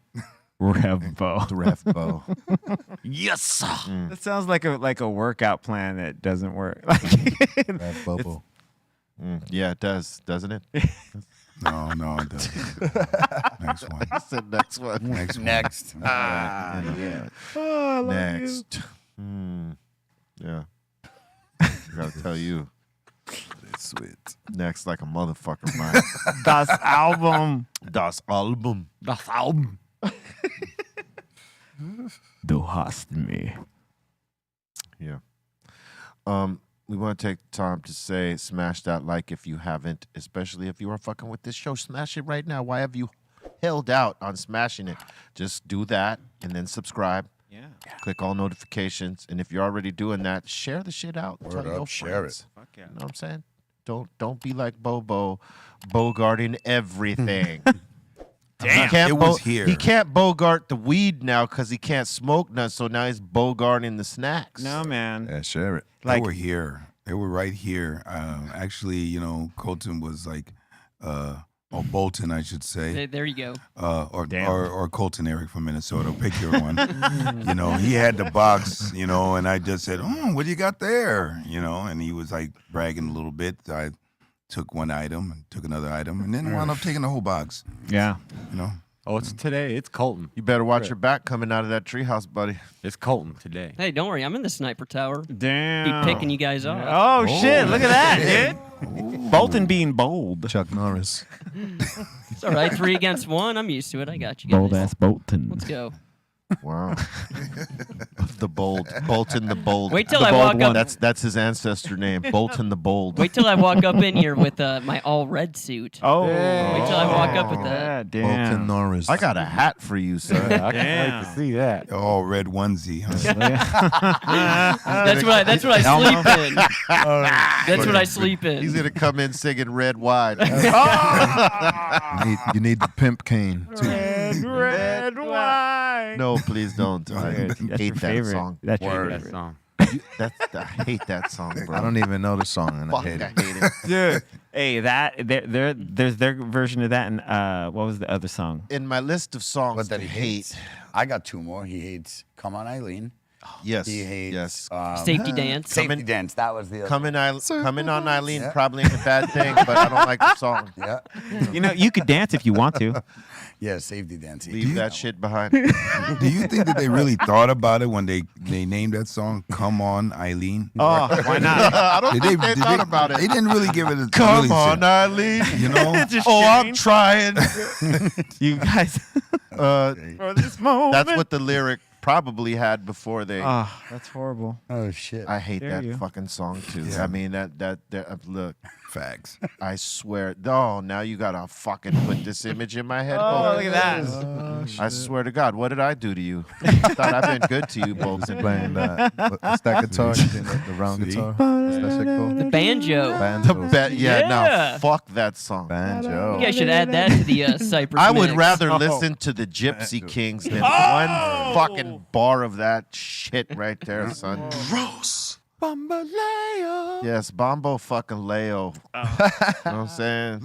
Revo. Rev Bo. Yes, sir. That sounds like a workout plan that doesn't work. Rev Bobo. Yeah, it does, doesn't it? No, it doesn't. Next one. I said next one. Next one. Next. Yeah. Oh, I love Next. Yeah. I gotta tell you. It's sweet. Next, like a motherfucker, man. Das Album. Das Album. Das Album. Du hast me. Yeah. We want to take time to say, smash that like if you haven't, especially if you are fucking with this show. Smash it right now. Why have you held out on smashing it? Just do that and then subscribe. Yeah. Click all notifications, and if you're already doing that, share the shit out. Word Tell your up, share friends. Fuck yeah. You know what I'm saying? Don't be like Bobo, bogarting everything. Damn. He can't It was here. He can't bogart the weed now because he can't smoke none. So now he's bogarting the snacks. No, man. Yeah, share it. They were here. They were right here. Actually, Colton was like, or Bolton, I should say. There you go. Or Colton Eric from Minnesota. Pick your one. He had the box, and I just said, what do you got there? And he was like bragging a little bit. I took one item and took another item and then wound up taking the whole box. Yeah. Oh, it's today. It's Colton. You better watch your back coming out of that treehouse, buddy. It's Colton today. Hey, don't worry. I'm in the sniper tower. Damn. Be picking you guys off. Oh, shit. Look at that, dude. Bolton being bold. Chuck Norris. It's all right. 3 against 1. I'm used to it. I got you guys. Bold ass Bolton. Let's go. Wow. Bolton the Bold. Wait till the I bold walk one. up- That's his ancestor name, Bolton the Bold. Wait till I walk up in here with my all red suit. Oh. Wait till I walk up with that. Yeah, Bolton damn. Norris. I got a hat for you, sir. I can't wait to see that. All red onesie. Huh? That's what I sleep in. That's what I sleep in. He's gonna come in singing Red Wine. You need the pimp cane too. Red wine. No, please don't. I That's hate your that favorite. song. That's your That favorite. song. I hate that song, bro. I don't even know the song, and Fuck, I hate I it. hate it. Dude, hey, there's their version of that, and what was the other song? In my list of songs But that to he hate. hates. I got two more. He hates "Come On, Eileen." Yes. He hates Safety Dance. Safety Dance. That was the other. Coming on Eileen Yeah. probably ain't a bad thing, but I don't like the song. Yeah. You know, you could dance if you want to. Yeah, Safety Dance. Leave that shit behind. Do you think that they really thought about it when they named that song "Come On, Eileen"? Oh, why not? I don't think they thought about it. They didn't really give it a Come really on, say- Eileen. You know, Oh, I'm trying. You guys. For this moment. That's what the lyric probably had before they. Oh, that's horrible. Oh shit. I hate Dare that you. fucking song too. Yeah. I mean that look. facts. I swear. Oh, now you gotta fucking put this image in my head. Oh, Bo. look at that. I swear to God, what did I do to you? I thought I've been good to you, Bolton. Playing that. What's that guitar? The round See? guitar. What's that shit called? The banjo. Banjo. Yeah, no, Yeah. fuck that song. Banjo. You guys should add that to the Cypress I would mix. rather Oh. listen to the Gypsy Kings than one fucking bar of that shit right there, son. Gross. Bambaleo. Yes, Bombo fucking Leo. You know what I'm saying?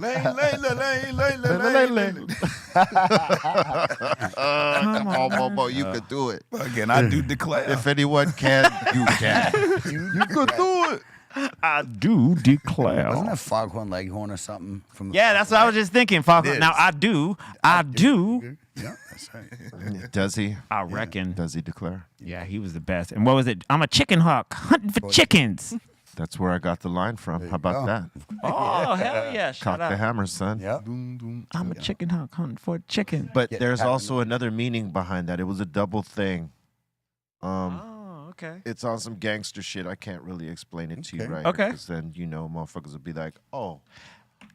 Come on, Bombo, you could do it. Again, I do declare. If anyone can, you can. You could do it. I do declare. Wasn't that Foghorn Leghorn or something from? Yeah, that's what I was just thinking, Foghorn. It Now is. I do. Yeah, that's right. Does he? I reckon. Does he declare? Yeah, he was the best. And what was it? I'm a chicken hawk hunting for chickens. That's where I got the line from. How about go. that? Oh, hell yeah. Cock Shut the up. hammer, son. Yeah. I'm a chicken hawk hunting for chicken. But Yeah, there's happened. also another meaning behind that. It was a double thing. Oh, okay. It's on some gangster shit. I can't really explain it to you Okay. right. Okay. Because then motherfuckers will be like,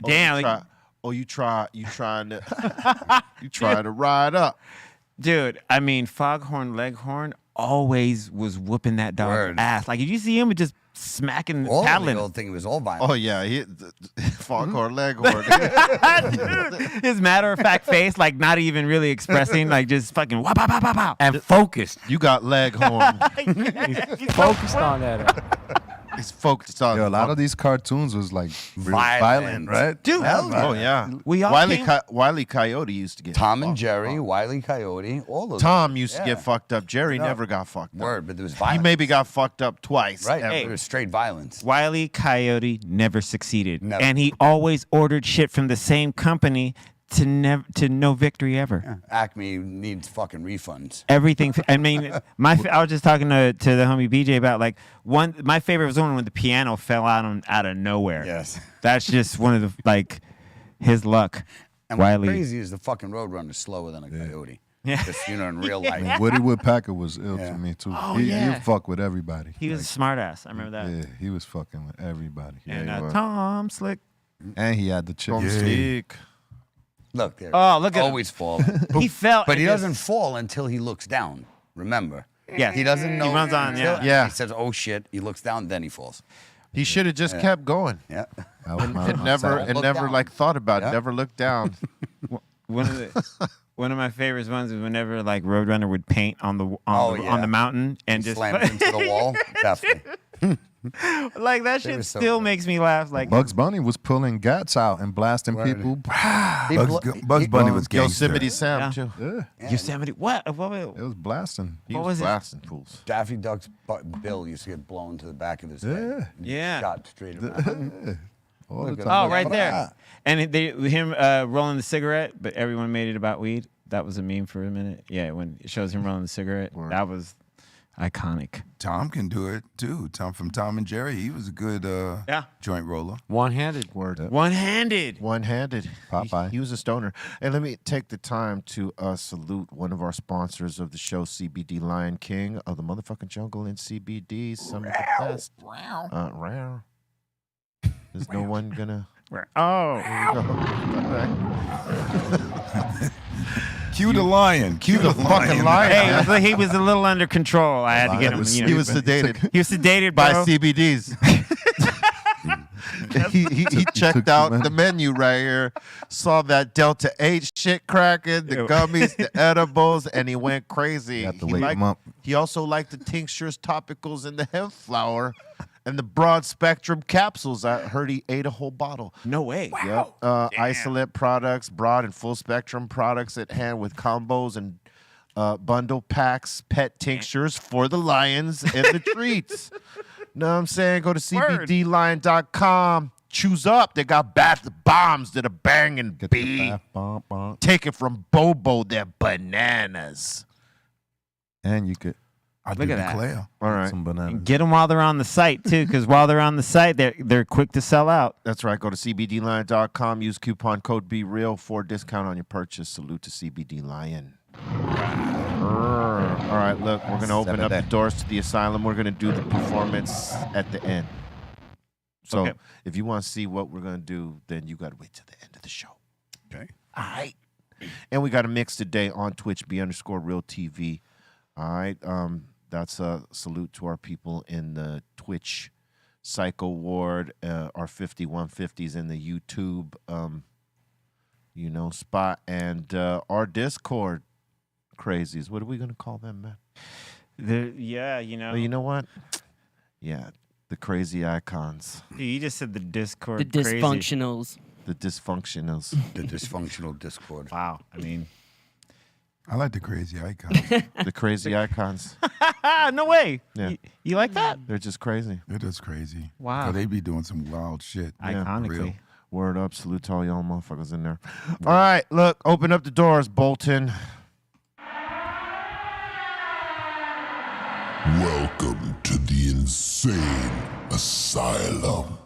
Damn. you trying to you trying to ride up. Dude, I mean, Foghorn Leghorn always was whooping that dog's Word. ass. Like, did you see him just smacking, All of paddling? the old thing was all violent. Oh yeah, Foghorn Leghorn. Dude, his matter of fact face, like not even really expressing, like just fucking wah, bah, bah, bah, bah. And focused. You got Leghorn. He's Focused on that. He's focused on Yo, a lot of these cartoons was like real Violent. violent, right? Dude, Oh yeah. we all Wiley came- Wiley Coyote used to get Tom and fucked Jerry, up. Wile E. Coyote, all those. Tom used to Yeah. get fucked up. Jerry never got fucked up. Word, but there was He violence. maybe got fucked up twice. right. ever. There was straight violence. Wile E. Coyote never succeeded, Never. and he always ordered shit from the same company to no victory ever. Acme needs fucking refunds. Everything. I mean, I was just talking to the homie BJ about like my favorite was the one when the piano fell out of nowhere. Yes. That's just one of the like his luck. And what's Wiley. crazy is the fucking Roadrunner's slower than a coyote. Yeah. Just, in real I mean, life. Woody Woodpecker was ill Yeah. to me too. Oh, he, yeah. He'd fuck with everybody. He was a smart ass. I remember that. Yeah, he was fucking with everybody. And he was. Tom Slick. And he had the chick. Tom Slick. Look there. Oh, look at him. Always falling. He fell. But he and just- doesn't fall until he looks down. Remember. Yeah. He doesn't know. He runs on. until- Yeah. Yeah. He says, "Oh shit!" He looks down, then he falls. He should have just kept going. Yeah. That was my- And never Look down. like thought about it. Yeah. Never looked down. One of my favorite ones is whenever like Roadrunner would paint on the Oh, yeah. on the mountain and just Slam it into the wall. Definitely. like that They shit were so still good. makes me laugh. Like Bugs Bunny was pulling gats out and blasting Word. people. Bugs Bunny was gangster. Yosemite Sam Yeah. too. Yeah, Yosemite. What? it was blasting. He What was was it? blasting fools. Daffy Duck's bill used to get blown to the back of his head. Yeah. Shot straight around. All the Look at time. Oh, right there. And him rolling the cigarette, but everyone made it about weed. That was a meme for a minute. Yeah, when it shows him rolling the cigarette, that was iconic. Tom can do it too. Tom from Tom and Jerry, he was a good joint roller. One-handed. Word. One-handed. One-handed. Popeye. He was a stoner. And let me take the time to salute one of our sponsors of the show, CBD Lion King of the motherfucking jungle in CBD. Some of the best. Rare. There's no one gonna. Oh. Cue the lion. Cue the fucking lion. lion. Hey, he was a little under control. I had to get him. He was sedated He was sedated by bro. CBDs. he checked out the menu right here, saw that Delta 8 shit cracking, the gummies, the edibles, and he went crazy. Got to wake him up. He also liked the tinctures, topicals, and the hemp flower, and the broad spectrum capsules. I heard he ate a whole bottle. No way. Yep. Isolate products, broad and full spectrum products at hand with combos and bundle packs, pet tinctures for the lions and the treats. Know what I'm saying? Go to cbdlion.com. Choose up. They got bath bombs that are banging. B. Take it from Bobo. They're bananas. And you could. I Look at that. declare. All right. Some bananas. Get them while they're on the site too, because while they're on the site, they're quick to sell out. That's right. Go to cbdlion.com. Use coupon code BeReal for a discount on your purchase. Salute to CBD Lion. All right, look, we're going to open up the doors to the asylum. We're going to do the performance at the end. So if you want to see what we're going to do, then you got to wait till the end of the show. Okay. All right. And we got a mix today on Twitch, B_Real TV. All right. That's a salute to our people in the Twitch Psycho Ward, our 5150s in the YouTube, spot, and our Discord crazies. What are we going to call them, man? Well, You know what? Yeah, the crazy icons. You just said the Discord. The dysfunctionals. The dysfunctionals. The dysfunctional Discord. Wow. I mean, I like the crazy icons. The crazy icons. no way. Yeah. You like that? They're just crazy. They're just crazy. Wow. 'Cause they be doing some wild shit. Iconically. Real. Word up. Salute to all y'all motherfuckers in there. All right, look. Open up the doors, Bolton. Welcome to the insane asylum.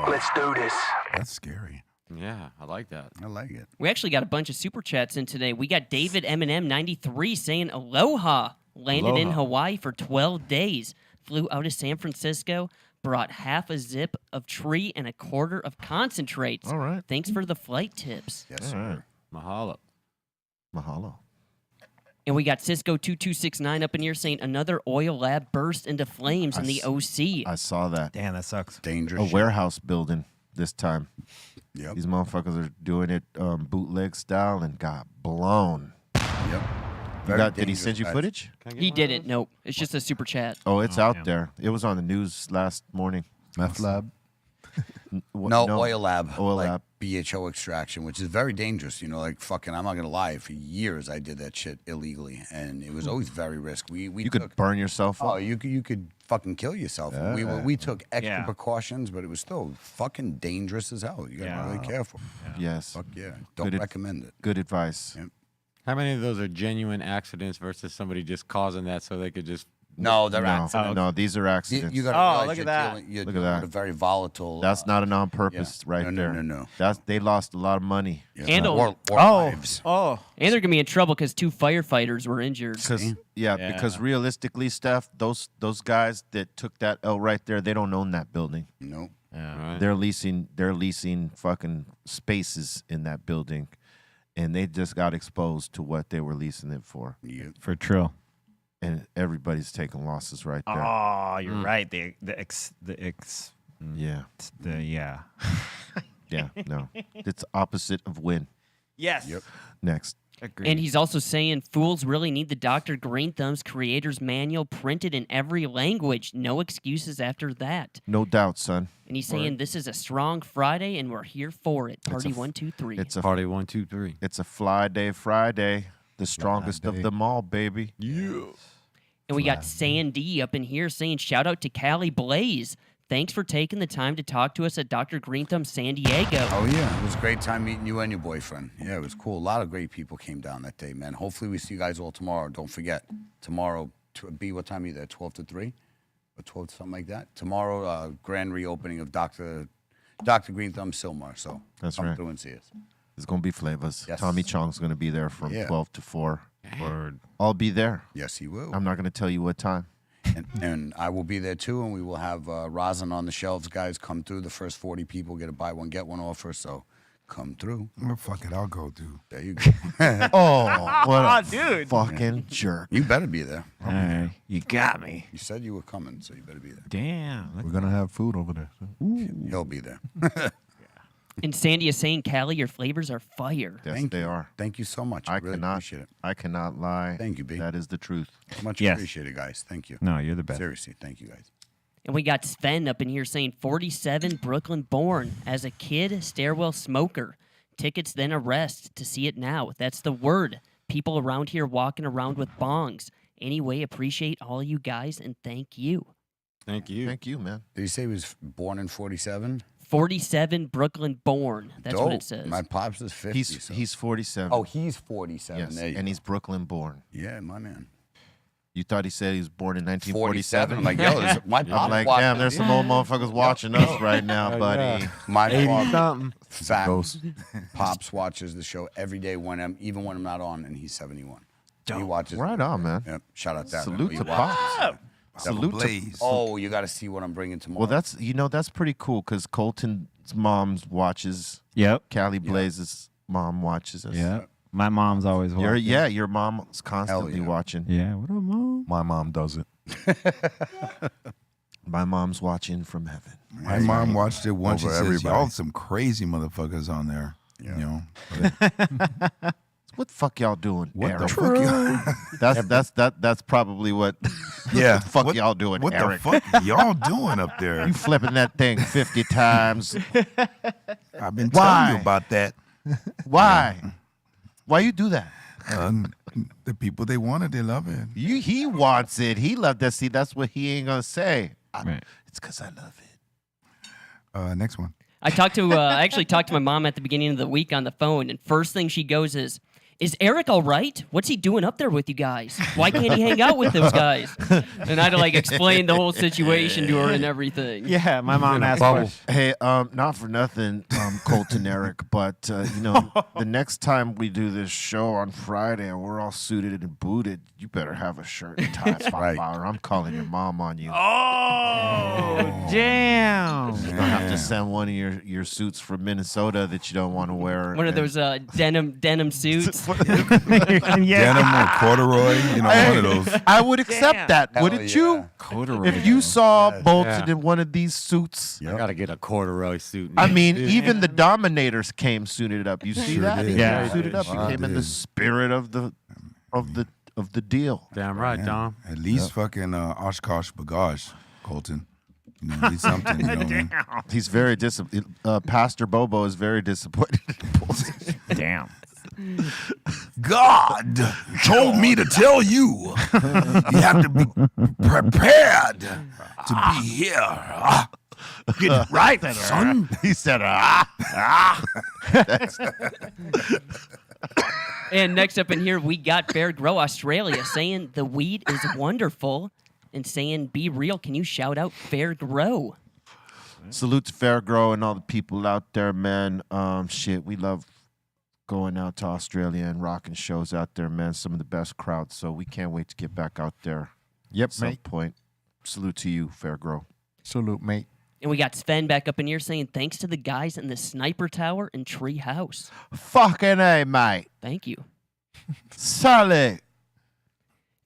Let's do this. That's scary. Yeah, I like that. I like it. We actually got a bunch of super chats in today. We got David Eminem 93 saying aloha. Landed in Hawaii for 12 days. Flew out of San Francisco. Brought half a zip of tree and a quarter of concentrates. All right. Thanks for the flight tips. Yes, All sir. right. Mahalo. Mahalo. And we got Cisco2269 up in here saying another oil lab burst into flames in the OC. I saw that. Damn, that sucks. Dangerous. A shit. warehouse building this time. Yep. These motherfuckers are doing it bootleg style and got blown. Yep. Did he send you footage? He didn't. Nope. It's just a super chat. Oh, it's out there. It was on the news last morning. Meth lab. No, oil lab. Oil like lab. BHO extraction, which is very dangerous. Like fucking, I'm not going to lie. For years, I did that shit illegally. And it was always very risky. We You took, could burn yourself Oh, up. you could fucking kill yourself. We took extra precautions, but it was still fucking dangerous as hell. You got to be really careful. Yes. Fuck yeah. Don't Good recommend it. Good advice. Yep. How many of those are genuine accidents versus somebody just causing that so they could just? No, they're No, accidents. no, these are accidents. You got Oh, look at that. You're Look at dealing that. with a very volatile. That's not an on purpose right No, there. no. They lost a lot of money. Yeah. And or lives. Oh. And they're going to be in trouble because 2 firefighters were injured. Because realistically, Steph, those guys that took that L right there, they don't own that building. Nope. Yeah. They're leasing fucking spaces in that building, and they just got exposed to what they were leasing it for. Yep. For Trill. And everybody's taking losses right there. Oh, you're right. The Yeah, no. It's opposite of win. Yes. Yep. Next. Agreed. And he's also saying fools really need the Dr. Greenthumb's creator's manual printed in every language. No excuses after that. No doubt, son. And he's saying this is a strong Friday and we're here for it. Party It's a- 1, 2, 3. It's a Party 1, 2, 3. It's a fly day Friday. The strongest of them all, baby. Yeah. And we got Sandy up in here saying shout out to Callie Blaze. Thanks for taking the time to talk to us at Dr. Greenthumb San Diego. Oh, yeah. It was a great time meeting you and your boyfriend. Yeah, it was cool. A lot of great people came down that day, man. Hopefully we see you guys all tomorrow. Don't forget, tomorrow, what time are you there, 12 to 3? Or 12 to something like that? Tomorrow, grand reopening of Dr. Greenthumb Silmar. So That's come right. through and see us. There's going to be flavors. Yes. Tommy Chong's going to be there from Yeah. 12 to 4. Word. I'll be there. Yes, he will. I'm not going to tell you what time. And I will be there too, and we will have rosin on the shelves. Guys, come through. The first 40 people get a buy one, get one offer. So come through. Well, fuck it, I'll go through. There you go. Oh, what a dude. fucking jerk. You better be there. All right, you got me. You said you were coming, so you better be there. Damn. We're gonna have food over there. He'll be there. And Sandy is saying, Callie, your flavors are fire. Yes, Thank they you. are. Thank you so much. I really appreciate it. I cannot lie. Thank you, B. That is the truth. Much Yes. appreciated, guys. Thank you. No, you're the best. Seriously, thank you, guys. And we got Sven up in here saying 47 Brooklyn born. As a kid, stairwell smoker. Tickets then arrest. To see it now. That's the word. People around here walking around with bongs. Anyway, appreciate all you guys and thank you. Thank you. Thank you, man. Did you say he was born in 47? 47 Brooklyn born. That's what it Dope. says. My pops is 50. so- He's 47. Oh, he's 47. yes, There you and go. he's Brooklyn born. Yeah, my man. You thought he said he was born in 47. 1947? I'm like, yo, my I'm pops like, watching damn, there's some old motherfuckers watching us right now, buddy. My 80 father, something. fact, Ghost. pops watches the show every day even when I'm not on, and he's 71. He watches. Right on, man. Yep. Shout out that. Salute He to watches. Pops. Salute to Blaze. Oh, you got to see what I'm bringing tomorrow. Well, that's pretty cool because Colton's mom watches. Yep. Callie Blaze's mom watches us. Yep. My mom's always watching. Your mom's constantly yeah. watching. Yeah. What up, mom? My mom does it. My mom's watching from heaven. My mom watched it once. She Over says, everybody. y'all some crazy motherfuckers on there. Yeah. You know. What the fuck y'all doing? What Eric? the fuck y'all? That's probably what. Yeah. What the fuck What- y'all doing, What Eric? the fuck y'all doing up there? You flipping that thing 50 times. I've been Why? telling you about that. Why? Why you do that? The people they wanted, they love it. He wants it. He loved that. See, that's what he ain't gonna say. Right. It's because I love it. Next one. I actually talked to my mom at the beginning of the week on the phone, and first thing she goes is Eric all right? What's he doing up there with you guys? Why can't he hang out with those guys? And I had to like explain the whole situation to her and everything. Yeah, my mom asked questions. Hey, not for nothing, Colton Eric, but the next time we do this show on Friday and we're all suited and booted, you better have a shirt and tie. Right. I'm calling your mom on you. Oh, damn. You're gonna have to send one of your suits from Minnesota that you don't want to wear. One of those denim suits. Denim or corduroy, one of those. I would accept that, Hell wouldn't yeah. you? Corduroy. If you saw Bolton in one of these suits, I gotta get a corduroy suit. I mean, even the Dominators came suited up. You see Sure that? did. He Yeah. came suited up. He Sure came in the did. spirit of the deal. Damn right, Man, Dom. At least fucking Oshkosh Bagage, Colton. At least something, you know what I mean? He's very disappointed. Pastor Bobo is very disappointed. Damn. God told me to tell you, you have to be prepared to be here. Get it right, son. He said, And next up in here, we got Bear Grow Australia saying the weed is wonderful and saying be real. Can you shout out Fair Grow? Salute to Fair Grow and all the people out there, man. Shit, we love going out to Australia and rocking shows out there, man. Some of the best crowds. So we can't wait to get back out there. Yep, At some mate. point. Salute to you, Fair Grow. Salute, mate. And we got Sven back up in here saying thanks to the guys in the Sniper Tower and Tree House. Fucking A, mate. Thank you. Solid.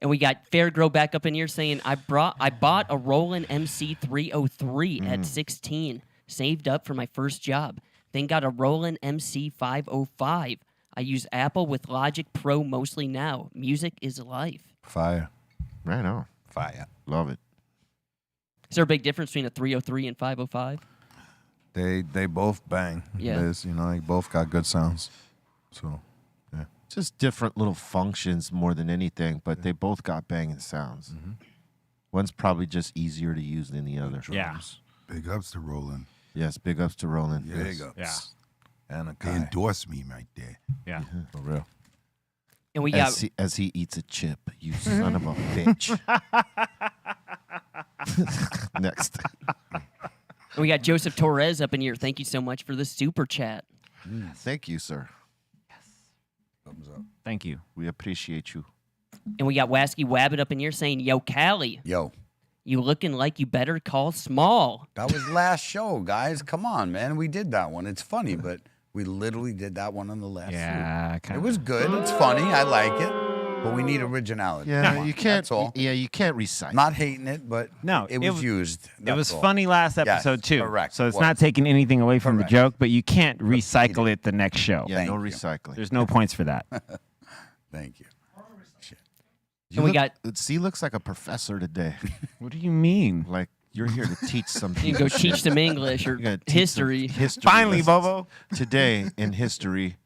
And we got Fair Grow back up in here saying I bought a Roland MC303 at 16, saved up for my first job. Then got a Roland MC505. I use Apple with Logic Pro mostly now. Music is life. Fire. Right on. Fire. Love it. Is there a big difference between a 303 and 505? They both bang. Yeah. They both got good sounds. So, yeah. Just different little functions more than anything, but they both got banging sounds. One's probably just easier to use than the other. Yeah. Big ups to Roland. Yes, big ups to Roland. Big ups. Yeah. And a They Kai. endorse me right there. Yeah. For real. And we got As he eats a chip, you son of a bitch. Next. we got Joseph Torres up in here. Thank you so much for the super chat. Thank you, sir. Thumbs up. Thank you. We appreciate you. And we got Wasky Wabbit up in here saying, Yo, Callie, Yo, you looking like you better call small. that was last show, guys. Come on, man. We did that one. It's funny, but We literally did that one on the last Yeah, suit. kinda. It was good. It's funny. I like it. But we need originality. Yeah, Come on, you can't. That's all. Yeah, you can't recycle. Not hating it, but No, it was used. It was That's all. funny last Yes, episode too. correct, So it it's not was. taking anything away from Correct. the joke, but you can't recycle it the next show. Yeah, Thank no you. recycling. There's no points for that. Thank you. You And we look- got- C looks like a professor today. What do you mean? Like you're here to teach some You people. can go teach some English or You're gonna teach some history. history Finally, lessons. Bobo. Today in history,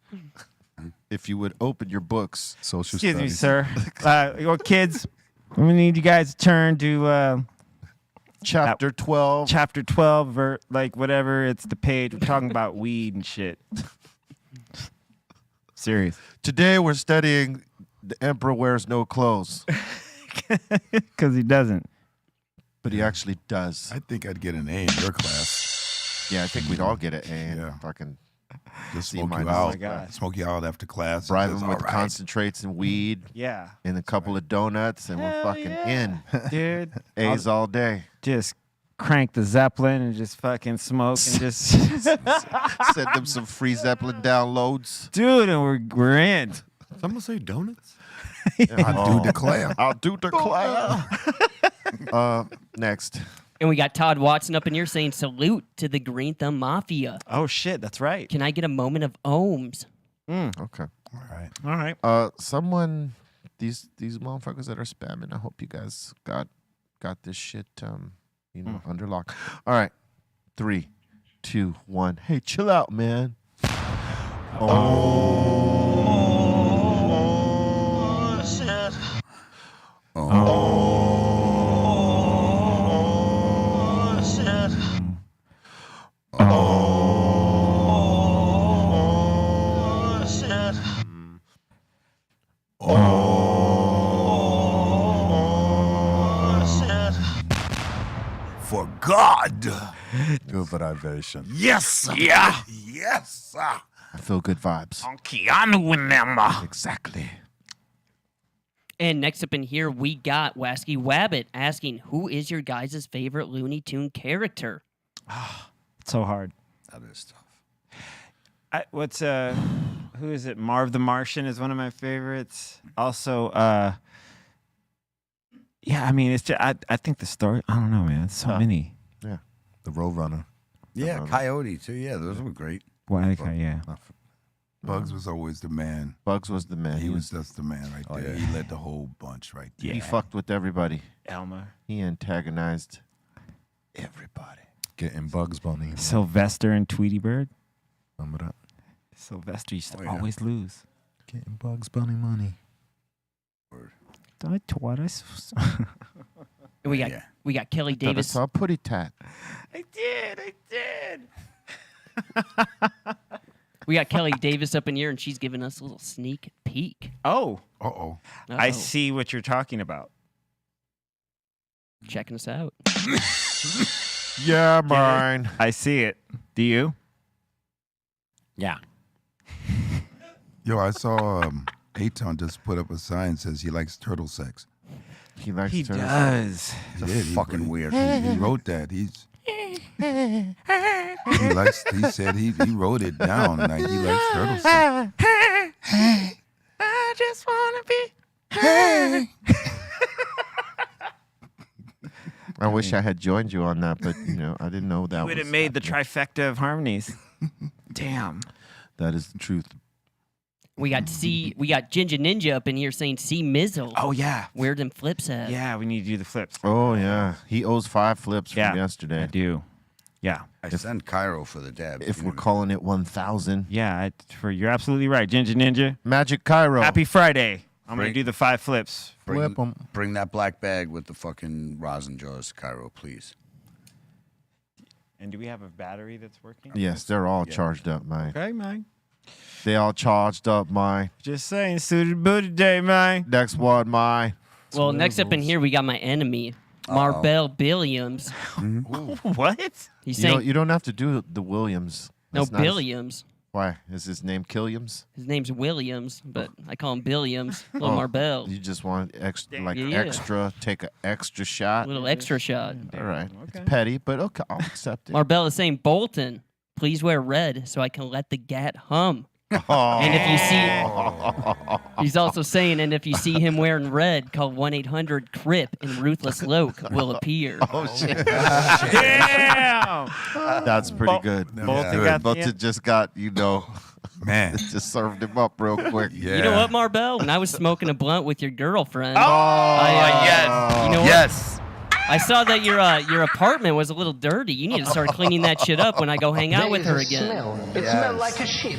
if you would open your books. Social Excuse me, studies. sir. Your kids, I'm gonna need you guys to turn to Chapter 12. chapter 12 or like whatever. It's the page. We're talking about weed and shit. Serious. Today we're studying The Emperor Wears No Clothes. Because he doesn't. But he actually does. I think I'd get an A in your class. Yeah, I think we'd all get an A and Yeah. fucking Just C smoke minus. you Oh out. my God. Smoke you out after class. bribe Just, him with all right. concentrates and weed Yeah. and a couple of donuts, and we're Hell fucking in. Dude. A's all day. Just crank the Zeppelin and just fucking smoke and just Send them some free Zeppelin downloads. dude, and we're in. Someone say donuts? I do declare. I'll do declare. Next. And we got Todd Watson up in here saying salute to the Greenthumb Mafia. Oh shit, that's right. Can I get a moment of ohms? Okay. All right. All right. Someone, these motherfuckers that are spamming. I hope you guys got this shit, under lock. All right, 3, 2, 1. Hey, chill out, man. For God. Good vibration. Yes. Yeah. Yes. I feel good vibes. On Keanu and them. Exactly. And next up in here, we got Wasky Wabbit asking, who is your guys' favorite Looney Tune character? It's so hard. That is tough. Who is it? Marv the Martian is one of my favorites. Also, yeah, I mean, it's just, I think the story, I don't know, man. It's so many. Yeah. The Roadrunner. Yeah, Coyote too. Yeah, those were great. Why, yeah. Bugs was always the man. Bugs was the man. He was just the man right there. yeah. He led the whole bunch right there. He fucked with everybody. Elmer. He antagonized everybody. Getting Bugs Bunny. Sylvester and Tweety Bird. Remember that? Sylvester used to Oh, yeah. always lose. Getting Bugs Bunny money. I twat. And we got Kelly Thought I Davis. saw a putty tat. I did. We got Kelly Davis up in here, and she's giving us a little sneak peek. Oh, Uh-oh. I Uh-oh. see what you're talking about. Checking us out. Yeah, mine. I see it. Do you? Yeah. Yo, I saw Aton just put up a sign that says he likes turtle sex. He likes He turtles. does. He did. Fucking weird. He wrote that. He said he wrote it down. Like he likes turtle sex. I just want to be. I wish I had joined you on that, but I didn't know that Would was have made the happening. trifecta of harmonies. Damn. That is the truth. We got Ginger Ninja up in here saying C Mizzle. Oh yeah. Where them flips at? Yeah, we need to do the flips. Oh yeah, he owes 5 flips Yeah, from yesterday. I do. Yeah. I send Cairo for the dab. If we're calling it 1,000, Yeah, you're absolutely right. Ginger Ninja. Magic Cairo. Happy Friday. I'm going Bring- to do the 5 flips. Flip 'em. Bring that black bag with the fucking rosin jars, Cairo, please. And do we have a battery that's working? Yes, they're all charged up, man. Okay, man. They all charged up, man. Just saying, suited booty day, man. Next one, man. Well, next up in here, we got my enemy, Marbell Billiams. What? He's You saying, don't, you don't have to do the Williams. no, That's not his- Billiams. Why? Is his name Killiams? His name's Williams, but I call him Billiams. Little Marbell. You just want extra, Yeah. extra, take an extra shot. Little extra shot. All right. It's petty, but okay, I'll accept it. Marbell is saying Bolton. please wear red so I can let the gat hum. Oh. And if you see, he's also saying, and if you see him wearing red, call 1-800-CRIP and Ruthless Loke will appear. Oh shit! Damn. That's pretty good. Both just got Man. just served him up real quick. Yeah. You know what, Marbell? When I was smoking a blunt with your girlfriend, yes. you know what? Yes. I saw that your apartment was a little dirty. You need to start cleaning that shit up when I go hang out with her again. It smells like a ship.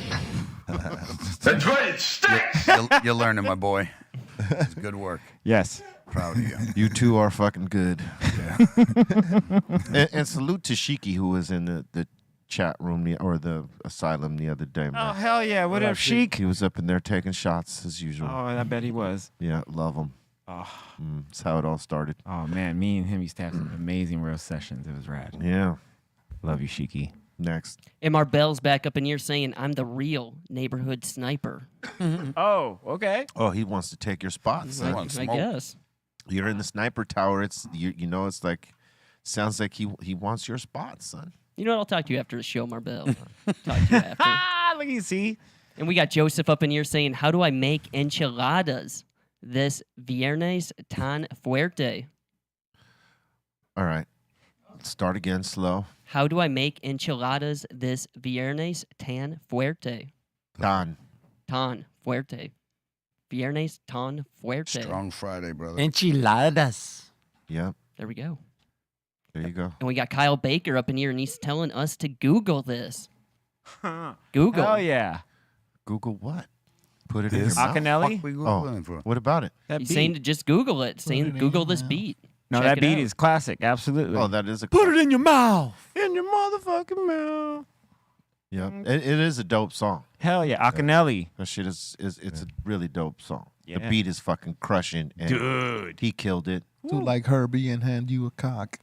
That's right, it stinks. You're learning, my boy. It's good work. Yes. Proud of you. You two are fucking good. and salute to Shiki, who was in the chat room or the asylum the other day. Oh, Man. hell yeah. What up, Sheik? He was up in there taking shots as usual. Oh, I bet he was. Yeah, love him. Oh. That's how it all started. Oh, man. Me and him used to have some amazing real sessions. It was rad. Yeah. Love you, Shiki. Next. And Marbell's back up in here saying, I'm the real neighborhood sniper. Oh, okay. Oh, he wants to take your spot. son. I guess. You're in the sniper tower. It's it's like sounds like he wants your spot, son. You know what? I'll talk to you after the show, Marbell. Talk to you after. Ah, look, you see. And we got Joseph up in here saying, how do I make enchiladas this viernes tan fuerte? All right. Start again slow. How do I make enchiladas this viernes tan fuerte? Don. Tan fuerte. Viernes tan fuerte. Strong Friday, brother. Enchiladas. Yep. There we go. There you go. And we got Kyle Baker up in here, and he's telling us to Google this. Google. Hell yeah. Google what? Put it in your mouth. Acanelli? What we Oh, Googling for? what about it? That He's beat. saying to just Google it, saying Google this beat. No, Check that it beat out. is classic. Absolutely. Oh, that is a. Put it in your mouth. in your motherfucking mouth. Yep. It is a dope song. Hell yeah. Acanelli. That shit is it's a really dope song. The Yeah. beat is fucking crushing. And Dude. he killed it. Do like Herbie and hand you a cock.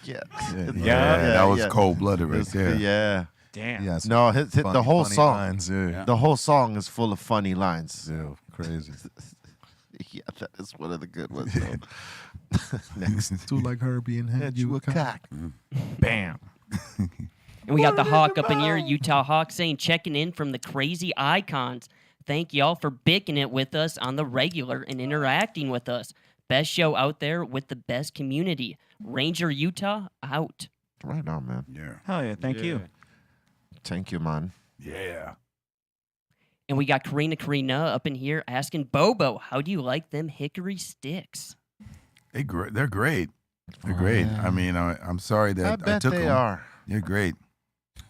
Yeah. That was cold-blooded right It's- there. Yeah. Damn. Yes. No, the whole funny song. lines, yeah. The whole song is full of funny lines. Yeah, crazy. Yeah, that is one of the good ones. Though. Next. Do like Herbie and hand you a cock. Bam. And we got the Hawk up in here, Utah Hawk, saying, checking in from the crazy icons. Thank y'all for bicking it with us on the regular and interacting with us. Best show out there with the best community. Ranger Utah out. Right on, man. Yeah. Hell yeah. Thank you. Thank you, man. Yeah. And we got Karina up in here asking Bobo, how do you like them hickory sticks? They're great. They're great. I mean, I'm sorry I that I bet took they them. are. They're great.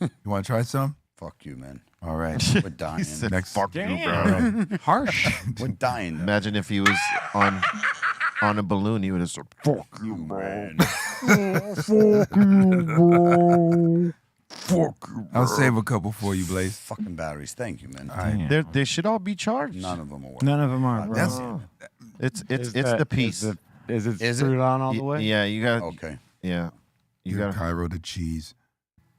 You want to try some? Fuck you, man. All right. We're dying. He said, Next. fuck you, Damn. bro. Harsh. We're dying. Imagine if he was on a balloon, he would have said, fuck you, bro. Fuck you, bro. Fuck you, bro. I'll save a couple for you, Blaze. Fucking batteries. Thank you, man. All right. Damn. They should all be charged. None of them are worth None of them are, bro. It's Is the that- piece. Is it Is screwed on all the way? Yeah, you got. Okay. Yeah, you Give got. Cairo the cheese.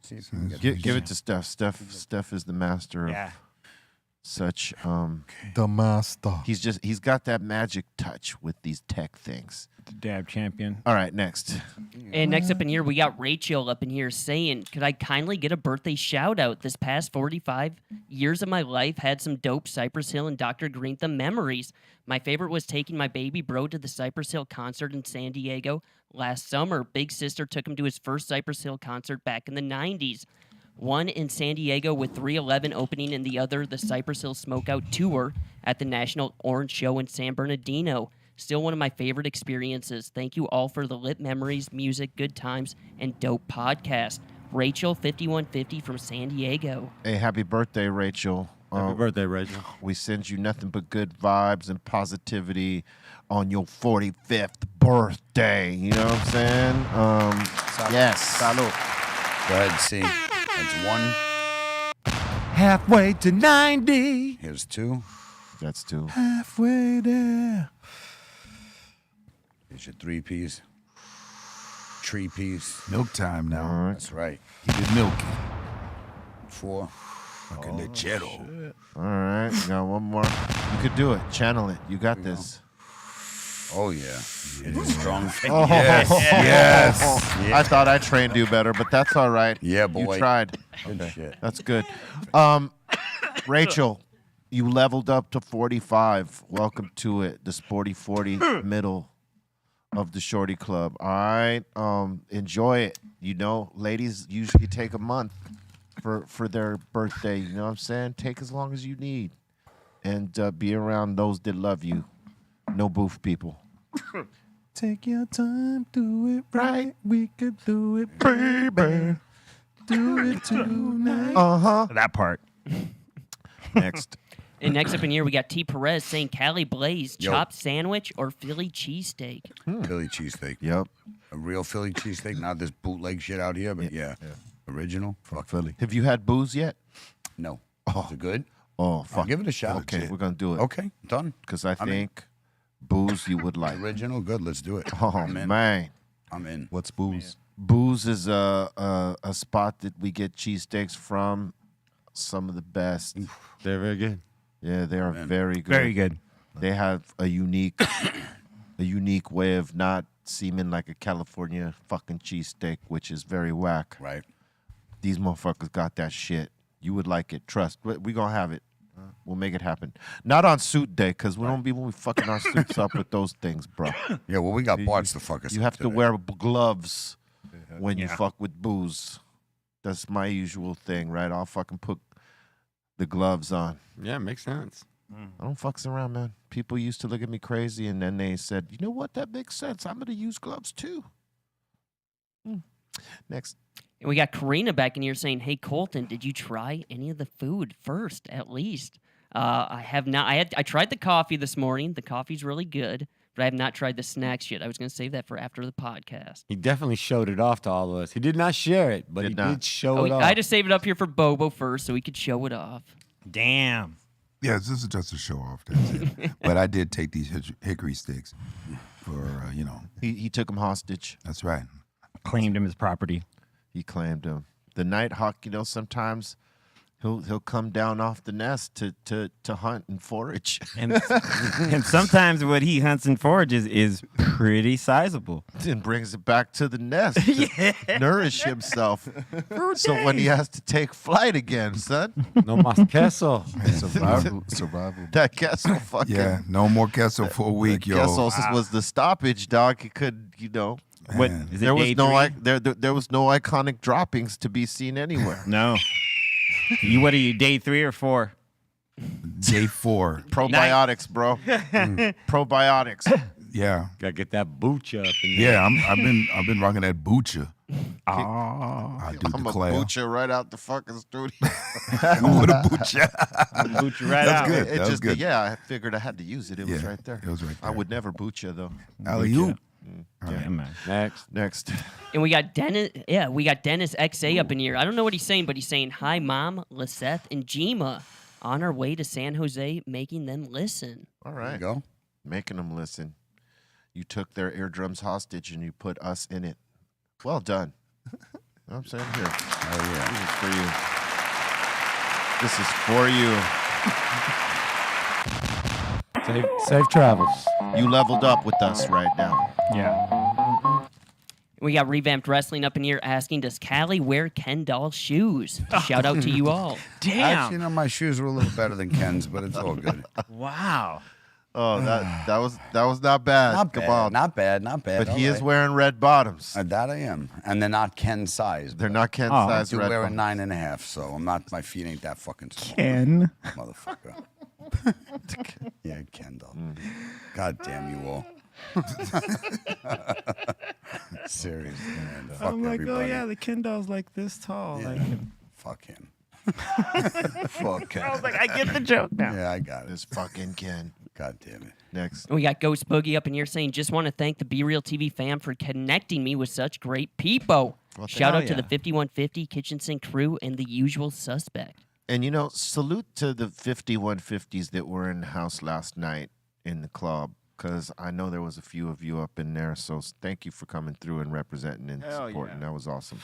See if we can get Give it to Steph. Steph is the master of Yeah. such. The master. He's got that magic touch with these tech things. The dab champion. All right, next. And next up in here, we got Rachel up in here saying, could I kindly get a birthday shout out? This past 45 years of my life had some dope Cypress Hill and Dr. Greenthumb memories. My favorite was taking my baby bro to the Cypress Hill concert in San Diego last summer. Big sister took him to his first Cypress Hill concert back in the 90s. One in San Diego with 311 opening and the other the Cypress Hill Smokeout Tour at the National Orange Show in San Bernardino. Still one of my favorite experiences. Thank you all for the lit memories, music, good times, and dope podcast. Rachel, 5150 from San Diego. Hey, happy birthday, Rachel. Happy birthday, Rachel. We send you nothing but good vibes and positivity on your 45th birthday. You know what I'm saying? Yes. Salud. Go ahead, see. That's one. Halfway to 90. Here's two. That's two. Halfway there. Here's your 3-piece. Tree piece. Milk time now. All right. That's right. Keep it milky. 4. Like a lechero. All right. You got one more. You could do it. Channel it. You got this. Oh yeah. It is strong. Oh, Yes. I thought I trained you better, but that's all right. Yeah, boy. You tried. Good shit. That's good. Rachel, you leveled up to 45. Welcome to it, the Sporty 40 middle of the Shorty Club. All right. Enjoy it. You know, ladies usually take a month for their birthday. You know what I'm saying? Take as long as you need. And be around those that love you. No boof people. Take your time, do it right. We could do it, baby. Do it tonight. Uh-huh. That part. Next. And next up in here, we got T. Perez saying Cali Blaze, Yo. chopped sandwich or Philly cheesesteak. Philly cheesesteak. Yep. A real Philly cheesesteak, not this bootleg shit out here, but yeah. Original. Fuck Philly. Have you had booze yet? No. Oh. Is it good? Oh, fuck. I'll give it a shot. Okay, we're going to do it. Okay, done. Because I I'm in. think booze you would like. Original, good. Let's do it. Oh, I'm in. man. I'm in. What's booze? Booze is a spot that we get cheesesteaks from. Some of the best. They're very good. Yeah, they are Man. very good. Very good. They have a unique way of not seeming like a California fucking cheesesteak, which is very whack. Right. These motherfuckers got that shit. You would like it. Trust. We gonna have it. We'll make it happen. Not on suit day, because we don't be when we fucking our suits up with those things, bro. Yeah, well, we got parts to fuck us You up have to today. wear gloves when you Yeah. fuck with booze. That's my usual thing, right? I'll fucking put the gloves on. Yeah, makes sense. I don't fucks around, man. People used to look at me crazy, and then they said, "You know what? That makes sense. I'm gonna use gloves too." Next. And we got Karina back in here saying, "Hey Colton, did you try any of the food first? At least I have not. I tried the coffee this morning. The coffee's really good, but I have not tried the snacks yet. I was going to save that for after the podcast. He definitely showed it off to all of us. He did not share it, but Did he not. did show Oh, it off. I had to save it up here for Bobo first so he could show it off. Damn. Yeah, this is just a show off. That's it. But I did take these hickory sticks for, He took him hostage. that's right. Claimed him as property. He claimed him. The night hawk, sometimes he'll come down off the nest to hunt and forage. And sometimes what he hunts and forages is pretty sizable. And brings it back to the nest to nourish himself. So when he has to take flight again, son, No más queso. Survival. that Kessel fucking Yeah, no more Kessel for a week, yo. Kessel was the stoppage, dog. He could, What Man. is it? there was day no three? there was no iconic droppings to be seen anywhere. No. What are you, day 3 or 4? Day 4. Probiotics, bro. Probiotics. Yeah. Gotta get that booch up. In there. Yeah, I've been rocking that Bucha. Oh. I do I'm a declare. butcher right out the fucking studio. What a Bucha. Boot you right That's out. good. It That was just, good. yeah, I figured I had to use it. It was Yeah, right there. it was right I there. would never boot you though. Alley-oop. Yeah, man. Next. Next. And we got Dennis. Yeah, we got Dennis XA up in here. I don't know what he's saying, but he's saying, "Hi, Mom, Liseth, and Jima, on our way to San Jose, making them listen." All There right. you go. Making them listen. You took their eardrums hostage and you put us in it. Well done. You know what I'm saying? Here. Oh yeah. This is for you. This is for you. Safe travels. You leveled up with us right now. Yeah. We got Revamped Wrestling up in here asking, "Does Callie wear Ken doll shoes?" Shout out to you all. Actually, my shoes were a little better than Ken's, but it's all good. Wow. Oh, that was not bad. Not Come bad. on. Not bad. Not bad. But he all is right. wearing red bottoms. That I am, and they're not Ken's size. They're not Ken Oh, size I do red wear a bottoms. 9.5, so I'm not. My feet ain't that fucking small, Ken. motherfucker. Yeah, Kendall. God damn you all. Seriously, man. Fuck I'm like, everybody. oh yeah, the Ken doll's like this tall. Yeah. Like, Fuck him. Fuck. I was like, I get the joke now. Yeah, I got it. This fucking Ken. God damn it. Next. And we got Ghost Boogie up in here saying, "Just want to thank the Be Real TV fam for connecting me with such great people. Shout out to the 5150 Kitchen Sink crew and the usual suspect." And salute to the 5150s that were in the house last night in the club, because I know there was a few of you up in there. So thank you for coming through and representing and supporting. That was awesome.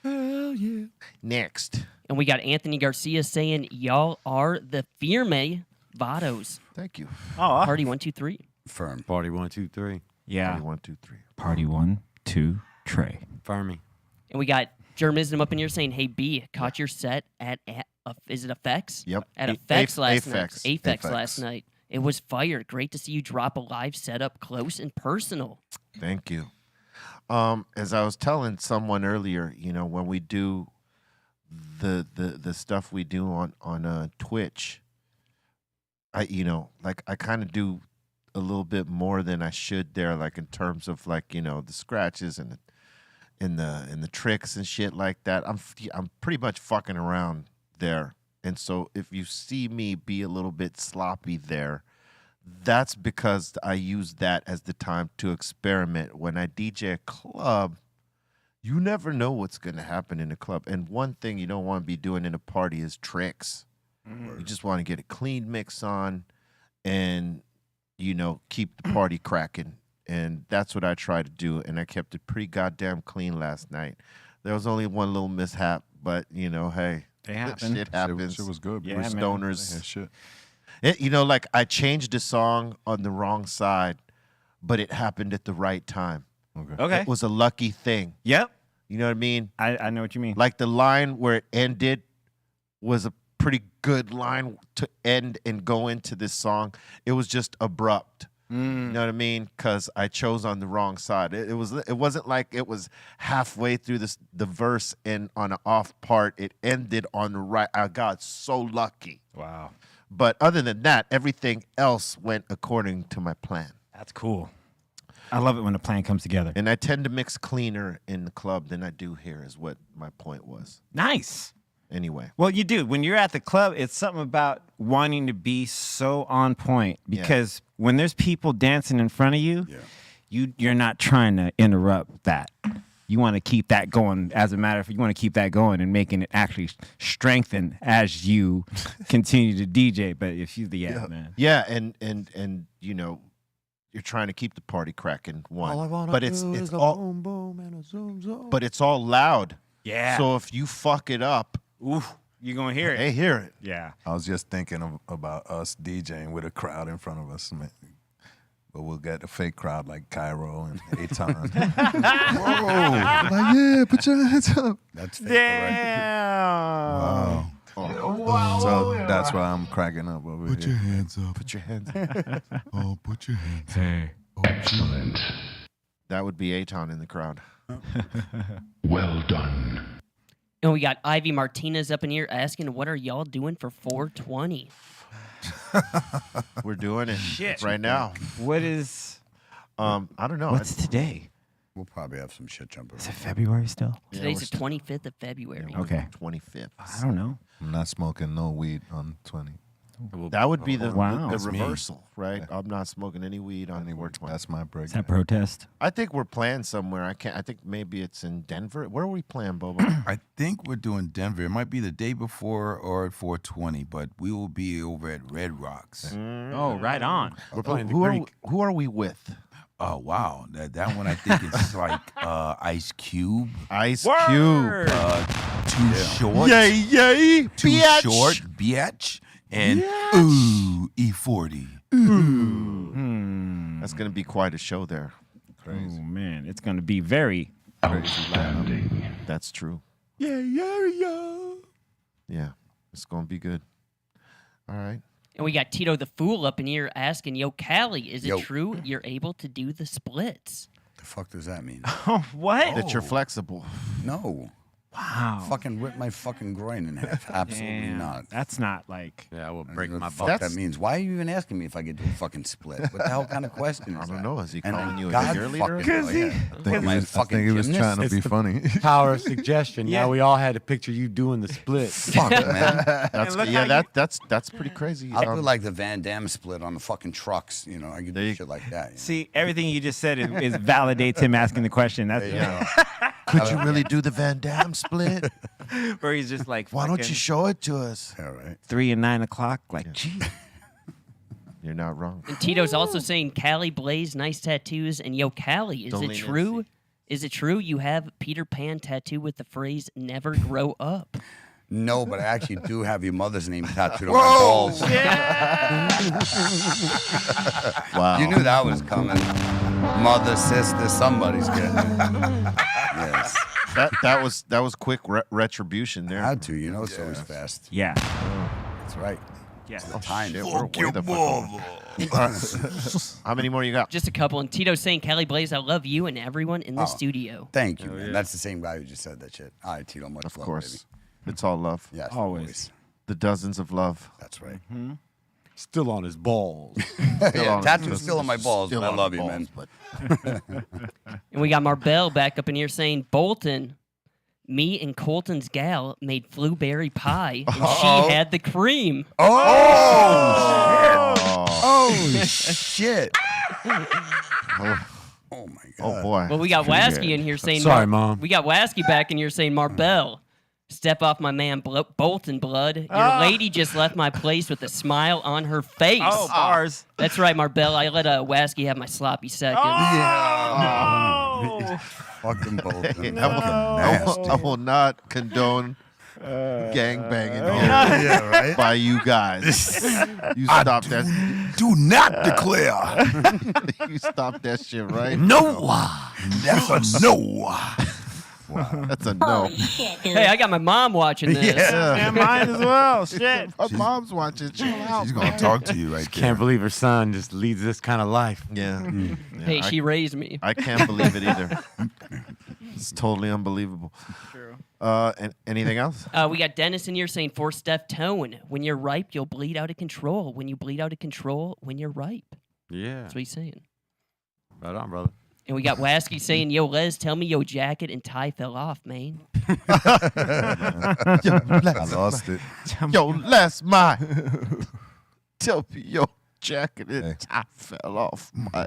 Hell yeah. Next. And we got Anthony Garcia saying, "Y'all are the Firme Vados." Thank you. Oh, Party 1, 2, 3. Firm. Party 1, 2, 3. Yeah. Party 1, 2, 3. Party 1, 2, Trey. Fermi. And we got Germism up in here saying, "Hey B, caught your set at is it Effects? Yep. At Effects last Aphex. night. Aphex Aphex. last night. It was fire. Great to see you drop a live setup close and personal." Thank you. As I was telling someone earlier, when we do the stuff we do on Twitch, I kind of do a little bit more than I should there, like in terms of the scratches and the tricks and shit like that. I'm pretty much fucking around there, and so if you see me be a little bit sloppy there, that's because I use that as the time to experiment. When I DJ a club, you never know what's going to happen in a club. And one thing you don't want to be doing in a party is tricks. You just want to get a clean mix on and, keep the party cracking. And that's what I try to do. And I kept it pretty goddamn clean last night. There was only one little mishap, but, hey, They happen. shit happens. Shit was good. Yeah, We're man. stoners. Yeah, shit. I changed the song on the wrong side, but it happened at the right time. Okay. It was a lucky thing. Yep. You know what I mean? I know what you mean. Like the line where it ended was a pretty good line to end and go into this song. It was just abrupt. You know what I mean? Because I chose on the wrong side. It wasn't like it was halfway through the verse and on an off part. It ended on the right. I got so lucky. Wow. But other than that, everything else went according to my plan. That's cool. I love it when a plan comes together. And I tend to mix cleaner in the club than I do here, is what my point was. Nice. Anyway. Well, you do. When you're at the club, it's something about wanting to be so on point because when there's people dancing in front of you, you're not trying to interrupt that. You want to keep that going. As a matter of fact, you want to keep that going and making it actually strengthen as you continue to DJ. But if you, man. Yeah, and you're trying to keep the party cracking. But it's all boom, boom, and a zoom, zoom. but it's all loud. Yeah. So if you fuck it up, you're gonna hear it. They hear it. Yeah. I was just thinking about us DJing with a crowd in front of us, man. But we'll get a fake crowd like Cairo and Aton. Whoa! Like, yeah, put your hands up. That's fake, Damn. Wow. So that's why I'm cracking up over here. Put your hands up. Put your hands up. Oh, put your hands up. Hey. Excellent. That would be Aton in the crowd. Well done. And we got Ivy Martinez up in here asking, "What are y'all doing for 420?" We're doing it Shit. right now. What is? I don't know. What's today? We'll probably have some shit jumping. Is it February still? Today's the 25th of February. Okay. 25th. I don't know. I'm not smoking no weed on 20. That would be the Wow. the That's me. reversal, right? I'm not smoking any weed on Anyway, 420. that's my break. Is that protest? I think we're playing somewhere. I think maybe it's in Denver. Where are we playing, Bobo? I think we're doing Denver. It might be the day before or at 420, but we will be over at Red Rocks. Oh, right on. We're playing the who Greek. who are we with? Oh wow, that one I think is like Ice Cube, Ice Word. Too Short, yay, Too bitch. Short, Biatch, and Ooh E40. That's gonna be quite a show there. Oh man, it's gonna be very. Outstanding. That's true. Yeah. Yeah, it's gonna be good. All right. And we got Tito the Fool up in here asking, "Yo, Callie, is Yo. it true you're able to do the splits?" The fuck does that mean? Oh, what? That you're flexible. No. Wow. Fucking rip my fucking groin in half. Absolutely Damn. not. That's not like. Yeah, I will I break don't know my what the fuck butt. that means. Why are you even asking me if I could do a fucking split? What the hell kind of question is I don't that? know. Is he And calling you a God cheerleader? fucking Because know, he- yeah. I think he was trying to It's be the- funny. Power of suggestion. Yeah. Now we all had to picture you doing the split. Fuck, man. That's look yeah. how That's pretty crazy. I'll do like the Van Damme split on the fucking trucks. You know, I could There do you- shit like that. you know? See, everything you just said is validates him asking the question. That's Could you really do the Van Damme split? where he's just like, Why don't you fucking show it to us? All right. 3 and 9 o'clock? Like, gee. You're not wrong. And Tito's also saying, "Callie Blaze, nice tattoos." And yo, Callie, is Don't it lean in, true? see. Is it true you have Peter Pan tattoo with the phrase "Never grow up"? No, but I actually do have your mother's name tattooed on my balls. Wow. You knew that was coming. Mother, sister, somebody's getting it. Yes. That was quick retribution there. Had to, you know, it's always fast. Yeah. That's right. Yeah. It's the time. Shit, we're way the fuck over. All right. How many more you got? Just a couple. And Tito's saying, Kelly Blaze, I love you and everyone in the studio. Thank you, man. That's the same guy who just said that shit. All right, Tito, much Of love, course. baby. It's all love. Yes, Always. The dozens of love. That's right. Still on his balls. Yeah, tattoo's still on my balls, Still but I on love the you, balls, man. but- And we got Marbell back up in here saying, Bolton, me and Colton's gal made blueberry pie, and she had the cream. Oh, shit. Oh, my God. Oh boy. Well, we got Wasky in here saying, Sorry, Mom. We got Wasky back in here saying, Marbell, step off my man Bolton blood. Your lady just left my place with a smile on her face. Oh, bars. That's right, Marbell. I let Wasky have my sloppy second. Oh. Fucking Bolton. I will not condone gangbanging Yeah, right? by you guys. You stop that. Do not declare. You stop that shit, right? No. Never no. That's a no. Hey, I got my mom watching this. Yeah, mine as well. Shit. My mom's watching. Chill out. She's gonna talk to you right there. Can't believe her son just leads this kind of life. Yeah. Yeah, Hey, she raised me. I can't believe it either. It's totally unbelievable. True. And anything else? We got Dennis in here saying, for Steph Tone, when you're ripe, you'll bleed out of control. When you bleed out of control, when you're ripe. Yeah. That's what he's saying. Right on, brother. And we got Wasky saying, yo, Les, tell me your jacket and tie fell off, man. I lost it. Yo, Les, my. Tell me your jacket and tie fell off, my.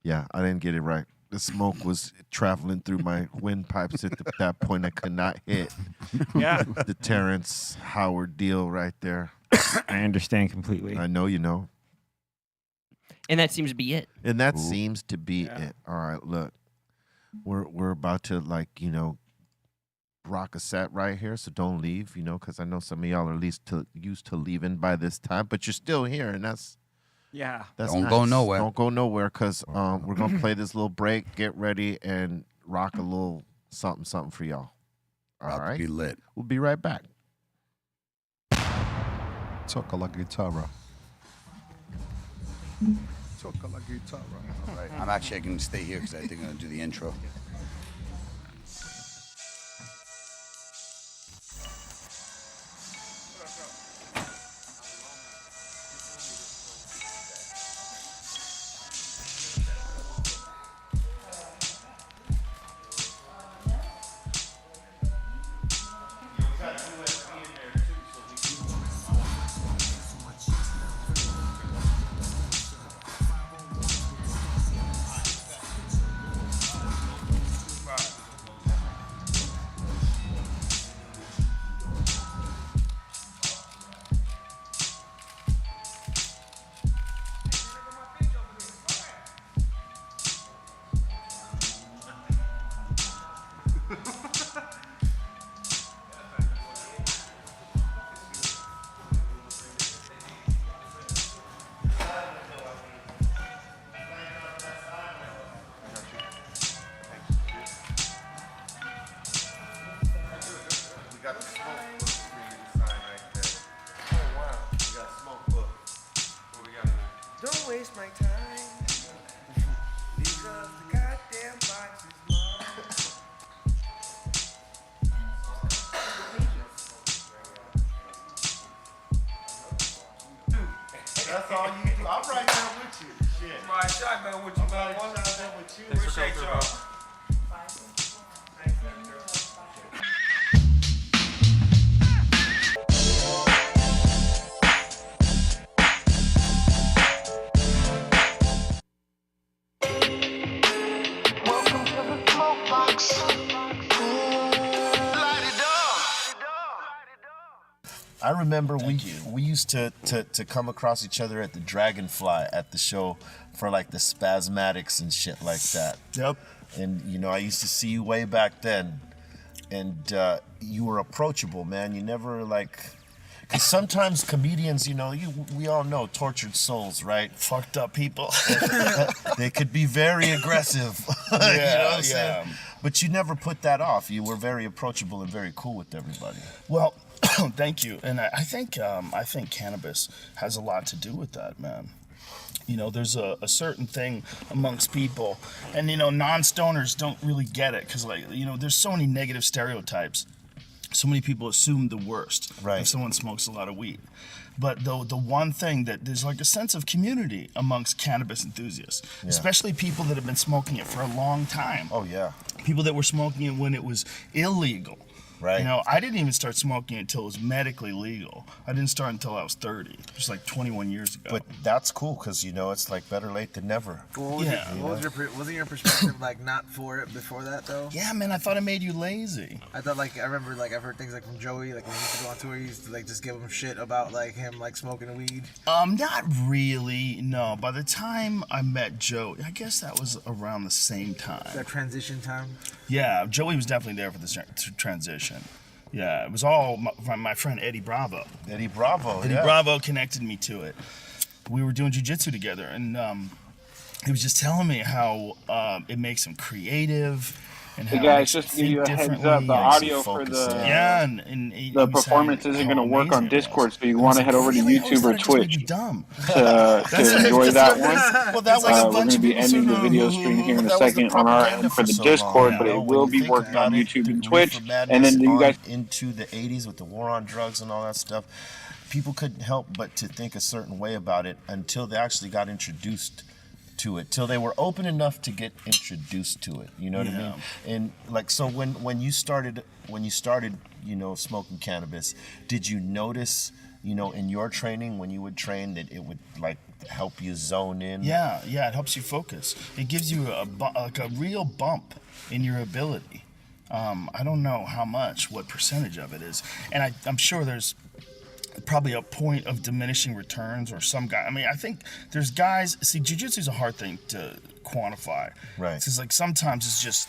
Yeah, I didn't get it right. The smoke was traveling through my windpipes at that point. I could not hit Yeah. the Terrence Howard deal right there. I understand completely. I know you know. And that seems to be it. And that seems to be it. All right, look. We're about to, like, you know, rock a set right here, so don't leave, you know, because I know some of y'all are at least used to leaving by this time, but you're still here, and that's Don't go nowhere. Don't go nowhere, because we're going to play this little break, get ready, and rock a little something for y'all. All About to right? be lit. We'll be right back. Toca la guitarra. Toca la guitarra. All right. I'm actually going to stay here because I think I'm going to do the intro. Don't waste my time because the goddamn box is mine. That's all you do. I'm right there with you. Shit. My shotgun with you, man. One shotgun with you. Appreciate y'all. I remember we used to come across each other at the Dragonfly at the show for like the Spasmatics and shit like that. Yep. And you know, I used to see you way back then. and you were approachable, man. You never because sometimes comedians, we all know tortured souls, right? Fucked up people. They could be very aggressive. You know what I'm saying? But you never put that off. You were very approachable and very cool with everybody. Well, thank you. And I think cannabis has a lot to do with that, man. There's a certain thing amongst people, and non-stoners don't really get it because there's so many negative stereotypes. So many people assume the worst if someone smokes a lot of weed. But the one thing that there's like a sense of community amongst cannabis enthusiasts, especially people that have been smoking it for a long time. Oh yeah. People that were smoking it when it was illegal. Right. I didn't even start smoking it until it was medically legal. I didn't start until I was 30, just like 21 years ago. But that's cool because it's like better late than never. Wasn't your perspective like not for it before that though? Yeah, man, I thought it made you lazy. I thought I remember I've heard things from Joey when he used to go on tour, he used to just give him shit about him smoking weed. Not really. No. By the time I met Joey, I guess that was around the same time. That transition time. Yeah, Joey was definitely there for the transition. Yeah, it was all my friend Eddie Bravo. Eddie Bravo, Eddie Bravo connected me to it. We were doing jiu-jitsu together, and he was just telling me how it makes him creative. And hey guys, just to give you a heads up, the audio for the performance isn't going to work on Discord, so you want to head over to YouTube or Twitch to enjoy that one. Well, that was we're going to be ending the video stream here in a second on our end for the Discord, but it will be working on YouTube and Twitch. And then you guys into the 80s with the war on drugs and all that stuff, people couldn't help but to think a certain way about it until they actually got introduced to it, till they were open enough to get introduced to it. You know what I mean? And so when you started smoking cannabis, did you notice in your training when you would train that it would help you zone in? Yeah, it helps you focus. It gives you a real bump in your ability. I don't know what percentage of it is, and I'm sure there's probably a point of diminishing returns or some guy. I mean, I think there's guys. See, jiu-jitsu is a hard thing to quantify. Right. Because sometimes it's just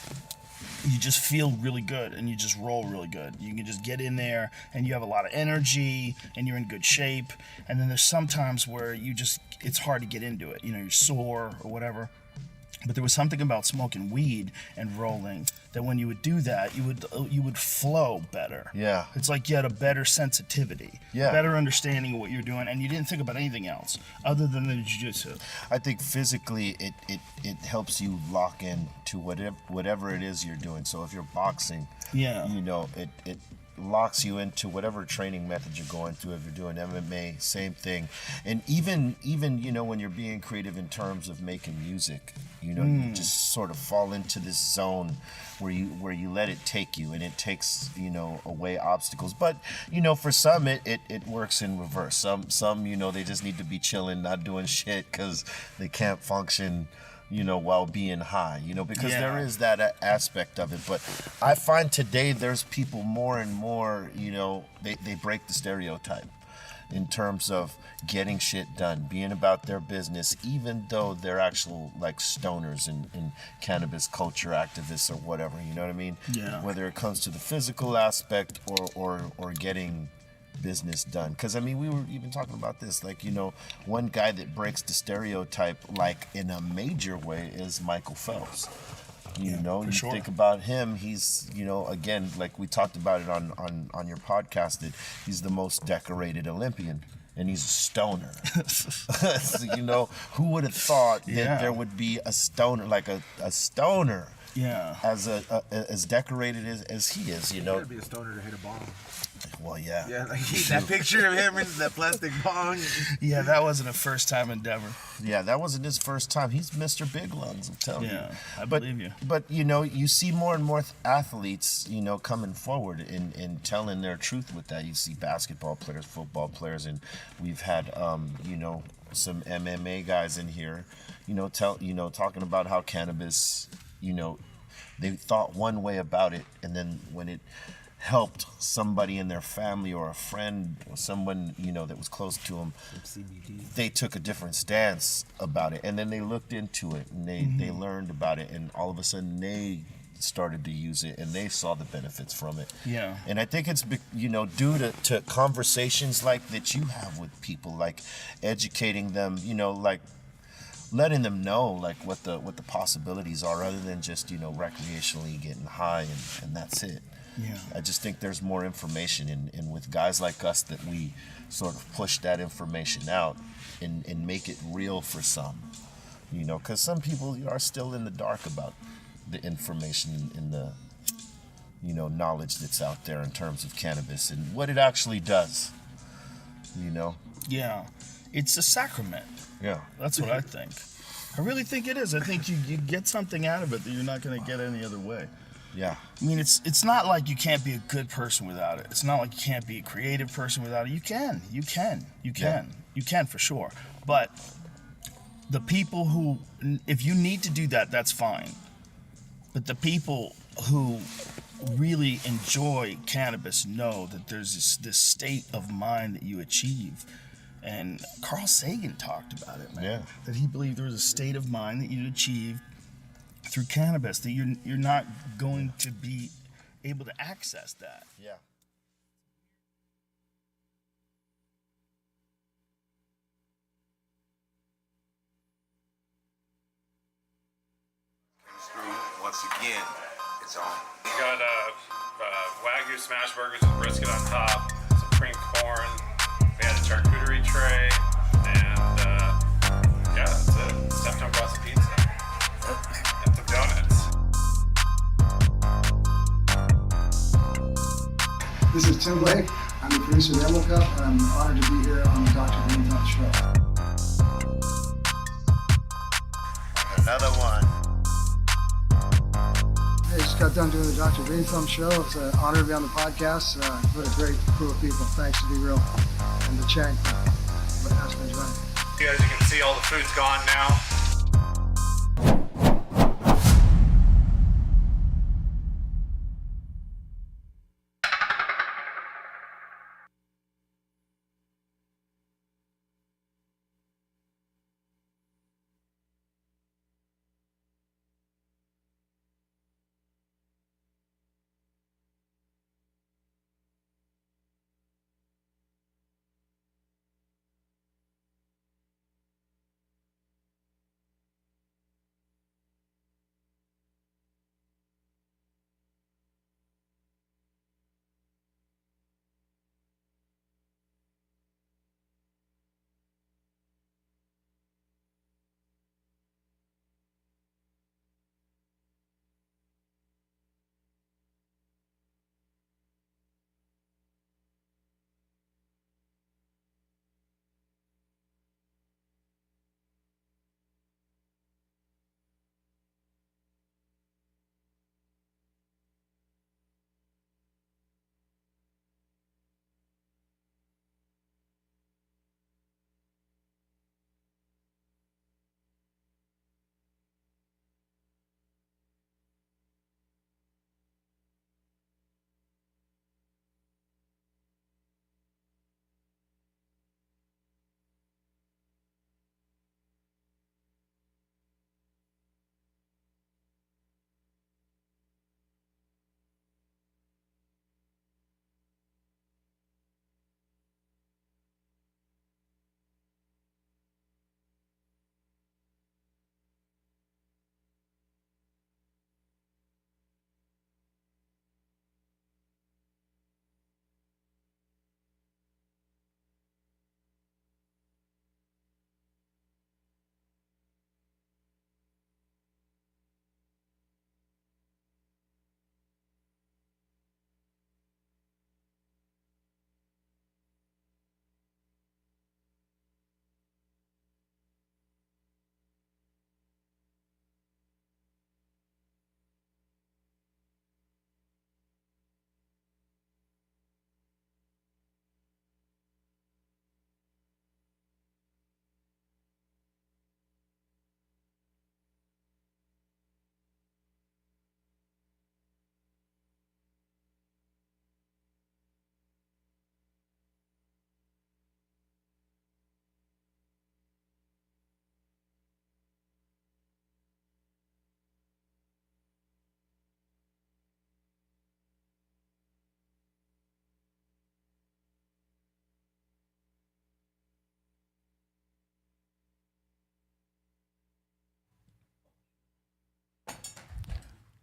you just feel really good and you just roll really good. You can just get in there and you have a lot of energy and you're in good shape. And then there's sometimes where it's hard to get into it. You're sore or whatever. But there was something about smoking weed and rolling that when you would do that, you would flow better. Yeah. It's like you had a better sensitivity, better understanding of what you're doing, and you didn't think about anything else other than the jiu-jitsu. I think physically it helps you lock in to whatever it is you're doing. So if you're boxing, it locks you into whatever training method you're going through. If you're doing MMA, same thing. And even when you're being creative in terms of making music, you just sort of fall into this zone where you let it take you, and it takes away obstacles. But for some it works in reverse. Some they just need to be chilling, not doing shit because they can't function while being high, because there is that aspect of it. But I find today there's people more and more, they break the stereotype in terms of getting shit done, being about their business, even though they're actual stoners and cannabis culture activists or whatever, you know what I mean? Yeah. Whether it comes to the physical aspect or getting business done. Because we were even talking about this, one guy that breaks the stereotype in a major way is Michael Phelps. You think about him, he's again, like we talked about it on your podcast, that he's the most decorated Olympian and he's a stoner. So, who would have thought that there would be a stoner, a stoner as decorated as he is, You gotta be a stoner to hit a bomb. Well, yeah. Yeah, that picture of him in that plastic bong. Yeah, that wasn't a first-time endeavor. Yeah, that wasn't his first time. He's Mr. Big Lungs, I'm telling you. Yeah, I believe you. But, you see more and more athletes, coming forward and telling their truth with that. You see basketball players, football players, and we've had, some MMA guys in here, talking about how cannabis, they thought one way about it, and then when it helped somebody in their family or a friend or someone that was close to them, they took a different stance about it, and then they looked into it and they learned about it, and all of a sudden they started to use it, and they saw the benefits from it. Yeah. And I think it's due to conversations like that you have with people, like educating them, like letting them know like what the possibilities are, other than just recreationally getting high and that's it. Yeah. I just think there's more information, and with guys like us that we sort of push that information out and make it real for some, because some people are still in the dark about the information and the knowledge that's out there in terms of cannabis and what it actually does. Yeah, it's a sacrament. Yeah, that's what I think. I really think it is. I think you get something out of it that you're not going to get any other way. Yeah. I mean, it's not like you can't be a good person without it. It's not like you can't be a creative person without it. You can for sure. But the people who, if you need to do that, that's fine. But the people who really enjoy cannabis know that there's this state of mind that you achieve. And Carl Sagan talked about it, man. Yeah. That he believed there was a state of mind that you'd achieve through cannabis, that you're not going to be able to access that. Yeah. Once again, it's on. We got Wagyu smash burgers with brisket on top, some cream corn. We had a charcuterie tray, and yeah, that's it. Steptoe brought some pizza and some donuts. This is Tim Blake. I'm the producer of the Emerald Cup, and I'm honored to be here on the Dr. Greenthumb show. Another one. Hey, just got done doing the Dr. Greenthumb show. It's an honor to be on the podcast. What a great crew of people. Thanks to Be Real and the Chang for asking me to join. As you can see, all the food's gone now.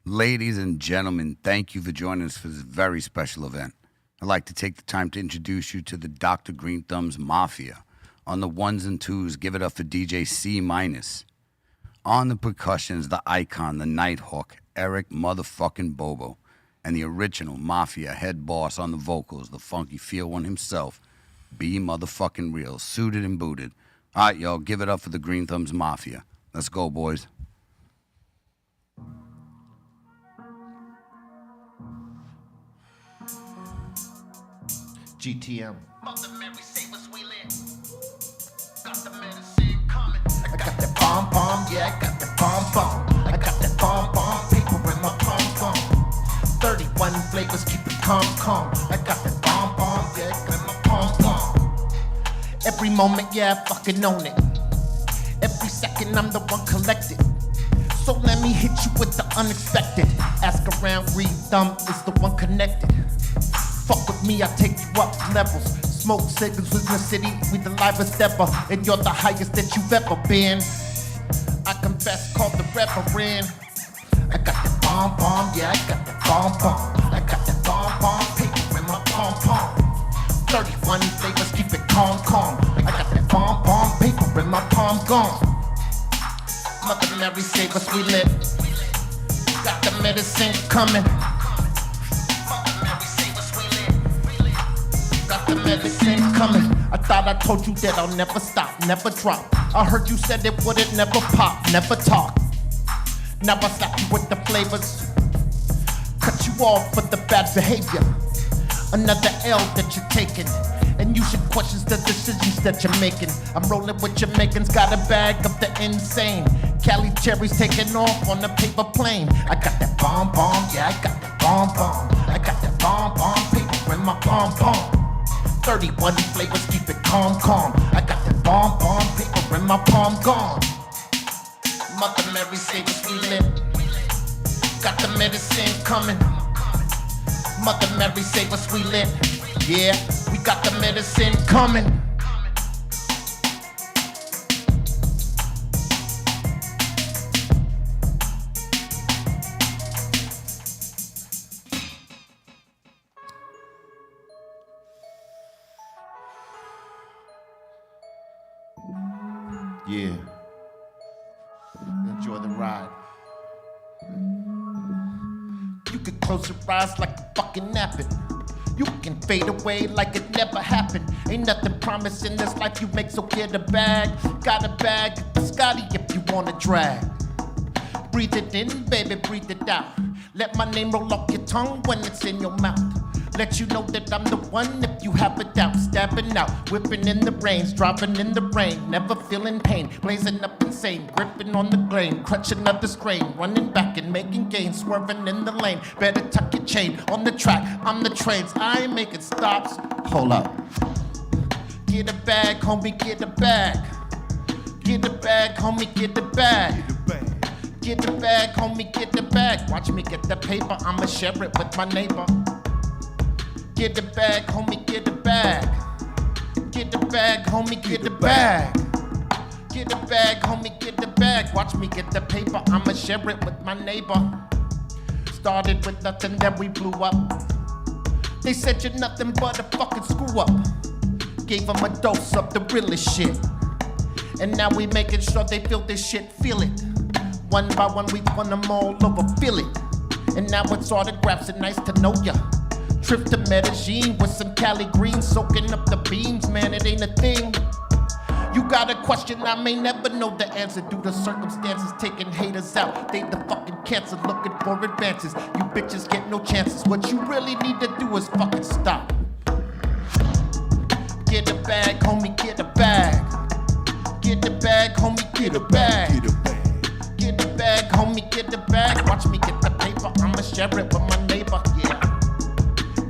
Ladies and gentlemen, thank you for joining us for this very special event. I'd like to take the time to introduce you to the Dr. Greenthumb's Mafia. On the ones and twos, give it up for DJ C-. On the percussions, the icon, the Nighthawk, Eric motherfucking Bobo. And the original Mafia head boss on the vocals, the funky feel one himself, B motherfucking Real, suited and booted. All right, y'all, give it up for the Greenthumb's Mafia. Let's go, boys. GTM. Mother Mary, say what's we lit. Got the medicine coming. I got that bomb bomb, yeah, I got that bomb bomb. I got that bomb bomb, paper in my palm palm. 31 flavors, keep it calm. I got that bomb bomb, yeah, I got my palm palm. Every moment, yeah, I fucking own it. Every second, I'm the one collected. So let me hit you with the unexpected. Ask around, Greenthumb is the one connected. Fuck with me, I take you up levels. Smoke cigarettes in the city, we the livest ever. And you're the highest that you've ever been. I confess, called the reverend. I got that bomb bomb, yeah, I got that bomb bomb. I got that bomb bomb, paper in my palm palm. 31 flavors, keep it calm. I got that bomb bomb, paper in my palm gone. Mother Mary, save us, we live. Got the medicine coming. Got the medicine coming. I thought I told you that I'll never stop, never drop. I heard you said it wouldn't never pop, never talk. Now I slap you with the flavors. Cut you off for the bad behavior. Another L that you're taking. And you should question the decisions that you're making. I'm rolling with Jamaicans, got a bag of the insane. Cali cherries taking off on the paper plane. I got that bomb bomb, yeah, I got that bomb bomb. I got that bomb bomb, paper in my palm palm. 31 flavors, keep it calm. I got that bomb bomb, paper in my palm gone. Mother Mary, save us, we live. Got the medicine coming. Mother Mary, save us, we live. Yeah, we got the medicine coming. Yeah. Enjoy the ride. You can close your eyes like a fucking napping. You can fade away like it never happened. Ain't nothing promised in this life you make, so get a bag. Got a bag, Scotty if you wanna drag. Breathe it in, baby, breathe it out. Let my name roll off your tongue when it's in your mouth. Let you know that I'm the one if you have a doubt. Stabbing out, whipping in the rains, driving in the rain, never feeling pain, blazing up insane, gripping on the grain, clutching up the strain, running back and making gains, swerving in the lane. Better tuck your chain on the track. I'm the trains, I ain't making stops. Hold up. Get a bag, homie, get a bag. Get a bag, homie, get a bag. Get a bag, homie, get the bag. Watch me get the paper, I'ma share it with my neighbor. Get a bag, homie, get a bag. Get a bag, homie, get a bag. Get a bag, homie, get the bag. Watch me get the paper, I'ma share it with my neighbor. Started with nothing, then we blew up. They said you're nothing but a fucking screw up. Gave them a dose of the realest shit. And now we making sure they feel this shit, feel it. One by one we won them all over, feel it. And now it's autographs and nice to know ya. Trip to Medellin with some Cali green, soaking up the beans, man, it ain't a thing. You got a question, I may never know the answer due to circumstances taking haters out. They the fucking cancer looking for advances. You bitches get no chances. What you really need to do is fucking stop. Get a bag, homie, get a bag. Get a bag, homie, get a bag. Get a bag, homie, get a bag. Watch me get the paper, I'ma share it with my neighbor, yeah.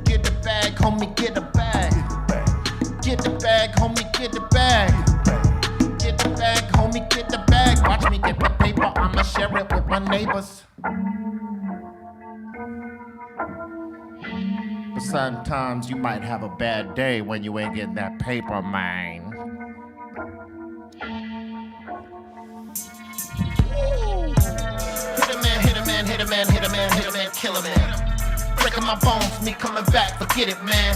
Get a bag, homie, get a bag. Get a bag, homie, get a bag. Get a bag, homie, get the bag. Watch me get the paper, I'ma share it with my neighbors. But sometimes you might have a bad day when you ain't getting that paper, man. Hit a man, hit a man, hit a man, hit a man. my bones, me coming back, forget it, man.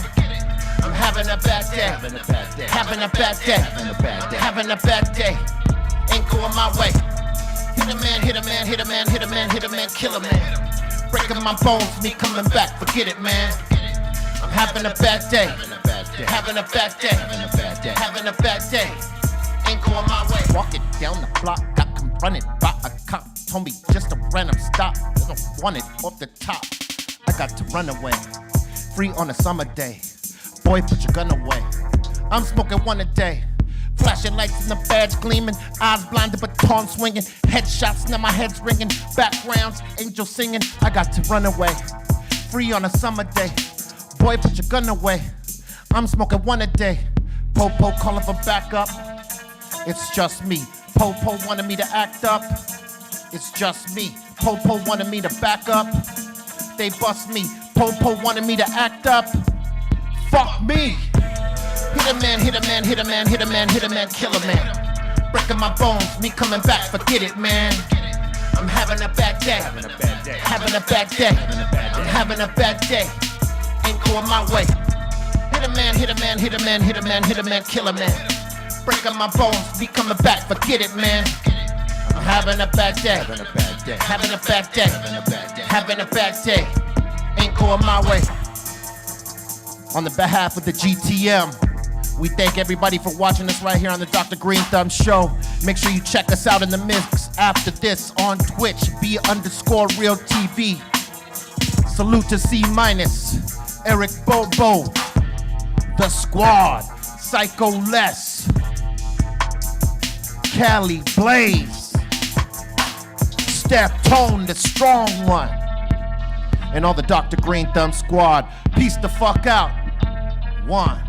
I'm having a bad day. Having a bad day. Having a bad day. Having a bad day. Having a bad day. Ain't going my way. Hit a man, hit a man, hit a man, hit a man, hit a man, kill a man. Breaking my bones, me coming back, forget it, man. I'm having a bad day. Having a bad day. Having a bad day. Having a bad day. Having a bad day. Ain't going my way. Walking down the block, got confronted by a cop. Told me just a random stop. I don't want it off the top. I got to run away. Free on a summer day. Boy, put your gun away. I'm smoking one a day. Flashing lights in the badge gleaming. Eyes blinded, baton swinging. Headshots, now my head's ringing. Backgrounds, angels singing. I got to run away. Free on a summer day. Boy, put your gun away. I'm smoking one a day. Popo calling for backup. It's just me. Popo wanted me to act up. It's just me. Popo wanted me to back up. They bust me. Popo wanted me to act up. Fuck me. Hit a man, hit a man, hit a man, hit a man, hit a man, kill a man. Breaking my bones, me coming back, forget it, man. I'm having a bad day. Having a bad day. Having a bad day. I'm having a bad day. Ain't going my way. Hit a man, hit a man, hit a man, hit a man, hit a man, kill a man. Breaking my bones, me coming back, forget it, man. I'm having a bad day. Having a bad day. Having a bad day. Having a bad day. Having a bad day. Ain't going my way. On the behalf of the GTM, we thank everybody for watching us right here on the Dr. Greenthumb Show. Make sure you check us out in the mix after this on Twitch, B_Real TV. Salute to C-, Eric Bobo, The Squad, Psycho Les, Cali Blaze, Steph Tone, the strong one, and all the Dr. Greenthumb Squad. Peace the fuck out. One.